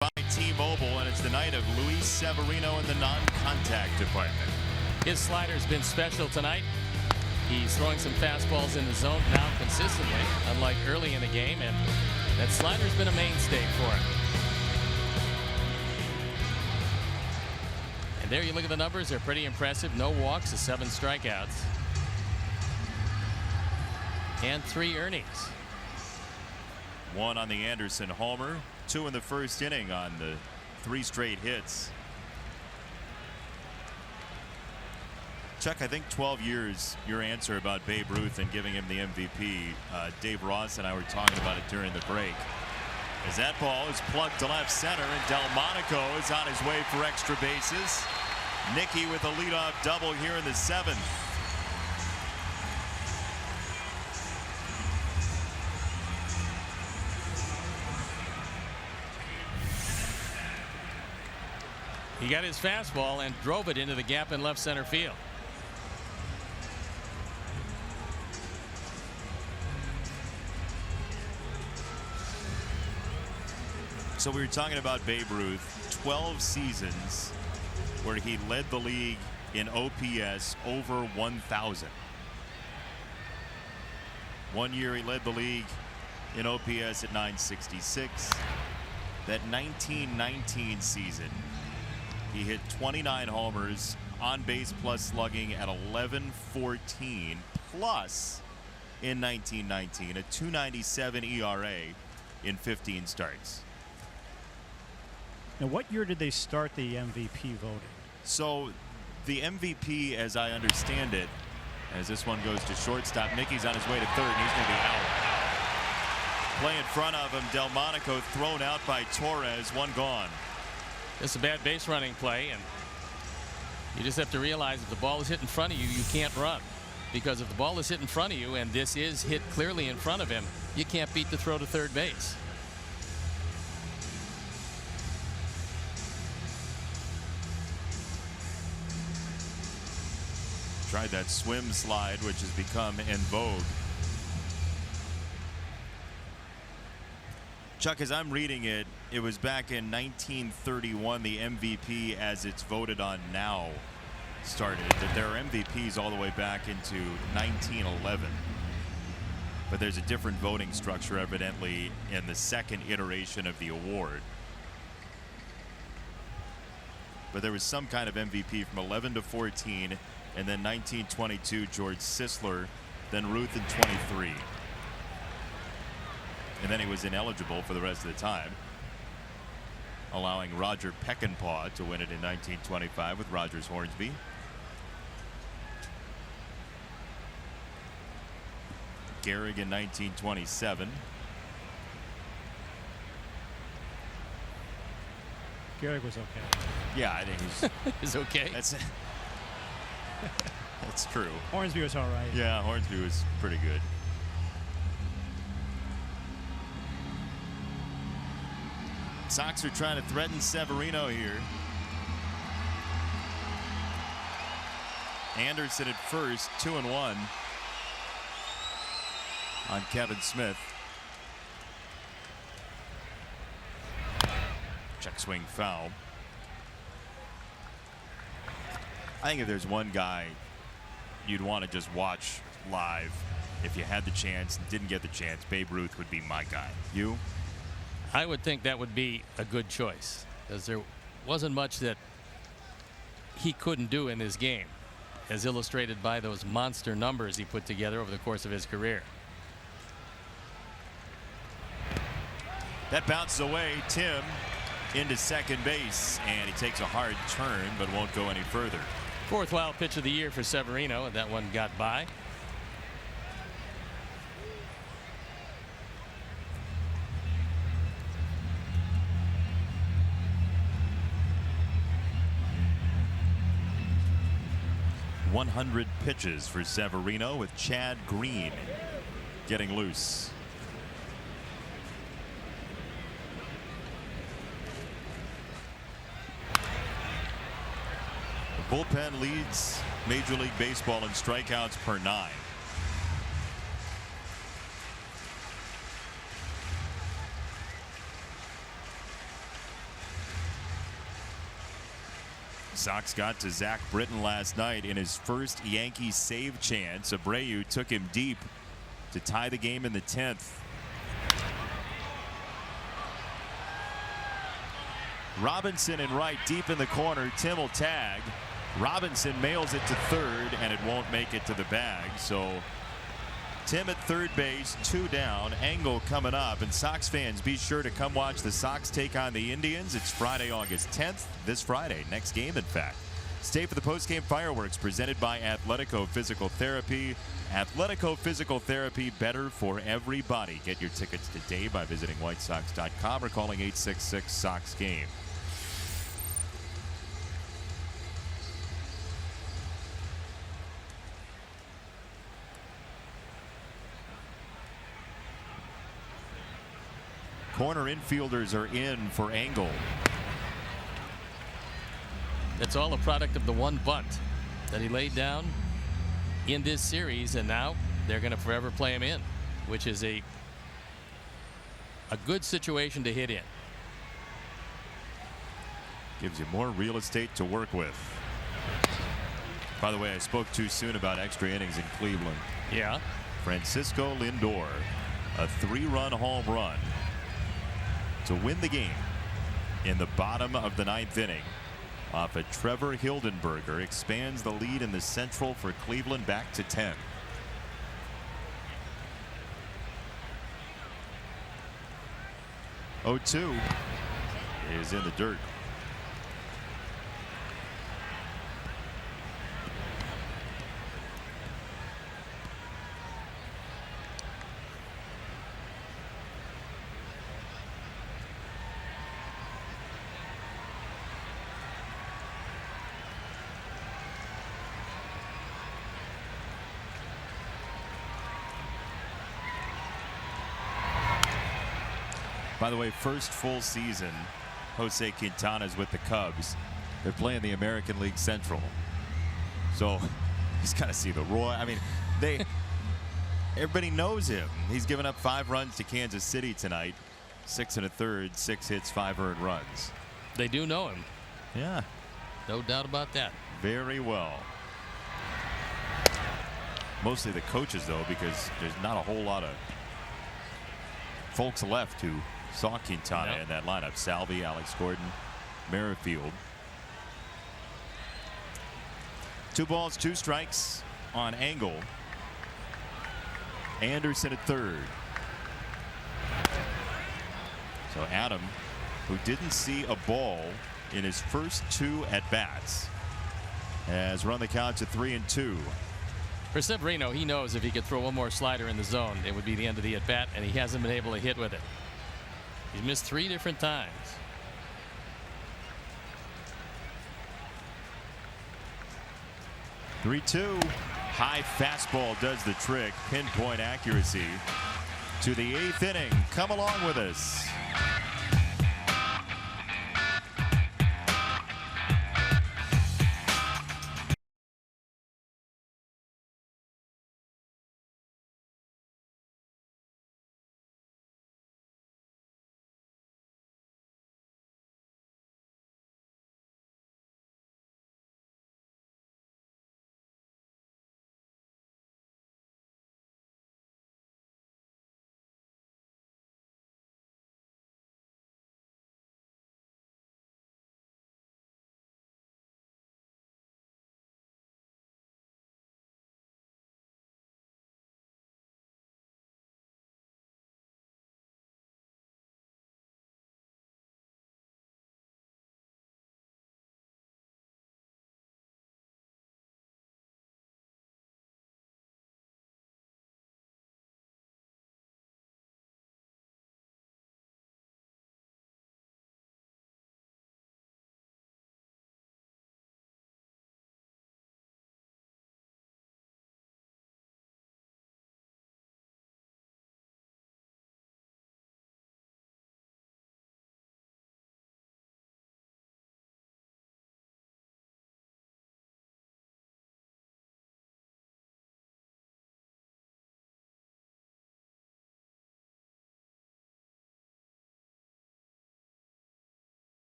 A: By T-Mobile, and it's the night of Luis Severino in the non-contact department.
B: His slider's been special tonight. He's throwing some fastballs in the zone now consistently, unlike early in the game, and that slider's been a mainstay for him. And there you look at the numbers. They're pretty impressive. No walks, 7 strikeouts, and 3 earnings.
A: 1 on the Anderson homer, 2 in the first inning on the 3 straight hits. Chuck, I think 12 years, your answer about Babe Ruth and giving him the MVP. Dave Ross and I were talking about it during the break. As that ball is plugged to left center, and Delmonico is on his way for extra bases. Nicky with a leadoff double here in the 7th.
B: He got his fastball and drove it into the gap in left center field.
A: So we were talking about Babe Ruth, 12 seasons where he led the league in OPS over 1,000. 1 year he led the league in OPS at 966. That 1919 season, he hit 29 homers, on base plus slugging at 1114 plus in 1919, a 2.97 ERA in 15 starts.
D: Now, what year did they start the MVP voting?
A: So the MVP, as I understand it, as this one goes to shortstop, Nickey's on his way to third, and he's going to be out. Play in front of him, Delmonico thrown out by Torres, 1 gone.
B: It's a bad base running play, and you just have to realize if the ball is hit in front of you, you can't run. Because if the ball is hit in front of you, and this is hit clearly in front of him, you can't beat the throw to third base.
A: Tried that swim slide, which has become en vogue. Chuck, as I'm reading it, it was back in 1931 the MVP as it's voted on now started. That there are MVPs all the way back into 1911. But there's a different voting structure evidently in the second iteration of the award. But there was some kind of MVP from 11 to 14, and then 1922 George Sisler, then Ruth in 23. And then he was ineligible for the rest of the time, allowing Roger Peckinpah to win it in 1925 with Rogers Hornsby. Gehrig in 1927.
D: Gehrig was okay.
A: Yeah, I think
B: Is okay.
A: that's true.
D: Hornsby was all right.
A: Yeah, Hornsby was pretty good. Sox are trying to threaten Severino here. Anderson at first, 2-1 on Kevin Smith. Check swing foul. I think if there's one guy you'd want to just watch live if you had the chance and didn't get the chance, Babe Ruth would be my guy. You?
B: I would think that would be a good choice, because there wasn't much that he couldn't do in this game, as illustrated by those monster numbers he put together over the course of his career.
A: That bounces away. Tim into second base, and he takes a hard turn but won't go any further.
B: Fourth wild pitch of the year for Severino, and that one got by.
A: .100 pitches for Severino, with Chad Green getting loose. The bullpen leads Major League Baseball in strikeouts per 9. Sox got to Zach Britton last night in his first Yankee save chance. Abreu took him deep to tie the game in the 10th. Robinson in right, deep in the corner. Tim will tag. Robinson mails it to third, and it won't make it to the bag. So Tim at third base, 2 down. Engel coming up, and Sox fans, be sure to come watch the Sox take on the Indians. It's Friday, August 10th. This Friday, next game, in fact. Stay for the post-game fireworks presented by Athletico Physical Therapy. Athletico Physical Therapy, better for everybody. Get your tickets today by visiting whitesox.com or calling 866-SOX-GAME. Corner infielders are in for Engel.
B: It's all a product of the one bunt that he laid down in this series, and now they're going to forever play him in, which is a good situation to hit in.
A: Gives you more real estate to work with. By the way, I spoke too soon about extra innings in Cleveland.
B: Yeah.
A: Francisco Lindor, a 3-run home run to win the game in the bottom of the 9th inning off a Trevor Hildenberger, expands the lead in the Central for Cleveland back to 10. .02 is in the dirt. By the way, first full season Jose Quintana's with the Cubs. They're playing the American League Central. So he's got to see the Roy. I mean, everybody knows him. He's given up 5 runs to Kansas City tonight. 6 1/3, 6 hits, 5 earned runs.
B: They do know him.
A: Yeah.
B: No doubt about that.
A: Very well. Mostly the coaches, though, because there's not a whole lot of folks left who saw Quintana in that lineup. Salvi, Alex Gordon, Merrifield. 2 balls, 2 strikes on Engel. Anderson at third. So Adam, who didn't see a ball in his first 2 at-bats, has run the count to 3-2.
B: For Severino, he knows if he could throw one more slider in the zone, it would be the end of the at-bat, and he hasn't been able to hit with it. He's missed 3 different times.
A: (3-2). High fastball does the trick. Pinpoint accuracy to the 8th inning. Come along with us.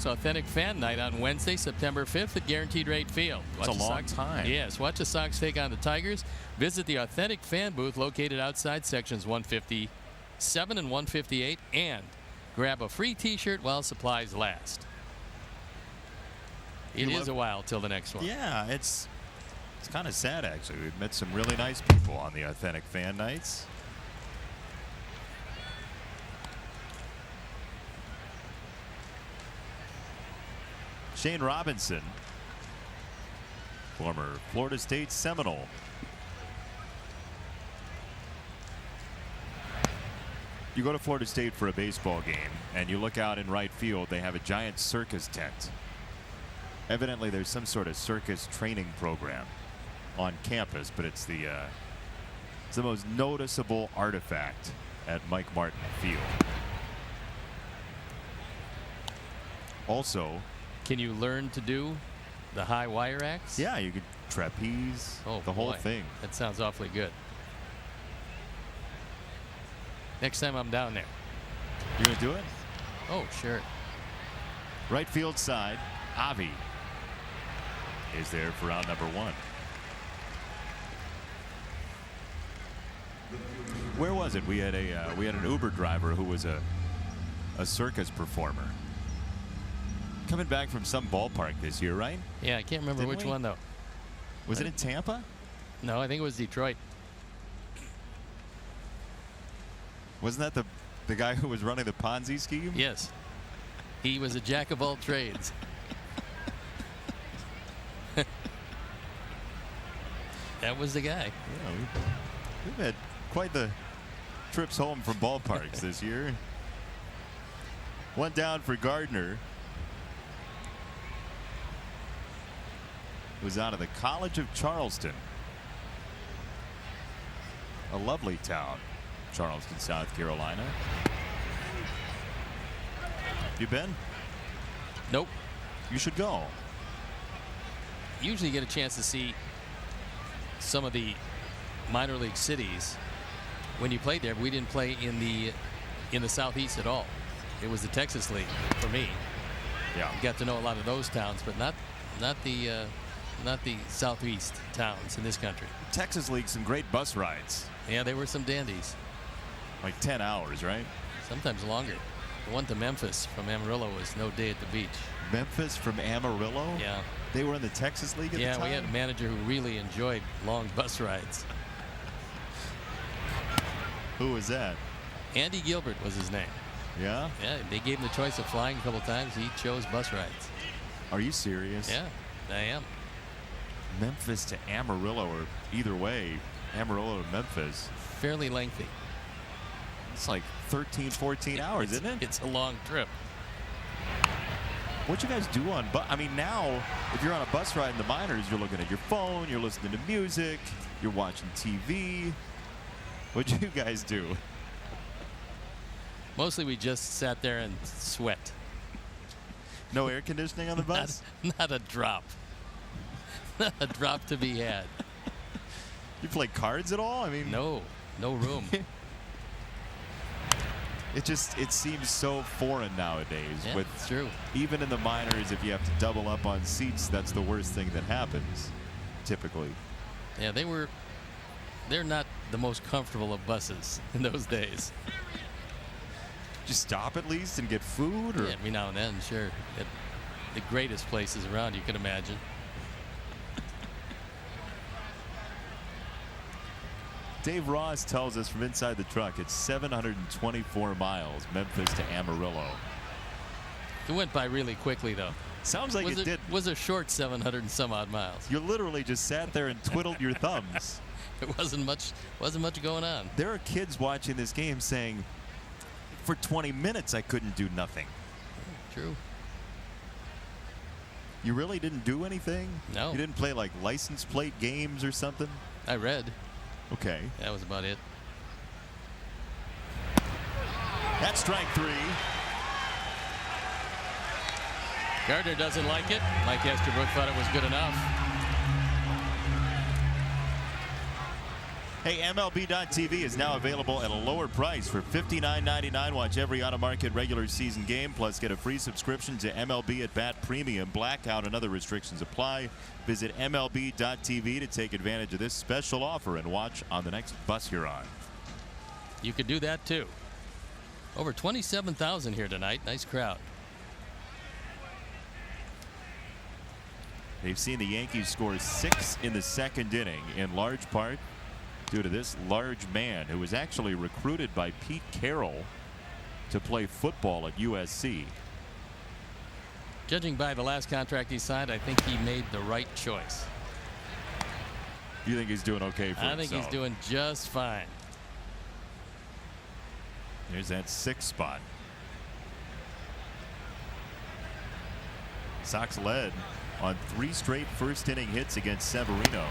B: Authentic Fan Night on Wednesday, September 5th at Guaranteed Rate Field.
A: It's a long time.
B: Yes, watch the Sox take on the Tigers. Visit the Authentic Fan booth located outside sections 157 and 158 and grab a free t-shirt while supplies last. It is a while till the next one.
A: Yeah, it's kind of sad, actually. We've met some really nice people on the Authentic Fan Nights. Shane Robinson, former Florida State Seminole. You go to Florida State for a baseball game and you look out in right field, they have a giant circus tent. Evidently there's some sort of circus training program on campus, but it's the most noticeable artifact at Mike Martin Field. Also,
B: can you learn to do the high wire acts?
A: Yeah, you could trapeze, the whole thing.
B: That sounds awfully good. Next time I'm down there.
A: You gonna do it?
B: Oh, sure.
A: Right field side, Avi is there for out number 1. Where was it? We had an Uber driver who was a circus performer. Coming back from some ballpark this year, right?
B: Yeah, I can't remember which one, though.
A: Was it in Tampa?
B: No, I think it was Detroit.
A: Wasn't that the guy who was running the Ponzi scheme?
B: Yes. He was a jack of all trades. That was the guy.
A: Yeah, we've had quite the trips home from ballparks this year. 1 down for Gardner. Was out of the College of Charleston. A lovely town, Charleston, South Carolina. You been?
B: Nope.
A: You should go.
B: Usually get a chance to see some of the minor league cities when you played there. We didn't play in the Southeast at all. It was the Texas League for me.
A: Yeah.
B: You got to know a lot of those towns, but not the Southeast towns in this country.
A: Texas League, some great bus rides.
B: Yeah, they were some dandies.
A: Like 10 hours, right?
B: Sometimes longer. The one to Memphis from Amarillo was no day at the beach.
A: Memphis from Amarillo?
B: Yeah.
A: They were in the Texas League at the time?
B: Yeah, we had a manager who really enjoyed long bus rides.
A: Who was that?
B: Andy Gilbert was his name.
A: Yeah?
B: Yeah, they gave him the choice of flying a couple times. He chose bus rides.
A: Are you serious?
B: Yeah, I am.
A: Memphis to Amarillo, or either way, Amarillo to Memphis.
B: Fairly lengthy.
A: It's like 13, 14 hours, isn't it?
B: It's a long trip.
A: What you guys do on I mean, now, if you're on a bus ride in the minors, you're looking at your phone, you're listening to music, you're watching TV. What'd you guys do?
B: Mostly we just sat there and sweat.
A: No air conditioning on the bus?
B: Not a drop. Not a drop to be had.
A: You play cards at all? I mean,
B: no room.
A: It seems so foreign nowadays.
B: Yeah,
A: with
B: it's true.
A: Even in the minors, if you have to double up on seats, that's the worst thing that happens, typically.
B: Yeah, they're not the most comfortable of buses in those days.
A: Just stop at least and get food? Or?
B: Yeah, every now and then, sure. At the greatest places around you could imagine.
A: Dave Ross tells us from inside the truck it's 724 miles, Memphis to Amarillo.
B: It went by really quickly, though.
A: Sounds like it did.
B: Was a short 700 and some odd miles.
A: You literally just sat there and twiddled your thumbs.
B: It wasn't much going on.
A: There are kids watching this game saying, for 20 minutes I couldn't do nothing.
B: True.
A: You really didn't do anything?
B: No.
A: You didn't play like license plate games or something?
B: I read.
A: Okay.
B: That was about it.
A: That's strike three.
B: Gardner doesn't like it. Mike Esterbrook thought it was good enough.
A: Hey, MLB.TV is now available at a lower price for $59.99. Watch every on-market regular season game, plus get a free subscription to MLB at Bat Premium. Blackout and other restrictions apply. Visit MLB.TV to take advantage of this special offer and watch on the next bus you're on.
B: You could do that, too. Over 27,000 here tonight. Nice crowd.
A: They've seen the Yankees score 6 in the second inning, in large part due to this large man who was actually recruited by Pete Carroll to play football at USC.
B: Judging by the last contract he signed, I think he made the right choice.
A: You think he's doing okay for himself?
B: I think he's doing just fine.
A: There's that 6th spot. Sox led on 3 straight first inning hits against Severino.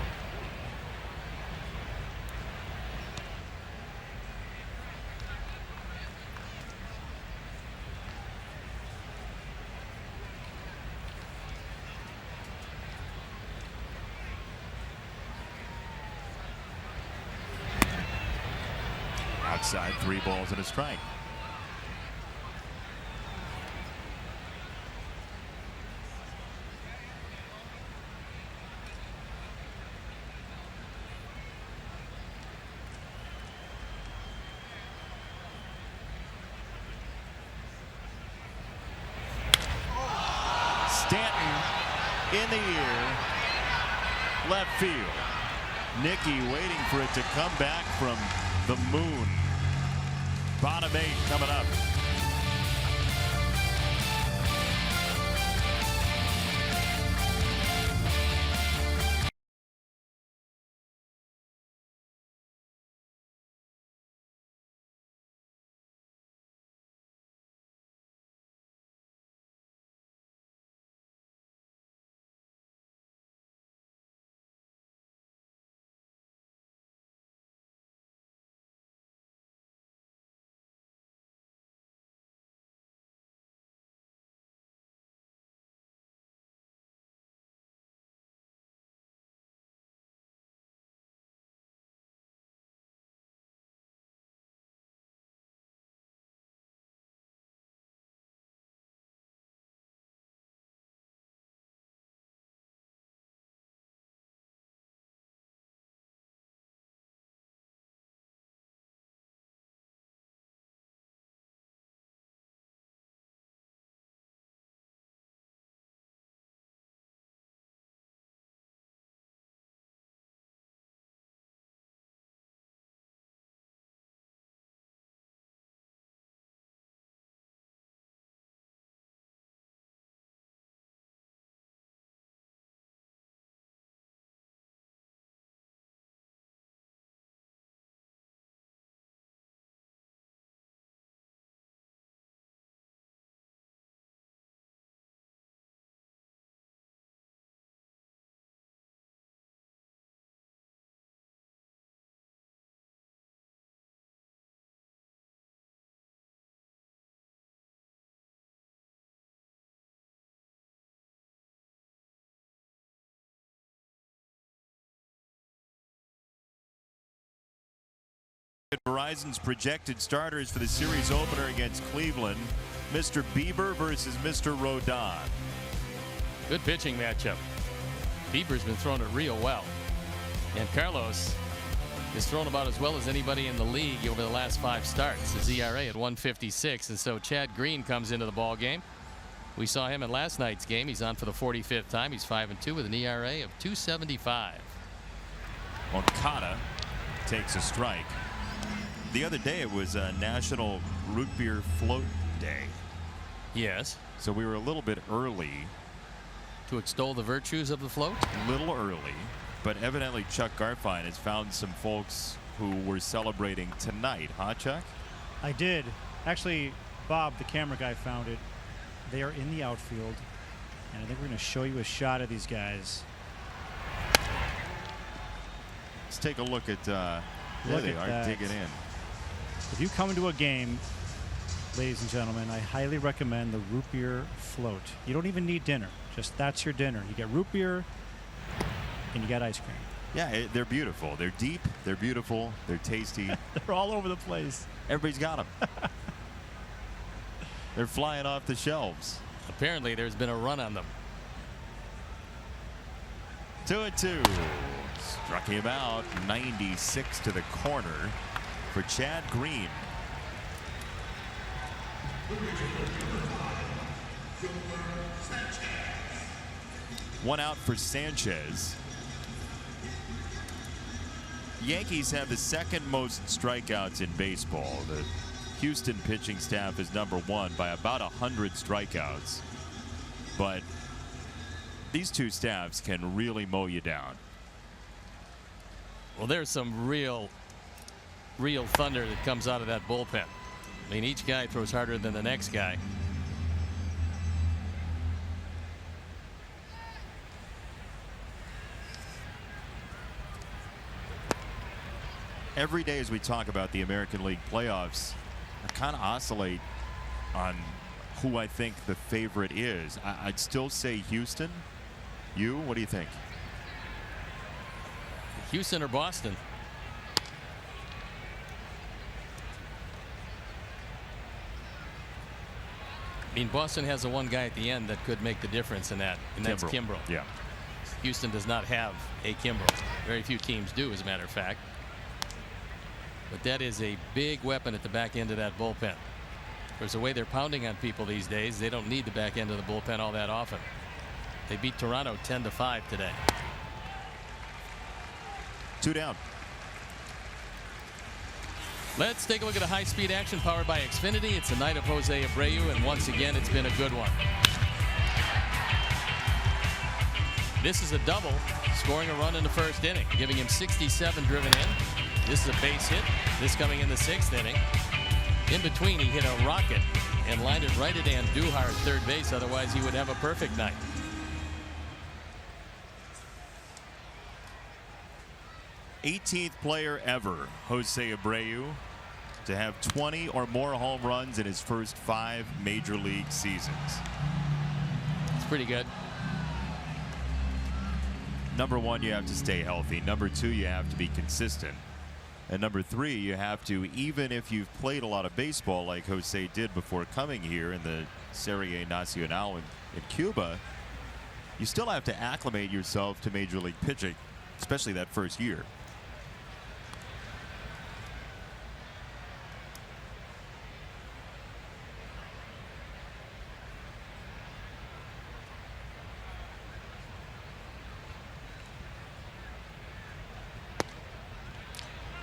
A: Outside, 3 balls and a strike. Stanton in the air, left field. Nicky waiting for it to come back from the moon. Bottom 8 coming up. Verizon's projected starters for the series opener against Cleveland. Mr. Bieber versus Mr. Rodon.
B: Good pitching matchup. Bieber's been throwing it real well. And Carlos is thrown about as well as anybody in the league over the last 5 starts. His ERA at 156, and so Chad Green comes into the ball game. We saw him in last night's game. He's on for the 45th time. He's 5-2 with an ERA of 2.75.
A: Okada takes a strike. The other day it was a National Root Beer Float Day.
B: Yes.
A: So we were a little bit early.
B: To extol the virtues of the float?
A: A little early. But evidently Chuck Garfien has found some folks who were celebrating tonight. Huh, Chuck?
D: I did. Actually, Bob, the camera guy, found it. They are in the outfield. And I think we're going to show you a shot of these guys.
A: Let's take a look at there they are digging in.
D: If you come into a game, ladies and gentlemen, I highly recommend the root beer float. You don't even need dinner. Just that's your dinner. You get root beer and you got ice cream.
A: Yeah, they're beautiful. They're deep. They're beautiful. They're tasty.
D: They're all over the place.
A: Everybody's got them. They're flying off the shelves.
B: Apparently there's been a run on them.
A: 2-2. Struck him out. 96 to the corner for Chad Green. One out for Sanchez. Yankees have the second most strikeouts in baseball. The Houston pitching staff is #1 by about 100 strikeouts. But these two staffs can really mow you down.
B: Well, there's some real thunder that comes out of that bullpen. I mean, each guy throws harder than the next guy.
A: Every day as we talk about the American League playoffs, I kind of oscillate on who I think the favorite is. I'd still say Houston. You, what do you think?
B: Houston or Boston? I mean, Boston has the one guy at the end that could make the difference in that, and that's Kimbrel.
A: Yeah.
B: Houston does not have a Kimbrel. Very few teams do, as a matter of fact. But that is a big weapon at the back end of that bullpen. There's the way they're pounding on people these days. They don't need the back end of the bullpen all that often. They beat Toronto 10-5 today.
A: 2 down.
B: Let's take a look at a high-speed action powered by Xfinity. It's the night of Jose Abreu, and once again, it's been a good one. This is a double, scoring a run in the first inning, giving him 67 driven in. This is a base hit. This coming in the 6th inning. In between, he hit a rocket and lined it right at Andujar at third base. Otherwise, he would have a perfect night.
A: '18th player ever, Jose Abreu, to have 20 or more home runs in his first 5 major league seasons.
B: It's pretty good.
A: #1, you have to stay healthy. #2, you have to be consistent. And #3, you have to, even if you've played a lot of baseball like Jose did before coming here in the Serie A Nacional in Cuba, you still have to acclimate yourself to major league pitching, especially that first year.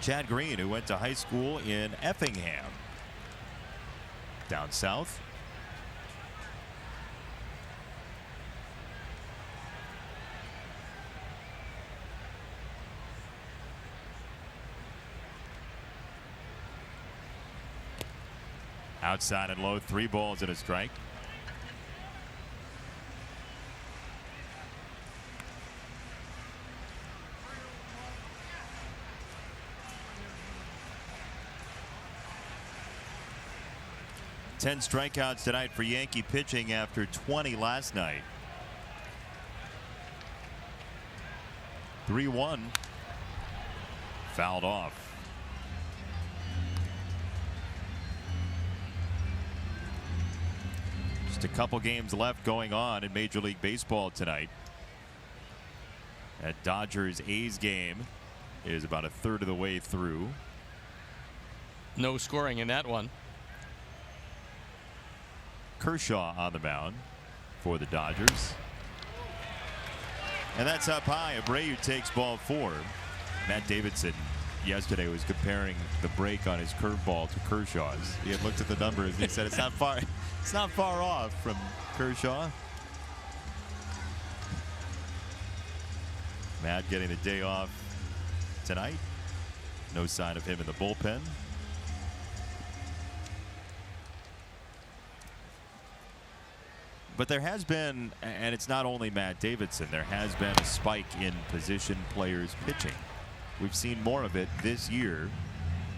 A: Chad Green, who went to high school in Effingham, down south. Outside and low, 3 balls and a strike. Ten strikeouts tonight for Yankee pitching after 20 last night. 3-1. Fouled off. Just a couple games left going on in Major League Baseball tonight. That Dodgers-A's game is about a third of the way through.
B: No scoring in that one.
A: Kershaw on the mound for the Dodgers. And that's up high. Abreu takes ball 4. Matt Davidson yesterday was comparing the break on his curveball to Kershaw's. He had looked at the numbers and he said it's not far off from Kershaw. Matt getting the day off tonight. No sign of him in the bullpen. But there has been, and it's not only Matt Davidson, there has been a spike in position players pitching. We've seen more of it this year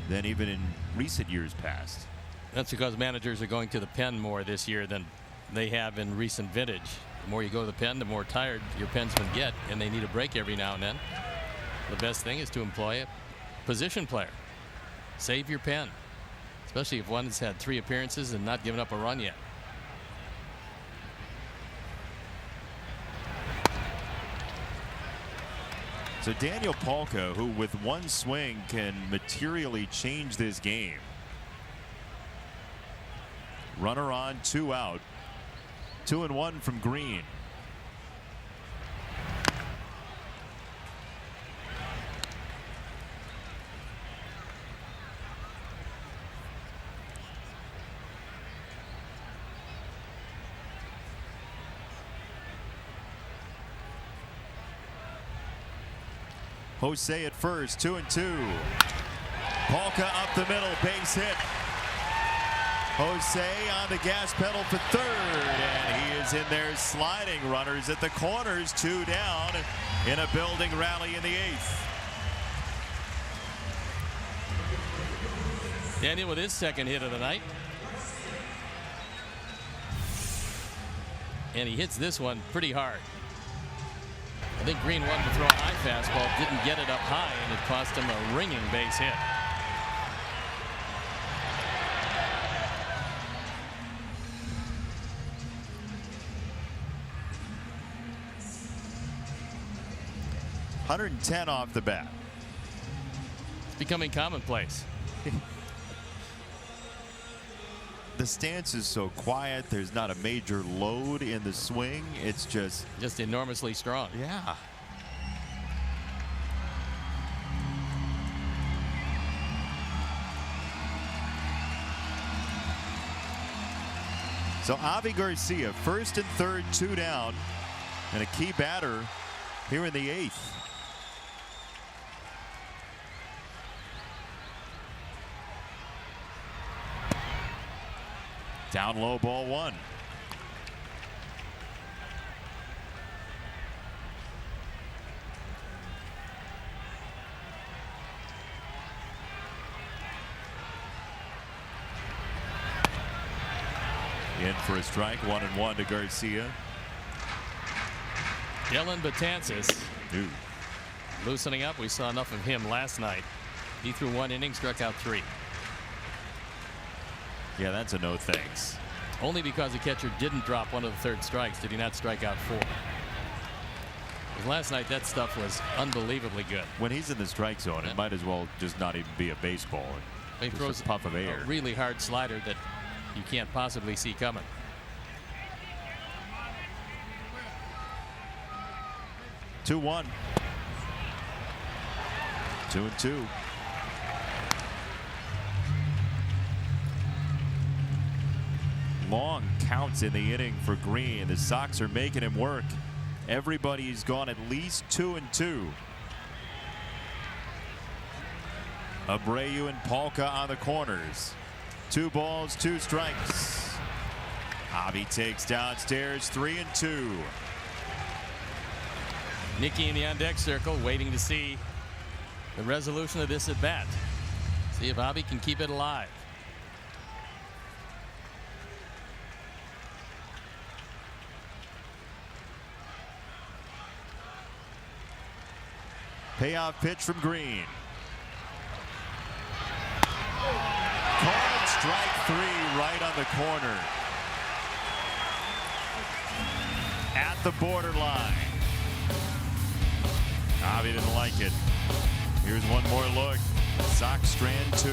A: than even in recent years past.
B: That's because managers are going to the pen more this year than they have in recent vintage. The more you go to the pen, the more tired your pensmen get, and they need a break every now and then. The best thing is to employ a position player. Save your pen, especially if one has had 3 appearances and not given up a run yet.
A: So Daniel Palka, who with one swing can materially change this game. Runner on, 2 out. 2-1 from Green. Jose at first, 2-2. Palka up the middle, base hit. Jose on the gas pedal for third, and he is in there sliding. Runners at the corners, 2 down in a building rally in the 8th.
B: Daniel with his second hit of the night. And he hits this one pretty hard. I think Green wanted to throw a high fastball, didn't get it up high, and it cost him a ringing base hit.
A: .110 off the bat.
B: It's becoming commonplace.
A: The stance is so quiet. There's not a major load in the swing. It's just
B: enormously strong.
A: Yeah. So Avi Garcia, first and third, 2 down, and a key batter here in the 8th. Down low, ball 1. In for a strike, 1-1 to Garcia.
B: Dylan Betances loosening up. We saw enough of him last night. He threw 1 inning, struck out 3.
A: Yeah, that's a no thanks.
B: Only because the catcher didn't drop one of the 3rd strikes did he not strike out 4. Last night that stuff was unbelievably good.
A: When he's in the strike zone, it might as well just not even be a baseball.
B: He throws
A: a puff of air.
B: A really hard slider that you can't possibly see coming.
A: (2-1). 2-2. Long counts in the inning for Green. The Sox are making him work. Everybody's gone at least 2-2. Abreu and Palka on the corners. 2 balls, 2 strikes. Avi takes downstairs, 3-2.
B: Nicky in the on-deck circle waiting to see the resolution of this at bat. See if Avi can keep it alive.
A: Payoff pitch from Green. Called strike 3 right on the corner. the borderline. Avi didn't like it. Here's one more look. Sock strand 2.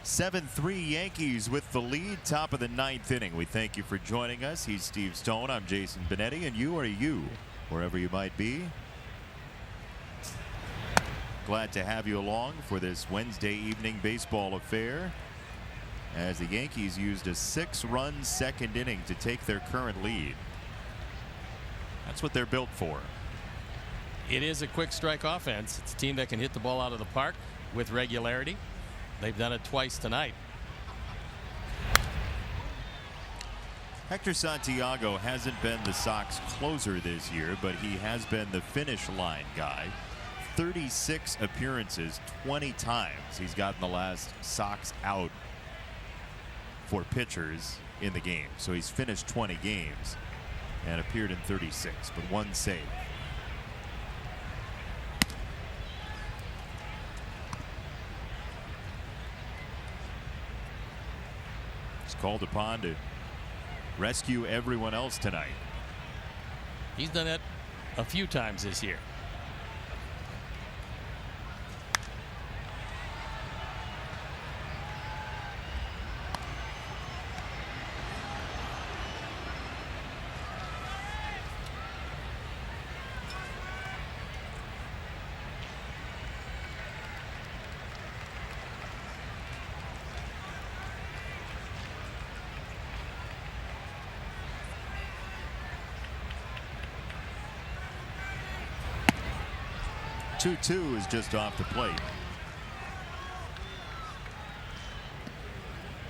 A: (7-3) Yankees with the lead, top of the 9th inning. We thank you for joining us. He's Steve Stone. I'm Jason Benetti, and you are you, wherever you might be. Glad to have you along for this Wednesday evening baseball affair, as the Yankees used a 6-run second inning to take their current lead. That's what they're built for.
B: It is a quick strike offense. It's a team that can hit the ball out of the park with regularity. They've done it twice tonight.
A: Hector Santiago hasn't been the Sox closer this year, but he has been the finish line guy. 36 appearances, 20 times he's gotten the last Sox out for pitchers in the game. So he's finished 20 games and appeared in 36, but 1 save. Called upon to rescue everyone else tonight.
B: He's done that a few times this year.
A: (2-2) is just off the plate.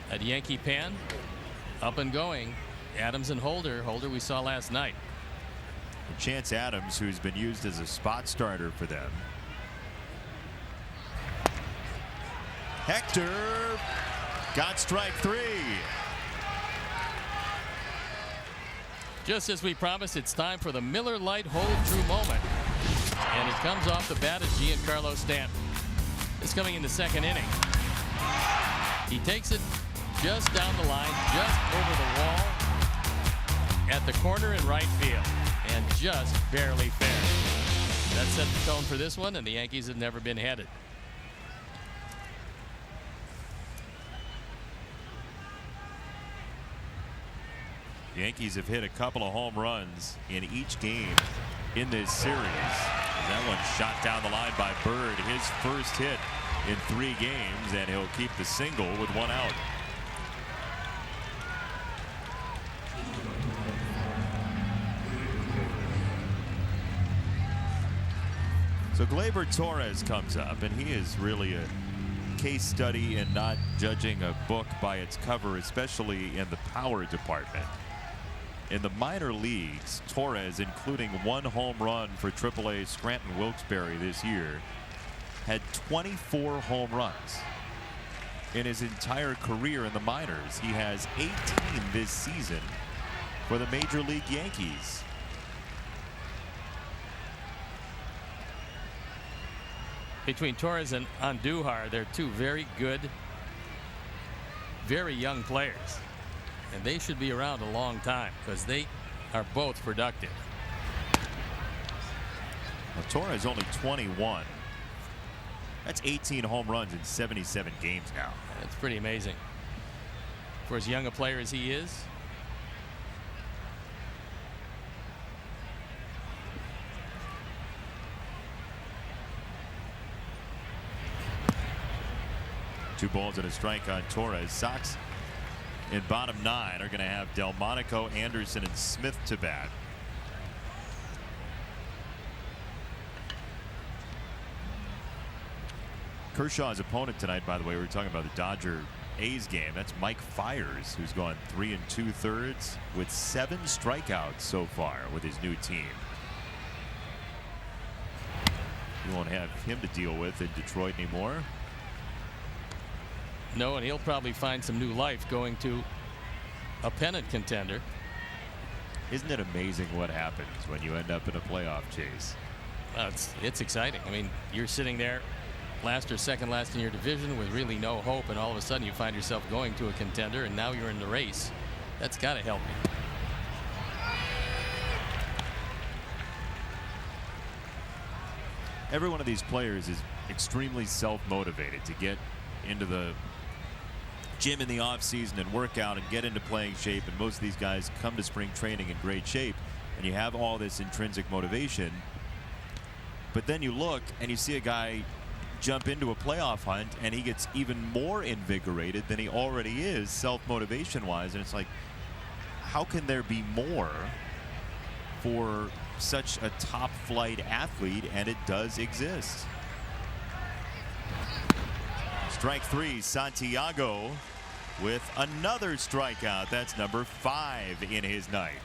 B: At Yankee pan, up and going. Adams and Holder. Holder we saw last night.
A: Chance Adams, who's been used as a spot starter for them. Hector got strike 3.
B: Just as we promised, it's time for the Miller Lite Hold True moment. And it comes off the bat of Giancarlo Stanton. It's coming in the second inning. He takes it just down the line, just over the wall, at the corner in right field, and just barely fair. That set the tone for this one, and the Yankees have never been headed.
A: The Yankees have hit a couple of home runs in each game in this series. That one shot down the line by Bird, his first hit in 3 games, and he'll keep the single with 1 out. So Gleyber Torres comes up, and he is really a case study in not judging a book by its cover, especially in the power department. In the minor leagues, Torres, including 1 home run for AAA Scranton Wilkes-Barre this year, had 24 home runs. In his entire career in the minors, he has 18 this season for the Major League Yankees.
B: Between Torres and Andujar, they're 2 very good, very young players. And they should be around a long time because they are both productive.
A: Well, Torres only 21. That's 18 home runs in 77 games now.
B: That's pretty amazing for as young a player as he is.
A: Two balls and a strike on Torres. Sox in bottom 9 are going to have Delmonico, Anderson, and Smith to bat. Kershaw's opponent tonight, by the way, we were talking about the Dodger-A's game. That's Mike Fiers, who's gone 3 2/3 with 7 strikeouts so far with his new team. You won't have him to deal with in Detroit anymore.
B: No, and he'll probably find some new life going to a pennant contender.
A: Isn't it amazing what happens when you end up in a playoff chase?
B: It's exciting. I mean, you're sitting there last or second last in your division with really no hope, and all of a sudden you find yourself going to a contender, and now you're in the race. That's got to help you.
A: Every one of these players is extremely self-motivated to get into the gym in the offseason and work out and get into playing shape, and most of these guys come to spring training in great shape, and you have all this intrinsic motivation. But then you look and you see a guy jump into a playoff hunt and he gets even more invigorated than he already is self-motivation wise, and it's like, how can there be more for such a top flight athlete? And it does exist. Strike 3, Santiago with another strikeout. That's number 5 in his night.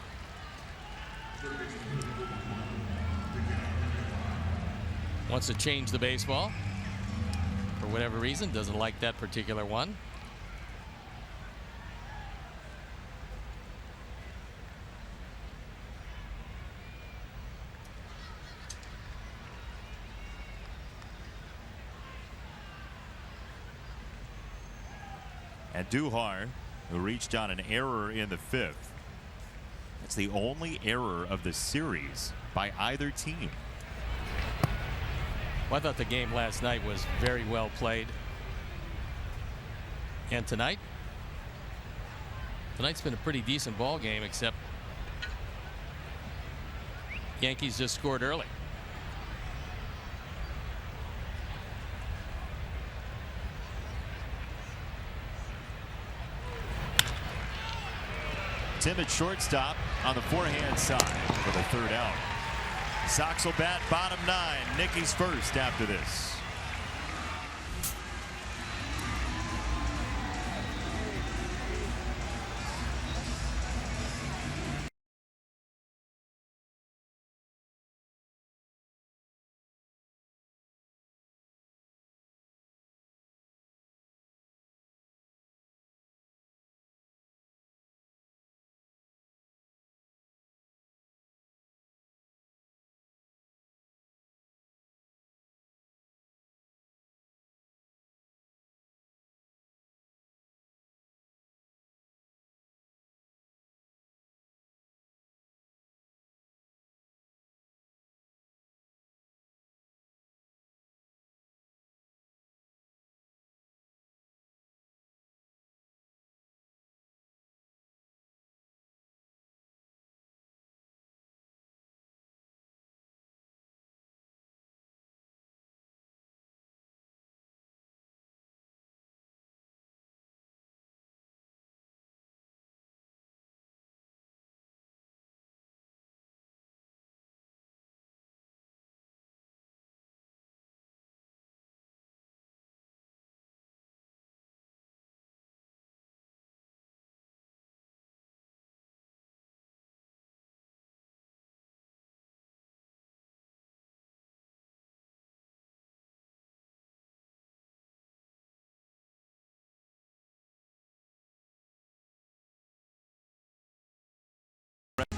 B: Wants to change the baseball for whatever reason. Doesn't like that particular one.
A: And Andujar, who reached on an error in the 5th. That's the only error of the series by either team.
B: Well, I thought the game last night was very well played. And tonight's been a pretty decent ball game, except Yankees just scored early.
A: Tim at shortstop on the forehand side for the 3rd out. Sox will bat bottom 9. Nicky's first after this.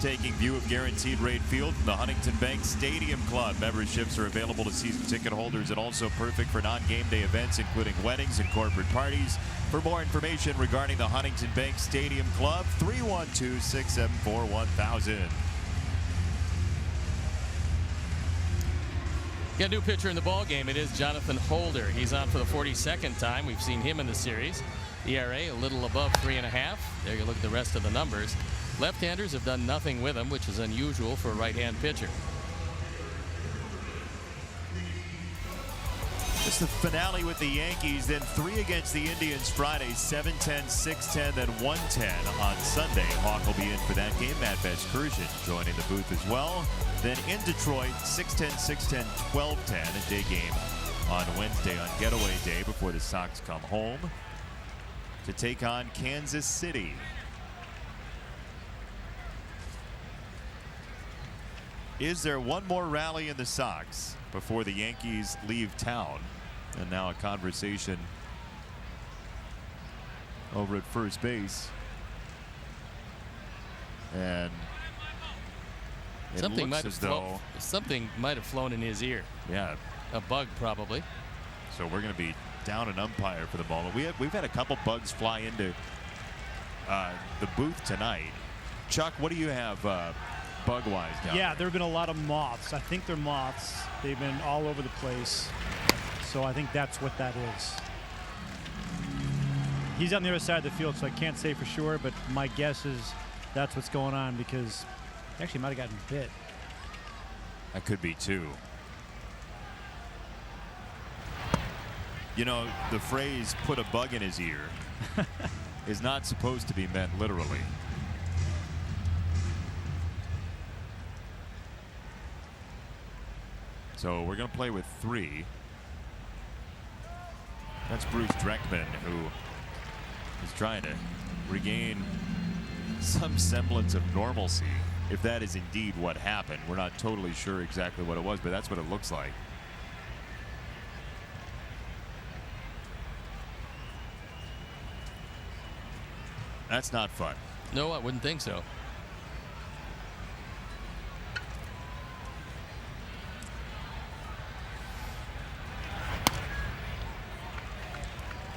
A: Taking view of Guaranteed Rate Field from the Huntington Bank Stadium Club. Memberships are available to season ticket holders and also perfect for non-game day events, including weddings and corporate parties. For more information regarding the Huntington Bank Stadium Club, 312-674-1000.
B: Got a new pitcher in the ball game. It is Jonathan Holder. He's on for the 42nd time. We've seen him in the series. ERA a little above 3.5. There you look at the rest of the numbers. Left-handers have done nothing with him, which is unusual for a right-hand pitcher.
A: It's the finale with the Yankees, then 3 against the Indians Friday, 7-10, 6-10, then 1-10 on Sunday. Hawk will be in for that game. Matt Vescursion joining the booth as well. Then in Detroit, 6-10, 6-10, 12-10, a day game on Wednesday on getaway day before the Sox come home to take on Kansas City. Is there one more rally in the Sox before the Yankees leave town? And now a conversation over at first base. And it
B: Something
A: looks as though
B: something might have flown in his ear.
A: Yeah,
B: a bug probably.
A: So we're going to be down an umpire for the moment. We've had a couple bugs fly into the booth tonight. Chuck, what do you have bug-wise down
D: Yeah,
A: there?
D: there have been a lot of moths. I think they're moths. They've been all over the place. So I think that's what that is. He's on the other side of the field, so I can't say for sure, but my guess is that's what's going on because he actually might have gotten bit.
A: That could be too. You know, the phrase "put a bug in his ear" is not supposed to be meant literally. So we're going to play with 3. That's Bruce Dreckman, who is trying to regain some semblance of normalcy. If that is indeed what happened, we're not totally sure exactly what it was, but that's what it looks like. That's not fun.
B: No, I wouldn't think so.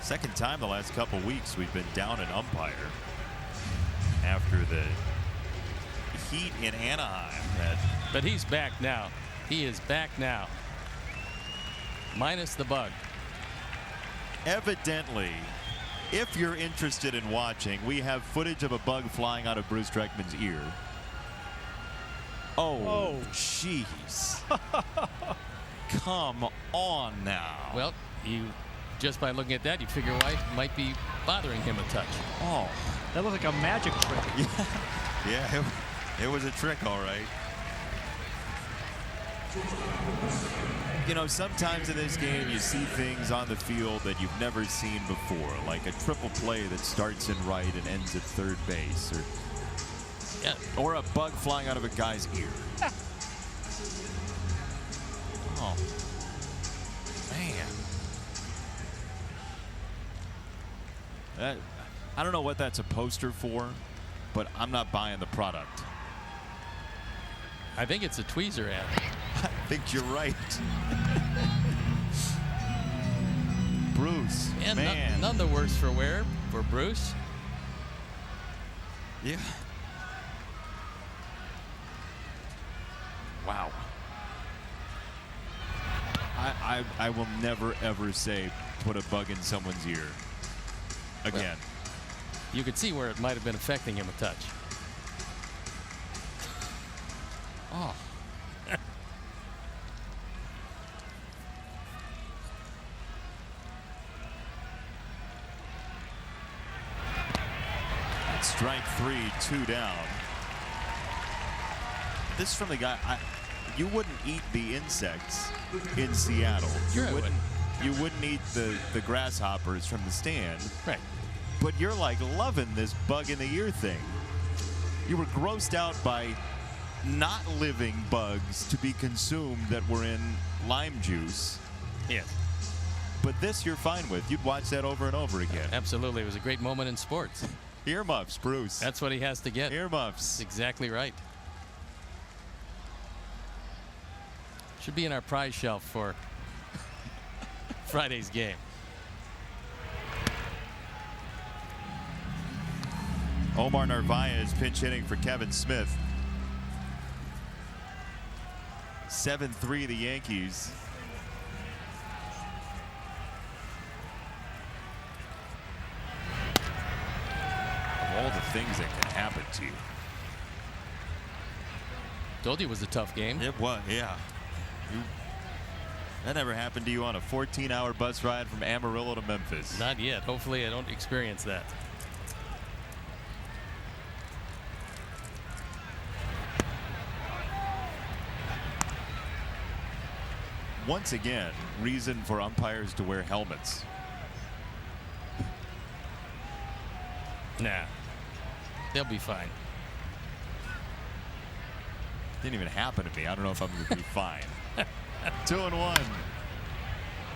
A: Second time the last couple weeks we've been down an umpire after the heat in Anaheim.
B: But he's back now. He is back now. Minus the bug.
A: Evidently, if you're interested in watching, we have footage of a bug flying out of Bruce Dreckman's ear. Oh, jeez. Come on now.
B: Well, you just by looking at that, you figure why it might be bothering him a touch.
A: Oh,
D: that looked like a magic trick.
A: Yeah, it was a trick, all right. You know, sometimes in this game you see things on the field that you've never seen before, like a triple play that starts in right and ends at third base, or a bug flying out of a guy's ear. Oh, man. I don't know what that's a poster for, but I'm not buying the product.
B: I think it's a tweezer ad.
A: I think you're right. Bruce,
B: and
A: man.
B: None the worse for wear for Bruce.
A: Yeah. Wow. I will never, ever say put a bug in someone's ear again.
B: Well, you could see where it might have been affecting him a touch.
A: Oh. Strike 3, 2 down. This is from the guy. You wouldn't eat the insects in Seattle.
B: Sure,
A: You wouldn't eat the grasshoppers from the stand.
B: Right.
A: But you're like loving this bug in the ear thing. You were grossed out by not living bugs to be consumed that were in lime juice.
B: Yes.
A: But this you're fine with. You'd watch that over and over again.
B: Absolutely. It was a great moment in sports.
A: Earmuffs, Bruce.
B: That's what he has to get.
A: Earmuffs.
B: That's exactly right. Should be in our prize shelf for Friday's game.
A: Omar Narvaez pinch hitting for Kevin Smith. 7-3 the Yankees. Of all the things that can happen to you.
B: Told you it was a tough game.
A: It was, yeah. That never happened to you on a 14-hour bus ride from Amarillo to Memphis.
B: Not yet. Hopefully I don't experience that.
A: Once again, reason for umpires to wear helmets.
B: Nah, they'll be fine.
A: Didn't even happen to me. I don't know if I'm going to be fine. 2-1.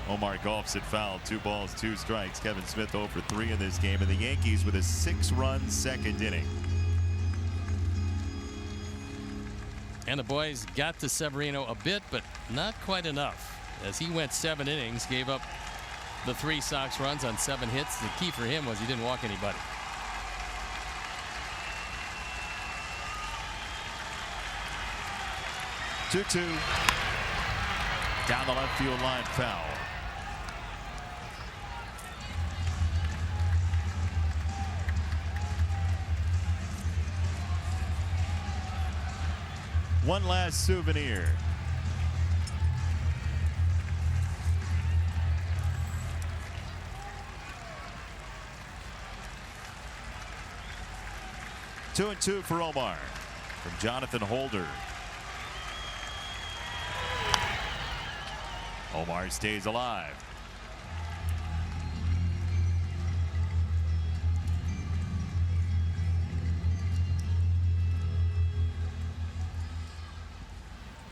A: Omar golfs it foul. 2 balls, 2 strikes. Kevin Smith 0 for 3 in this game, and the Yankees with a 6-run second inning.
B: And the boys got to Severino a bit, but not quite enough, as he went 7 innings, gave up the 3 Sox runs on 7 hits. The key for him was he didn't walk anybody.
A: Two down the left field line, foul. One last souvenir. Two and 2 for Omar from Jonathan Holder. Omar stays alive.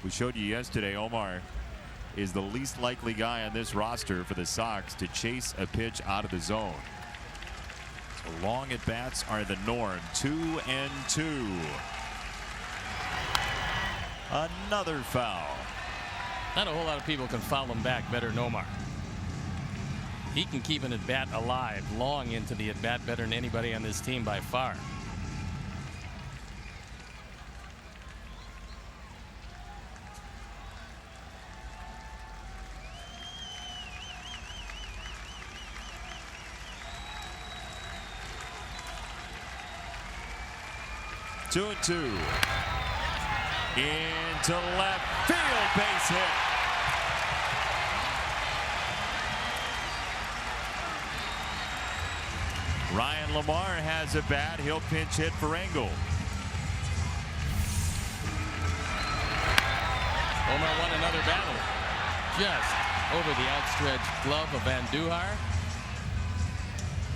A: We showed you yesterday, Omar is the least likely guy on this roster for the Sox to chase a pitch out of the zone. So long at bats are the norm. 2 and 2. Another foul.
B: Not a whole lot of people can foul him back better than Omar. He can keep an at-bat alive long into the at-bat better than anybody on this team by far.
A: Two and 2. Into left field, base hit. Ryan Lamar has a bat. He'll pinch hit for Engel.
B: Omar won another battle. Just over the outstretched glove of Andujar.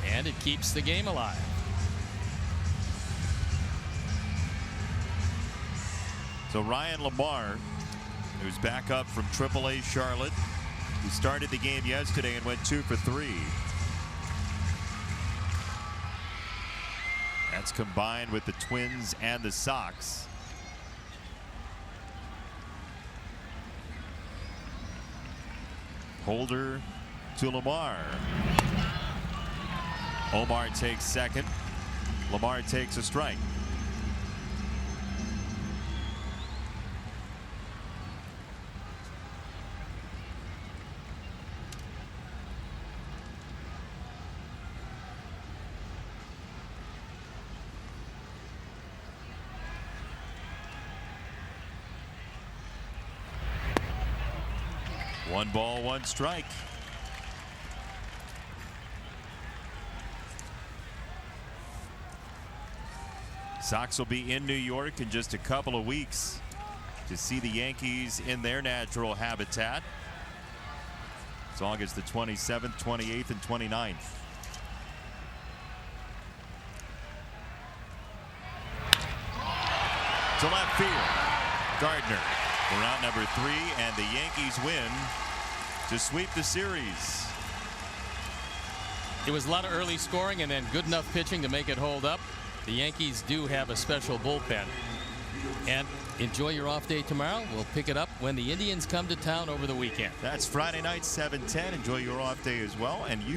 B: And it keeps the game alive.
A: So Ryan Lamar, who's back up from AAA Charlotte, who started the game yesterday and went 2 for 3. That's combined with the Twins and the Sox. Holder to Lamar. Omar takes second. Lamar takes a strike. One ball, one strike. Sox will be in New York in just a couple of weeks to see the Yankees in their natural habitat. It's August the 27th, 28th, and 29th. To left field, Gardner. We're out number 3, and the Yankees win to sweep the series.
B: It was a lot of early scoring and then good enough pitching to make it hold up. The Yankees do have a special bullpen. And enjoy your off day tomorrow. We'll pick it up when the Indians come to town over the weekend.
A: That's Friday night, 7:10. Enjoy your off day as well. And you